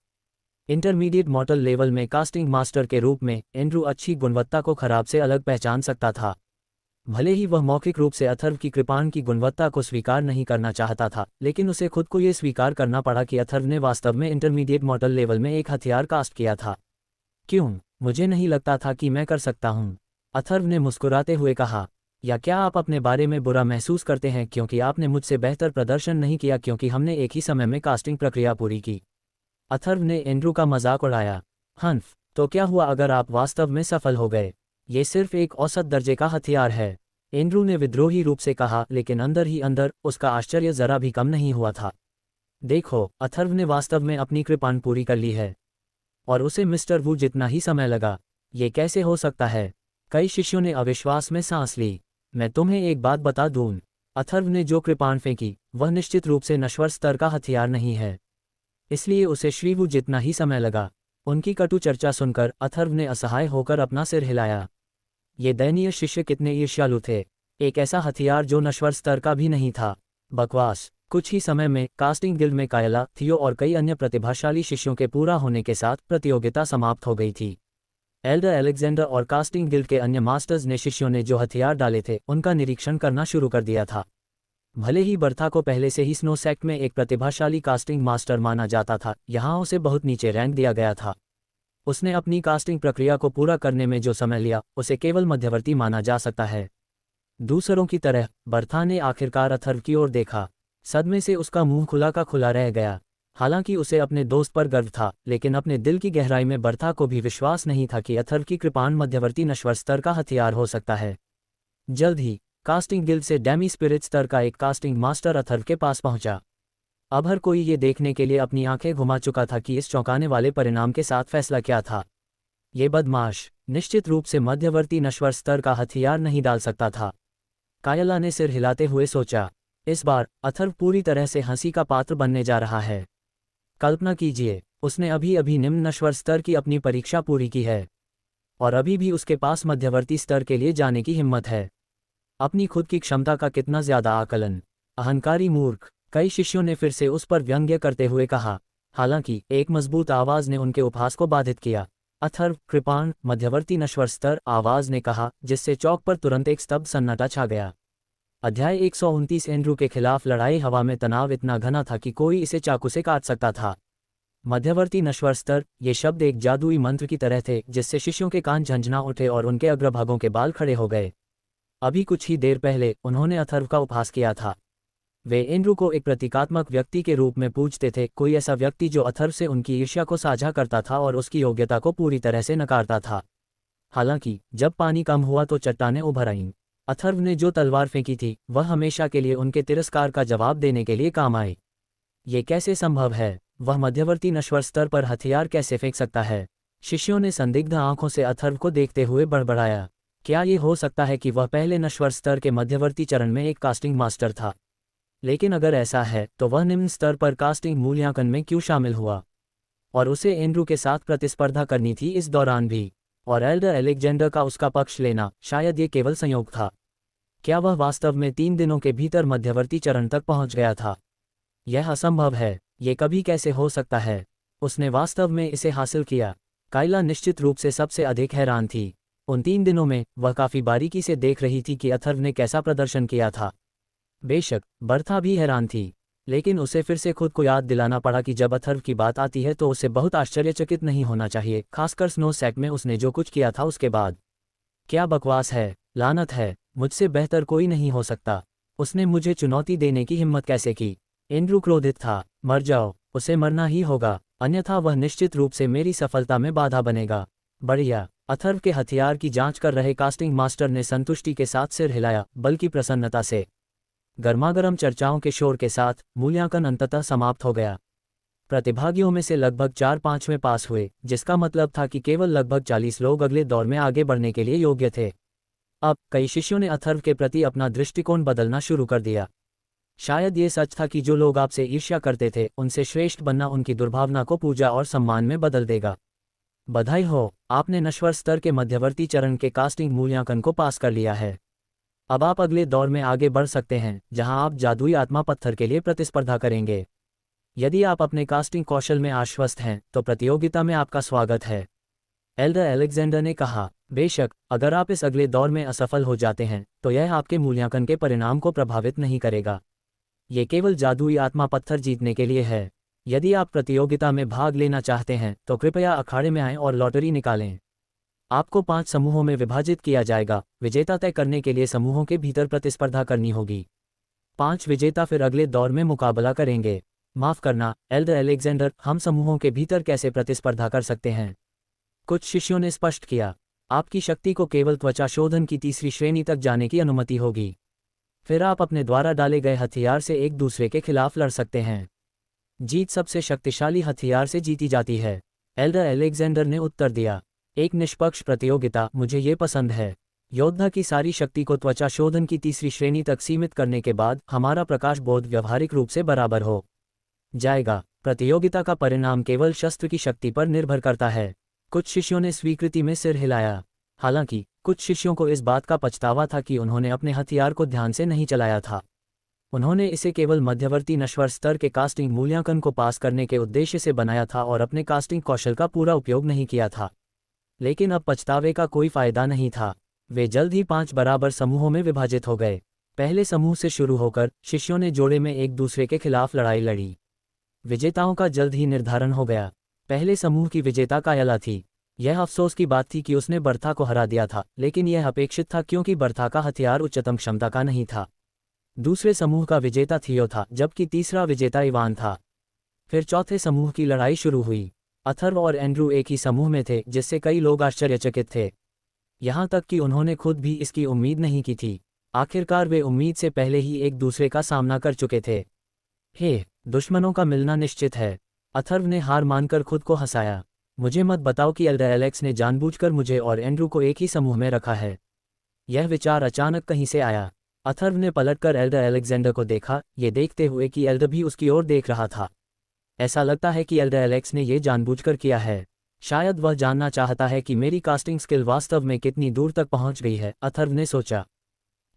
इंटरमीडिएट मॉडल लेवल में कास्टिंग मास्टर के रूप में एंड्रू अच्छी गुणवत्ता को खराब से अलग पहचान सकता था। भले ही वह मौखिक रूप से अथर्व की कृपाण की गुणवत्ता को स्वीकार नहीं करना चाहता था, लेकिन उसे खुद को यह स्वीकार करना पड़ा कि अथर्व ने वास्तव में इंटरमीडिएट मॉडल लेवल में एक हथियार कास्ट किया था। क्यों? मुझे नहीं लगता था कि मैं कर सकता हूँ, अथर्व ने मुस्कुराते हुए कहा। या क्या आप अपने बारे में बुरा महसूस करते हैं क्योंकि आपने मुझसे बेहतर प्रदर्शन नहीं किया क्योंकि हमने एक ही समय में कास्टिंग प्रक्रिया पूरी की? अथर्व ने एंड्रू का मजाक उड़ाया। हंफ, तो क्या हुआ अगर आप वास्तव में सफल हो गए? ये सिर्फ एक औसत दर्जे का हथियार है, एंड्रू ने विद्रोही रूप से कहा, लेकिन अंदर ही अंदर उसका आश्चर्य जरा भी कम नहीं हुआ था। देखो, अथर्व ने वास्तव में अपनी कृपाण पूरी कर ली है, और उसे मिस्टर वू जितना ही समय लगा। ये कैसे हो सकता है? कई शिष्यों ने अविश्वास में सांस ली। मैं तुम्हें एक बात बता दूं, अथर्व ने जो कृपाण फेंकी वह निश्चित रूप से नश्वर स्तर का हथियार नहीं है, इसलिए उसे श्री वू जितना ही समय लगा। उनकी कटु चर्चा सुनकर अथर्व ने असहाय होकर अपना सिर हिलाया। ये दयनीय शिष्य कितने ईर्ष्यालु थे। एक ऐसा हथियार जो नश्वर स्तर का भी नहीं था। बकवास। कुछ ही समय में कास्टिंग गिल्ड में कायला, थियो और कई अन्य प्रतिभाशाली शिष्यों के पूरा होने के साथ प्रतियोगिता समाप्त हो गई थी। एल्डर अलेक्जेंडर और कास्टिंग गिल्ड के अन्य मास्टर्स ने शिष्यों ने जो हथियार डाले थे उनका निरीक्षण करना शुरू कर दिया था। भले ही बर्था को पहले से ही स्नो सेक्ट में एक प्रतिभाशाली कास्टिंग मास्टर माना जाता था, यहाँ उसे बहुत नीचे रैंक दिया गया था। उसने अपनी कास्टिंग प्रक्रिया को पूरा करने में जो समय लिया उसे केवल मध्यवर्ती माना जा सकता है। दूसरों की तरह बर्था ने आखिरकार अथर्व की ओर देखा। सदमे से उसका मुंह खुला का खुला रह गया। हालांकि उसे अपने दोस्त पर गर्व था, लेकिन अपने दिल की गहराई में बर्था को भी विश्वास नहीं था कि अथर्व की कृपाण मध्यवर्ती नश्वर स्तर का हथियार हो सकता है। जल्द ही कास्टिंग गिल्ड से डेमी स्पिरिट स्तर का एक कास्टिंग मास्टर अथर्व के पास पहुंचा। अब हर कोई ये देखने के लिए अपनी आंखें घुमा चुका था कि इस चौंकाने वाले परिणाम के साथ फैसला क्या था। ये बदमाश निश्चित रूप से मध्यवर्ती नश्वर स्तर का हथियार नहीं डाल सकता था, कायला ने सिर हिलाते हुए सोचा। इस बार अथर्व पूरी तरह से हंसी का पात्र बनने जा रहा है। कल्पना कीजिए, उसने अभी अभी निम्न नश्वर स्तर की अपनी परीक्षा पूरी की है और अभी भी उसके पास मध्यवर्ती स्तर के लिए जाने की हिम्मत है। अपनी खुद की क्षमता का कितना ज्यादा आकलन। अहंकारी मूर्ख, कई शिष्यों ने फिर से उस पर व्यंग्य करते हुए कहा। हालांकि एक मजबूत आवाज ने उनके उपहास को बाधित किया। अथर्व, कृपाण, मध्यवर्ती नश्वर स्तर, आवाज ने कहा, जिससे चौक पर तुरंत एक स्तब्ध सन्नाटा छा गया। अध्याय 129 एंड्रू के खिलाफ लड़ाई। हवा में तनाव इतना घना था कि कोई इसे चाकू से काट सकता था। मध्यवर्ती नश्वर स्तर, ये शब्द एक जादुई मंत्र की तरह थे जिससे शिष्यों के कान झंझना उठे और उनके अग्रभागों के बाल खड़े हो गए। अभी कुछ ही देर पहले उन्होंने अथर्व का उपहास किया था। वे एंड्रू को एक प्रतीकात्मक व्यक्ति के रूप में पूजते थे, कोई ऐसा व्यक्ति जो अथर्व से उनकी ईर्ष्या को साझा करता था और उसकी योग्यता को पूरी तरह से नकारता था। हालांकि जब पानी कम हुआ तो चट्टानें उभर आईं। अथर्व ने जो तलवार फेंकी थी वह हमेशा के लिए उनके तिरस्कार का जवाब देने के लिए काम आई। ये कैसे संभव है? वह मध्यवर्ती नश्वर स्तर पर हथियार कैसे फेंक सकता है? शिष्यों ने संदिग्ध आंखों से अथर्व को देखते हुए बड़बड़ाया। क्या ये हो सकता है कि वह पहले नश्वर स्तर के मध्यवर्ती चरण में एक कास्टिंग मास्टर था? लेकिन अगर ऐसा है तो वह निम्न स्तर पर कास्टिंग मूल्यांकन में क्यों शामिल हुआ? और उसे एंड्रू के साथ प्रतिस्पर्धा करनी थी इस दौरान भी। और एल्डर अलेक्जेंडर का उसका पक्ष लेना, शायद ये केवल संयोग था। क्या वह वास्तव में 3 दिनों के भीतर मध्यवर्ती चरण तक पहुंच गया था? यह असंभव है। ये कभी कैसे हो सकता है? उसने वास्तव में इसे हासिल किया। काइला निश्चित रूप से सबसे अधिक हैरान थी। उन 3 दिनों में वह काफी बारीकी से देख रही थी कि अथर्व ने कैसा प्रदर्शन किया था। बेशक बर्था भी हैरान थी, लेकिन उसे फिर से खुद को याद दिलाना पड़ा कि जब अथर्व की बात आती है तो उसे बहुत आश्चर्यचकित नहीं होना चाहिए, खासकर स्नो सैक में उसने जो कुछ किया था उसके बाद। क्या बकवास है! लानत है! मुझसे बेहतर कोई नहीं हो सकता। उसने मुझे चुनौती देने की हिम्मत कैसे की? एंड्रू क्रोधित था। मर जाओ, उसे मरना ही होगा, अन्यथा वह निश्चित रूप से मेरी सफलता में बाधा बनेगा। बढ़िया। अथर्व के हथियार की जांच कर रहे कास्टिंग मास्टर ने संतुष्टि के साथ सिर हिलाया, बल्कि प्रसन्नता से। गर्मागर्म चर्चाओं के शोर के साथ मूल्यांकन अंततः समाप्त हो गया। प्रतिभागियों में से लगभग 4/5 पास हुए, जिसका मतलब था कि केवल लगभग 40 लोग अगले दौर में आगे बढ़ने के लिए योग्य थे। अब कई शिष्यों ने अथर्व के प्रति अपना दृष्टिकोण बदलना शुरू कर दिया। शायद ये सच था कि जो लोग आपसे ईर्ष्या करते थे उनसे श्रेष्ठ बनना उनकी दुर्भावना को पूजा और सम्मान में बदल देगा। बधाई हो, आपने नश्वर स्तर के मध्यवर्ती चरण के कास्टिंग मूल्यांकन को पास कर लिया है। अब आप अगले दौर में आगे बढ़ सकते हैं, जहां आप जादुई आत्मा पत्थर के लिए प्रतिस्पर्धा करेंगे। यदि आप अपने कास्टिंग कौशल में आश्वस्त हैं तो प्रतियोगिता में आपका स्वागत है, एल्डर अलेक्जेंडर ने कहा। बेशक अगर आप इस अगले दौर में असफल हो जाते हैं तो यह आपके मूल्यांकन के परिणाम को प्रभावित नहीं करेगा। ये केवल जादुई आत्मा पत्थर जीतने के लिए है। यदि आप प्रतियोगिता में भाग लेना चाहते हैं तो कृपया अखाड़े में आएं और लॉटरी निकालें। आपको 5 समूहों में विभाजित किया जाएगा। विजेता तय करने के लिए समूहों के भीतर प्रतिस्पर्धा करनी होगी। 5 विजेता फिर अगले दौर में मुकाबला करेंगे। माफ करना एल्डर अलेक्जेंडर, हम समूहों के भीतर कैसे प्रतिस्पर्धा कर सकते हैं? कुछ शिष्यों ने स्पष्ट किया। आपकी शक्ति को केवल त्वचा शोधन की तीसरी श्रेणी तक जाने की अनुमति होगी। फिर आप अपने द्वारा डाले गए हथियार से एक दूसरे के खिलाफ लड़ सकते हैं। जीत सबसे शक्तिशाली हथियार से जीती जाती है, एल्डर अलेक्जेंडर ने उत्तर दिया। एक निष्पक्ष प्रतियोगिता, मुझे ये पसंद है। योद्धा की सारी शक्ति को त्वचा शोधन की तीसरी श्रेणी तक सीमित करने के बाद हमारा प्रकाश बोध व्यवहारिक रूप से बराबर हो जाएगा। प्रतियोगिता का परिणाम केवल शस्त्र की शक्ति पर निर्भर करता है। कुछ शिष्यों ने स्वीकृति में सिर हिलाया। हालांकि कुछ शिष्यों को इस बात का पछतावा था कि उन्होंने अपने हथियार को ध्यान से नहीं चलाया था। उन्होंने इसे केवल मध्यवर्ती नश्वर स्तर के कास्टिंग मूल्यांकन को पास करने के उद्देश्य से बनाया था और अपने कास्टिंग कौशल का पूरा उपयोग नहीं किया था। लेकिन अब पछतावे का कोई फायदा नहीं था। वे जल्द ही 5 बराबर समूहों में विभाजित हो गए। पहले समूह से शुरू होकर शिष्यों ने जोड़े में एक दूसरे के खिलाफ लड़ाई लड़ी। विजेताओं का जल्द ही निर्धारण हो गया। पहले समूह की विजेता कायला थी। यह अफसोस की बात थी कि उसने बर्था को हरा दिया था, लेकिन यह अपेक्षित था क्योंकि बर्था का हथियार उच्चतम क्षमता का नहीं था। दूसरे समूह का विजेता थियो था, जबकि तीसरा विजेता इवान था। फिर चौथे समूह की लड़ाई शुरू हुई। अथर्व और एंड्रू एक ही समूह में थे, जिससे कई लोग आश्चर्यचकित थे। यहाँ तक कि उन्होंने खुद भी इसकी उम्मीद नहीं की थी। आखिरकार वे उम्मीद से पहले ही एक दूसरे का सामना कर चुके थे। हे, दुश्मनों का मिलना निश्चित है। अथर्व ने हार मानकर खुद को हंसाया। मुझे मत बताओ कि एल्डर एलेक्स ने जानबूझकर मुझे और एंड्रू को एक ही समूह में रखा है। यह विचार अचानक कहीं से आया। अथर्व ने पलटकर एल्डर अलेक्जेंडर को देखा, ये देखते हुए कि एल्डर भी उसकी ओर देख रहा था। ऐसा लगता है कि एल्डर एलेक्स ने ये जानबूझकर किया है। शायद वह जानना चाहता है कि मेरी कास्टिंग स्किल वास्तव में कितनी दूर तक पहुंच गई है, अथर्व ने सोचा।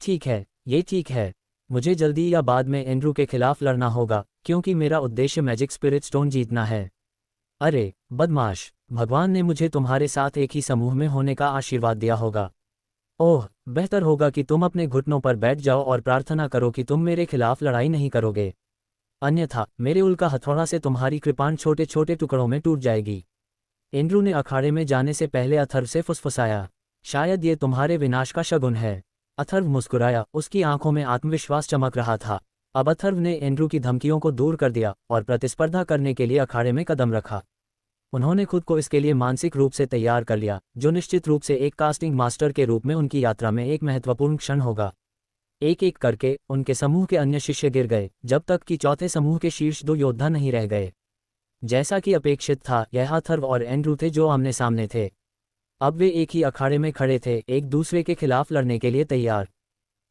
ठीक है, ये ठीक है। मुझे जल्दी या बाद में एंड्रू के खिलाफ लड़ना होगा, क्योंकि मेरा उद्देश्य मैजिक स्पिरिट स्टोन जीतना है। अरे बदमाश, भगवान ने मुझे तुम्हारे साथ एक ही समूह में होने का आशीर्वाद दिया होगा। ओह, बेहतर होगा कि तुम अपने घुटनों पर बैठ जाओ और प्रार्थना करो कि तुम मेरे खिलाफ लड़ाई नहीं करोगे। अन्यथा मेरे उल्का हथौड़ा से तुम्हारी कृपाण छोटे छोटे टुकड़ों में टूट जाएगी। एंड्रू ने अखाड़े में जाने से पहले अथर्व से फुसफुसाया, शायद ये तुम्हारे विनाश का शगुन है। अथर्व मुस्कुराया, उसकी आंखों में आत्मविश्वास चमक रहा था। अब अथर्व ने एंड्रू की धमकियों को दूर कर दिया और प्रतिस्पर्धा करने के लिए अखाड़े में कदम रखा। उन्होंने खुद को इसके लिए मानसिक रूप से तैयार कर लिया, जो निश्चित रूप से एक कास्टिंग मास्टर के रूप में उनकी यात्रा में एक महत्वपूर्ण क्षण होगा। एक एक करके उनके समूह के अन्य शिष्य गिर गए, जब तक कि चौथे समूह के शीर्ष 2 योद्धा नहीं रह गए। जैसा कि अपेक्षित था, यह अथर्व और एंड्रू थे जो आमने सामने थे। अब वे एक ही अखाड़े में खड़े थे, एक दूसरे के खिलाफ लड़ने के लिए तैयार।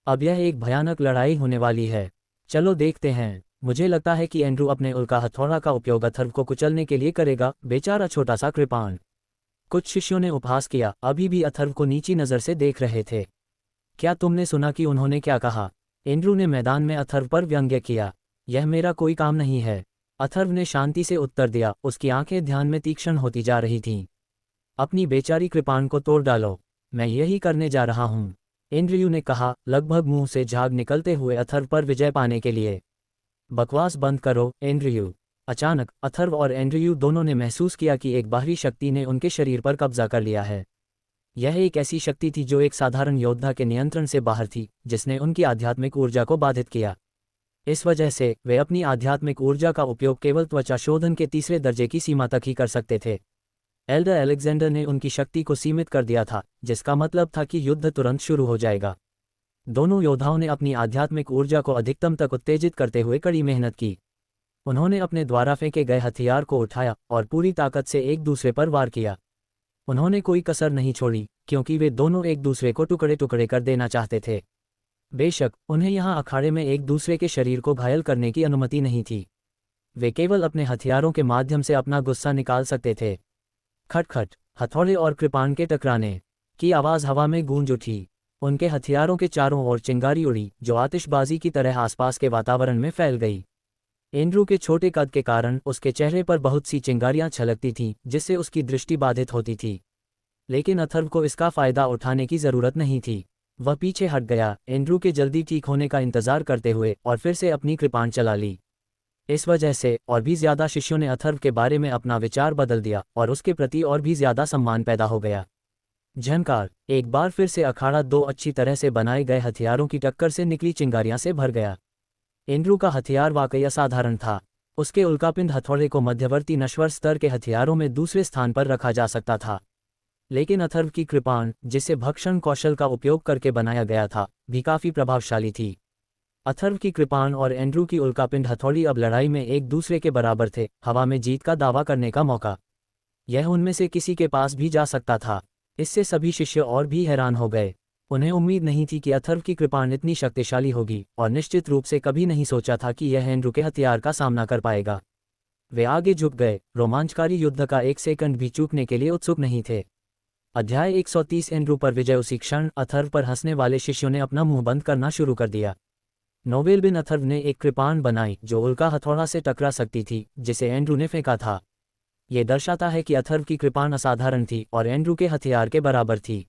अब यह एक भयानक लड़ाई होने वाली है। चलो देखते हैं। मुझे लगता है कि एंड्रू अपने उल्का हथौड़ा का उपयोग अथर्व को कुचलने के लिए करेगा, बेचारा छोटा सा कृपाण। कुछ शिष्यों ने उपहास किया, अभी भी अथर्व को नीची नज़र से देख रहे थे। क्या तुमने सुना कि उन्होंने क्या कहा? एंड्रू ने मैदान में अथर्व पर व्यंग्य किया। यह मेरा कोई काम नहीं है, अथर्व ने शांति से उत्तर दिया, उसकी आंखें ध्यान में तीक्ष्ण होती जा रही थीं। अपनी बेचारी कृपाण को तोड़ डालो, मैं यही करने जा रहा हूं, एंड्रयू ने कहा, लगभग मुंह से झाग निकलते हुए अथर्व पर विजय पाने के लिए। बकवास बंद करो, एंड्रयू। अचानक अथर्व और एंड्रयू दोनों ने महसूस किया कि एक बाहरी शक्ति ने उनके शरीर पर कब्जा कर लिया है। यह एक ऐसी शक्ति थी जो एक साधारण योद्धा के नियंत्रण से बाहर थी, जिसने उनकी आध्यात्मिक ऊर्जा को बाधित किया। इस वजह से वे अपनी आध्यात्मिक ऊर्जा का उपयोग केवल त्वचा शोधन के 3रे दर्जे की सीमा तक ही कर सकते थे। एल्डर अलेक्जेंडर ने उनकी शक्ति को सीमित कर दिया था, जिसका मतलब था कि युद्ध तुरंत शुरू हो जाएगा। दोनों योद्धाओं ने अपनी आध्यात्मिक ऊर्जा को अधिकतम तक उत्तेजित करते हुए कड़ी मेहनत की। उन्होंने अपने द्वारा फेंके गए हथियार को उठाया और पूरी ताकत से एक दूसरे पर वार किया। उन्होंने कोई कसर नहीं छोड़ी, क्योंकि वे दोनों एक दूसरे को टुकड़े टुकड़े कर देना चाहते थे। बेशक उन्हें यहाँ अखाड़े में एक दूसरे के शरीर को घायल करने की अनुमति नहीं थी। वे केवल अपने हथियारों के माध्यम से अपना गुस्सा निकाल सकते थे। खटखट, हथौड़े और कृपाण के टकराने की आवाज़ हवा में गूंज उठी। उनके हथियारों के चारों ओर चिंगारी उड़ी, जो आतिशबाजी की तरह आसपास के वातावरण में फैल गई। एंड्रू के छोटे कद के कारण उसके चेहरे पर बहुत सी चिंगारियां छलकती थीं, जिससे उसकी दृष्टि बाधित होती थी। लेकिन अथर्व को इसका फायदा उठाने की जरूरत नहीं थी। वह पीछे हट गया, एंड्रू के जल्दी ठीक होने का इंतजार करते हुए, और फिर से अपनी कृपाण चला ली। इस वजह से और भी ज्यादा शिष्यों ने अथर्व के बारे में अपना विचार बदल दिया और उसके प्रति और भी ज्यादा सम्मान पैदा हो गया। झंकार, एक बार फिर से अखाड़ा 2 अच्छी तरह से बनाए गए हथियारों की टक्कर से निकली चिंगारियां से भर गया। एंड्रू का हथियार वाकई असाधारण था। उसके उल्कापिंड हथौड़े को मध्यवर्ती नश्वर स्तर के हथियारों में दूसरे स्थान पर रखा जा सकता था। लेकिन अथर्व की कृपाण, जिसे भक्षण कौशल का उपयोग करके बनाया गया था, भी काफी प्रभावशाली थी। अथर्व की कृपाण और एंड्रू की उल्कापिंड हथौड़ी अब लड़ाई में एक दूसरे के बराबर थे, हवा में जीत का दावा करने का मौका। यह उनमें से किसी के पास भी जा सकता था। इससे सभी शिष्य और भी हैरान हो गए। उन्हें उम्मीद नहीं थी कि अथर्व की कृपाण इतनी शक्तिशाली होगी, और निश्चित रूप से कभी नहीं सोचा था कि यह एंड्रू के हथियार का सामना कर पाएगा। वे आगे झुक गए, रोमांचकारी युद्ध का एक सेकंड भी चूकने के लिए उत्सुक नहीं थे। अध्याय 130 एंड्रू पर विजय। उसी क्षण अथर्व पर हंसने वाले शिष्यों ने अपना मुंह बंद करना शुरू कर दिया। नोबेल बिन अथर्व ने एक कृपाण बनाई जो उल्का हथौड़ा से टकरा सकती थी, जिसे एंड्रू ने फेंका था। ये दर्शाता है कि अथर्व की कृपाण असाधारण थी और एंड्रू के हथियार के बराबर थी।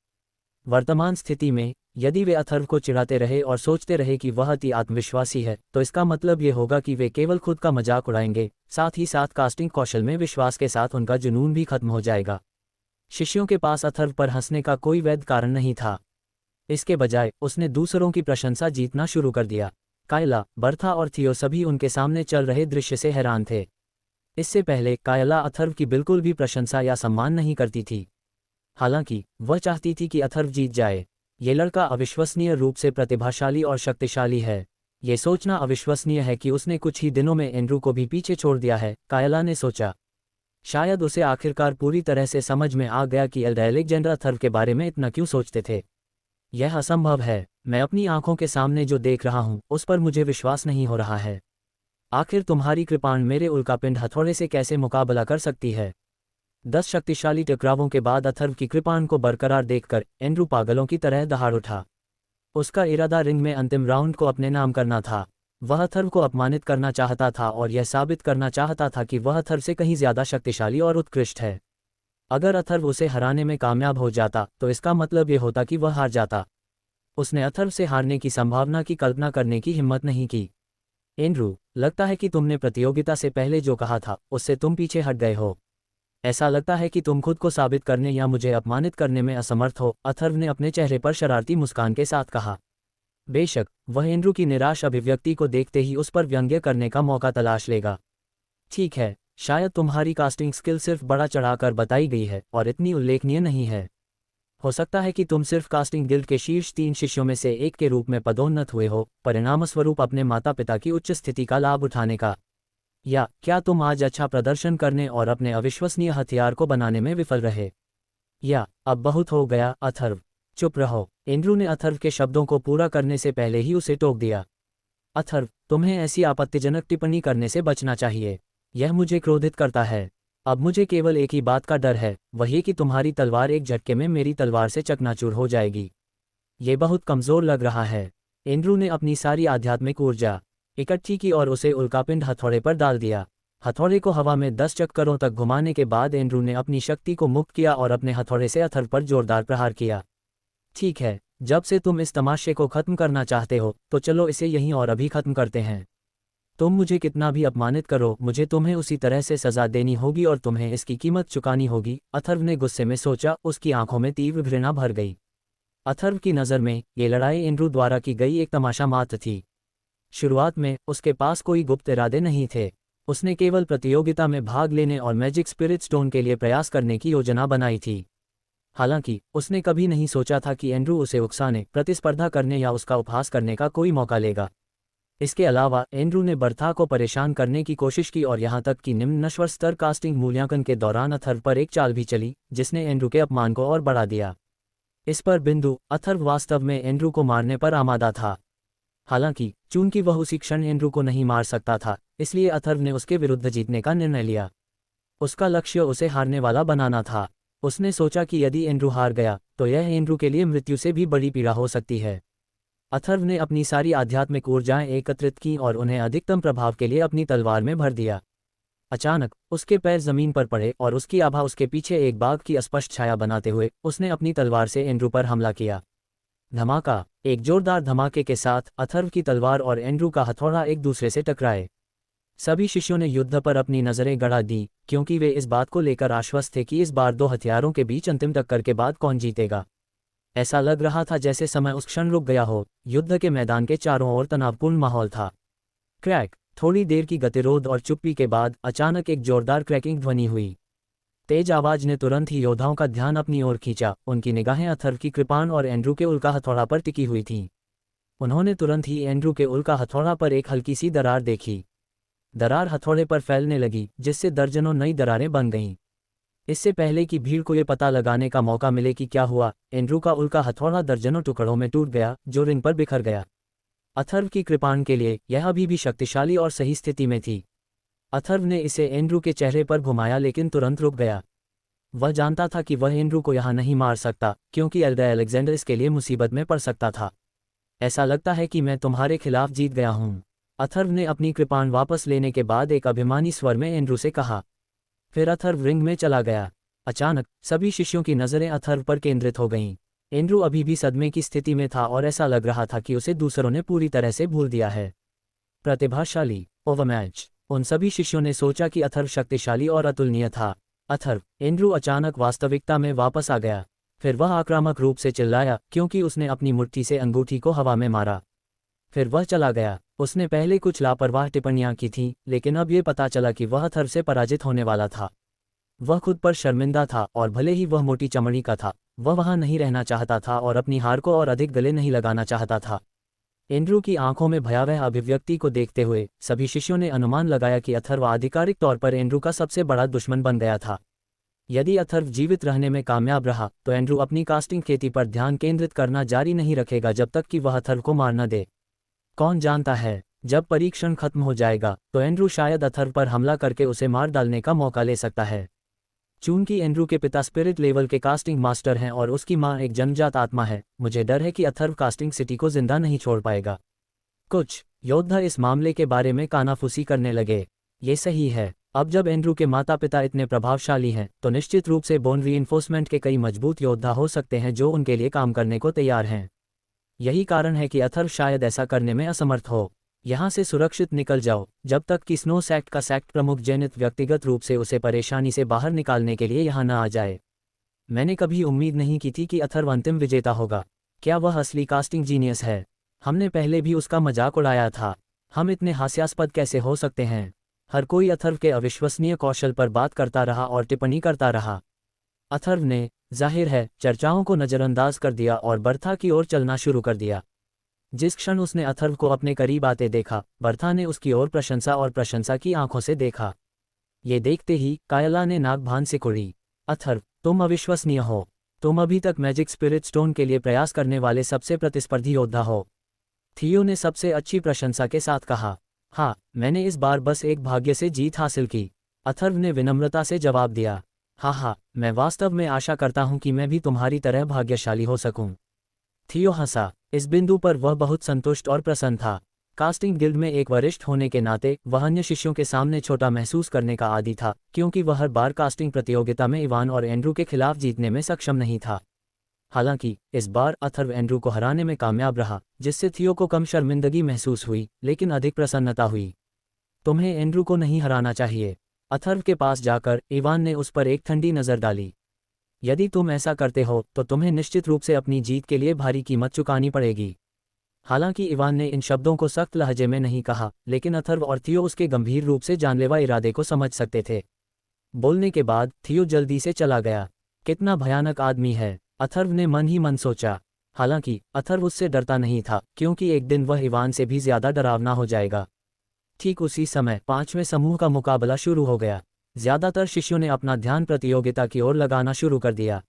वर्तमान स्थिति में यदि वे अथर्व को चिढ़ाते रहे और सोचते रहे कि वह अति आत्मविश्वासी है, तो इसका मतलब ये होगा कि वे केवल खुद का मजाक उड़ाएंगे, साथ ही साथ कास्टिंग कौशल में विश्वास के साथ उनका जुनून भी खत्म हो जाएगा। शिष्यों के पास अथर्व पर हंसने का कोई वैध कारण नहीं था। इसके बजाय उसने दूसरों की प्रशंसा जीतना शुरू कर दिया। कायला, बर्था और थियो सभी उनके सामने चल रहे दृश्य से हैरान थे। इससे पहले कायला अथर्व की बिल्कुल भी प्रशंसा या सम्मान नहीं करती थी। हालांकि वह चाहती थी कि अथर्व जीत जाए। ये लड़का अविश्वसनीय रूप से प्रतिभाशाली और शक्तिशाली है। ये सोचना अविश्वसनीय है कि उसने कुछ ही दिनों में एंड्रू को भी पीछे छोड़ दिया है, कायला ने सोचा। शायद उसे आखिरकार पूरी तरह से समझ में आ गया कि एल्डर अलेक्जेंडर अथर्व के बारे में इतना क्यों सोचते थे। यह असंभव है। मैं अपनी आंखों के सामने जो देख रहा हूं, उस पर मुझे विश्वास नहीं हो रहा है। आखिर तुम्हारी कृपाण मेरे उल्कापिंड हथौड़े से कैसे मुकाबला कर सकती है? 10 शक्तिशाली टकरावों के बाद अथर्व की कृपाण को बरकरार देखकर एंड्रू पागलों की तरह दहाड़ उठा। उसका इरादा रिंग में अंतिम राउंड को अपने नाम करना था। वह अथर्व को अपमानित करना चाहता था और यह साबित करना चाहता था कि वह अथर्व से कहीं ज्यादा शक्तिशाली और उत्कृष्ट है। अगर अथर्व उसे हराने में कामयाब हो जाता तो इसका मतलब ये होता कि वह हार जाता। उसने अथर्व से हारने की संभावना की कल्पना करने की हिम्मत नहीं की। एंड्रू, लगता है कि तुमने प्रतियोगिता से पहले जो कहा था उससे तुम पीछे हट गए हो। ऐसा लगता है कि तुम खुद को साबित करने या मुझे अपमानित करने में असमर्थ हो, अथर्व ने अपने चेहरे पर शरारती मुस्कान के साथ कहा। बेशक, वह एंड्रू की निराश अभिव्यक्ति को देखते ही उस पर व्यंग्य करने का मौका तलाश लेगा। ठीक है, शायद तुम्हारी कास्टिंग स्किल सिर्फ बड़ा चढ़ाकर बताई गई है और इतनी उल्लेखनीय नहीं है। हो सकता है कि तुम सिर्फ कास्टिंग गिल्ड के शीर्ष 3 शिष्यों में से एक के रूप में पदोन्नत हुए हो, परिणामस्वरूप अपने माता पिता की उच्च स्थिति का लाभ उठाने का। या क्या तुम आज अच्छा प्रदर्शन करने और अपने अविश्वसनीय हथियार को बनाने में विफल रहे? या अब बहुत हो गया अथर्व, चुप रहो। एंड्रू ने अथर्व के शब्दों को पूरा करने से पहले ही उसे टोक दिया। अथर्व, तुम्हें ऐसी आपत्तिजनक टिप्पणी करने से बचना चाहिए। यह मुझे क्रोधित करता है। अब मुझे केवल एक ही बात का डर है, वही कि तुम्हारी तलवार एक झटके में मेरी तलवार से चकनाचूर हो जाएगी। ये बहुत कमज़ोर लग रहा है। एंड्रू ने अपनी सारी आध्यात्मिक ऊर्जा इकट्ठी की और उसे उल्कापिंड हथौड़े पर डाल दिया। हथौड़े को हवा में 10 चक्करों तक घुमाने के बाद एंड्रू ने अपनी शक्ति को मुक्त किया और अपने हथौड़े से अथर्व पर जोरदार प्रहार किया। ठीक है, जब से तुम इस तमाशे को खत्म करना चाहते हो तो चलो इसे यहीं और अभी खत्म करते हैं। तुम मुझे कितना भी अपमानित करो, मुझे तुम्हें उसी तरह से सजा देनी होगी और तुम्हें इसकी कीमत चुकानी होगी, अथर्व ने गुस्से में सोचा। उसकी आंखों में तीव्र घृणा भर गई। अथर्व की नज़र में ये लड़ाई एंड्रू द्वारा की गई एक तमाशा मात्र थी। शुरुआत में उसके पास कोई गुप्त इरादे नहीं थे। उसने केवल प्रतियोगिता में भाग लेने और मैजिक स्पिरिट स्टोन के लिए प्रयास करने की योजना बनाई थी। हालांकि उसने कभी नहीं सोचा था कि एंड्रू उसे उकसाने, प्रतिस्पर्धा करने या उसका उपहास करने का कोई मौका लेगा। इसके अलावा एंड्रू ने बर्था को परेशान करने की कोशिश की और यहां तक कि निम्न नश्वर स्तर कास्टिंग मूल्यांकन के दौरान अथर्व पर एक चाल भी चली जिसने एंड्रू के अपमान को और बढ़ा दिया। इस पर बिंदु, अथर्व वास्तव में एंड्रू को मारने पर आमादा था। हालांकि चूंकि वह उसी क्षण एंड्रू को नहीं मार सकता था, इसलिए अथर्व ने उसके विरुद्ध जीतने का निर्णय लिया। उसका लक्ष्य उसे हारने वाला बनाना था। उसने सोचा कि यदि एंड्रू हार गया तो यह एंड्रू के लिए मृत्यु से भी बड़ी पीड़ा हो सकती है। अथर्व ने अपनी सारी आध्यात्मिक ऊर्जाएं एकत्रित की और उन्हें अधिकतम प्रभाव के लिए अपनी तलवार में भर दिया। अचानक उसके पैर जमीन पर पड़े और उसकी आभा उसके पीछे एक बाघ की अस्पष्ट छाया बनाते हुए उसने अपनी तलवार से एंड्रू पर हमला किया। धमाका! एक जोरदार धमाके के साथ अथर्व की तलवार और एंड्रू का हथौड़ा एक दूसरे से टकराए। सभी शिष्यों ने युद्ध पर अपनी नजरें गड़ा दी, क्योंकि वे इस बात को लेकर आश्वस्त थे कि इस बार दो हथियारों के बीच अंतिम टक्कर के बाद कौन जीतेगा। ऐसा लग रहा था जैसे समय उस क्षण रुक गया हो। युद्ध के मैदान के चारों ओर तनावपूर्ण माहौल था। क्रैक! थोड़ी देर की गतिरोध और चुप्पी के बाद अचानक एक जोरदार क्रैकिंग ध्वनि हुई। तेज आवाज ने तुरंत ही योद्धाओं का ध्यान अपनी ओर खींचा। उनकी निगाहें अथर्व की कृपाण और एंड्रू के उल्का हथौड़ा पर टिकी हुई थीं। उन्होंने तुरंत ही एंड्रू के उल्का हथौड़ा पर एक हल्की सी दरार देखी। दरार हथौड़े पर फैलने लगी, जिससे दर्जनों नई दरारें बन गईं। इससे पहले कि भीड़ को ये पता लगाने का मौका मिले कि क्या हुआ, एंड्रू का उल्का हथौड़ा दर्जनों टुकड़ों में टूट गया, जो रिंग पर बिखर गया। अथर्व की कृपाण के लिए यह अभी भी शक्तिशाली और सही स्थिति में थी। अथर्व ने इसे एंड्रू के चेहरे पर घुमाया लेकिन तुरंत रुक गया। वह जानता था कि वह एंड्रू को यहाँ नहीं मार सकता, क्योंकि एल्डर अलेक्जेंडर इसके लिए मुसीबत में पड़ सकता था। ऐसा लगता है कि मैं तुम्हारे खिलाफ जीत गया हूँ, अथर्व ने अपनी कृपाण वापस लेने के बाद एक अभिमानी स्वर में एंड्रू से कहा। फिर अथर्व रिंग में चला गया। अचानक सभी शिष्यों की नज़रें अथर्व पर केंद्रित हो गईं। एंड्रू अभी भी सदमे की स्थिति में था और ऐसा लग रहा था कि उसे दूसरों ने पूरी तरह से भूल दिया है। प्रतिभाशाली ओवरमैच! उन सभी शिष्यों ने सोचा कि अथर्व शक्तिशाली और अतुलनीय था। अथर्व! एंड्रू अचानक वास्तविकता में वापस आ गया। फिर वह आक्रामक रूप से चिल्लाया, क्योंकि उसने अपनी मुट्ठी से अंगूठी को हवा में मारा। फिर वह चला गया। उसने पहले कुछ लापरवाह टिप्पणियां की थीं, लेकिन अब ये पता चला कि वह अथर्व से पराजित होने वाला था। वह खुद पर शर्मिंदा था और भले ही वह मोटी चमड़ी का था, वह वहां नहीं रहना चाहता था और अपनी हार को और अधिक गले नहीं लगाना चाहता था। एंड्रू की आंखों में भयावह अभिव्यक्ति को देखते हुए सभी शिष्यों ने अनुमान लगाया कि अथर्व आधिकारिक तौर पर एंड्रू का सबसे बड़ा दुश्मन बन गया था। यदि अथर्व जीवित रहने में कामयाब रहा तो एंड्रू अपनी कास्टिंग खेती पर ध्यान केंद्रित करना जारी नहीं रखेगा जब तक कि वह अथर्व को मार न दे। कौन जानता है, जब परीक्षण खत्म हो जाएगा तो एंड्रू शायद अथर्व पर हमला करके उसे मार डालने का मौका ले सकता है। चूंकि एंड्रू के पिता स्पिरिट लेवल के कास्टिंग मास्टर हैं और उसकी मां एक जन्मजात आत्मा है, मुझे डर है कि अथर्व कास्टिंग सिटी को जिंदा नहीं छोड़ पाएगा। कुछ योद्धा इस मामले के बारे में कानाफूसी करने लगे। ये सही है, अब जब एंड्रू के माता पिता इतने प्रभावशाली हैं तो निश्चित रूप से बोन रीइंफोर्समेंट के कई मजबूत योद्धा हो सकते हैं जो उनके लिए काम करने को तैयार हैं। यही कारण है कि अथर्व शायद ऐसा करने में असमर्थ हो। यहाँ से सुरक्षित निकल जाओ जब तक कि स्नो सेक्ट का सेक्ट प्रमुख जेनिथ व्यक्तिगत रूप से उसे परेशानी से बाहर निकालने के लिए यहाँ न आ जाए। मैंने कभी उम्मीद नहीं की थी कि अथर्व अंतिम विजेता होगा। क्या वह असली कास्टिंग जीनियस है? हमने पहले भी उसका मजाक उड़ाया था। हम इतने हास्यास्पद कैसे हो सकते हैं? हर कोई अथर्व के अविश्वसनीय कौशल पर बात करता रहा और टिप्पणी करता रहा। अथर्व ने, जाहिर है, चर्चाओं को नज़रअंदाज कर दिया और बर्था की ओर चलना शुरू कर दिया। जिस क्षण उसने अथर्व को अपने करीब आते देखा, बर्था ने उसकी ओर प्रशंसा की आंखों से देखा। ये देखते ही कायला ने नाक भान से कुड़ी। अथर्व, तुम अविश्वसनीय हो। तुम अभी तक मैजिक स्पिरिट स्टोन के लिए प्रयास करने वाले सबसे प्रतिस्पर्धी योद्धा हो। थियो ने सबसे अच्छी प्रशंसा के साथ कहा। हाँ, मैंने इस बार बस एक भाग्य से जीत हासिल की। अथर्व ने विनम्रता से जवाब दिया। हाँ, मैं वास्तव में आशा करता हूँ कि मैं भी तुम्हारी तरह भाग्यशाली हो सकूं। थियो हंसा। इस बिंदु पर वह बहुत संतुष्ट और प्रसन्न था। कास्टिंग गिल्ड में एक वरिष्ठ होने के नाते वह अन्य शिष्यों के सामने छोटा महसूस करने का आदी था, क्योंकि वह हर बार कास्टिंग प्रतियोगिता में इवान और एंड्रू के खिलाफ जीतने में सक्षम नहीं था। हालांकि इस बार अथर्व एंड्रू को हराने में कामयाब रहा, जिससे थियो को कम शर्मिंदगी महसूस हुई, लेकिन अधिक प्रसन्नता हुई। तुम्हें एंड्रू को नहीं हराना चाहिए। अथर्व के पास जाकर इवान ने उस पर एक ठंडी नज़र डाली। यदि तुम ऐसा करते हो तो तुम्हें निश्चित रूप से अपनी जीत के लिए भारी कीमत चुकानी पड़ेगी। हालांकि इवान ने इन शब्दों को सख्त लहजे में नहीं कहा, लेकिन अथर्व और थियो उसके गंभीर रूप से जानलेवा इरादे को समझ सकते थे। बोलने के बाद थियो जल्दी से चला गया। कितना भयानक आदमी है, अथर्व ने मन ही मन सोचा। हालांकि अथर्व उससे डरता नहीं था, क्योंकि एक दिन वह इवान से भी ज्यादा डरावना हो जाएगा। ठीक उसी समय 5वें समूह का मुकाबला शुरू हो गया। ज्यादातर शिष्यों ने अपना ध्यान प्रतियोगिता की ओर लगाना शुरू कर दिया।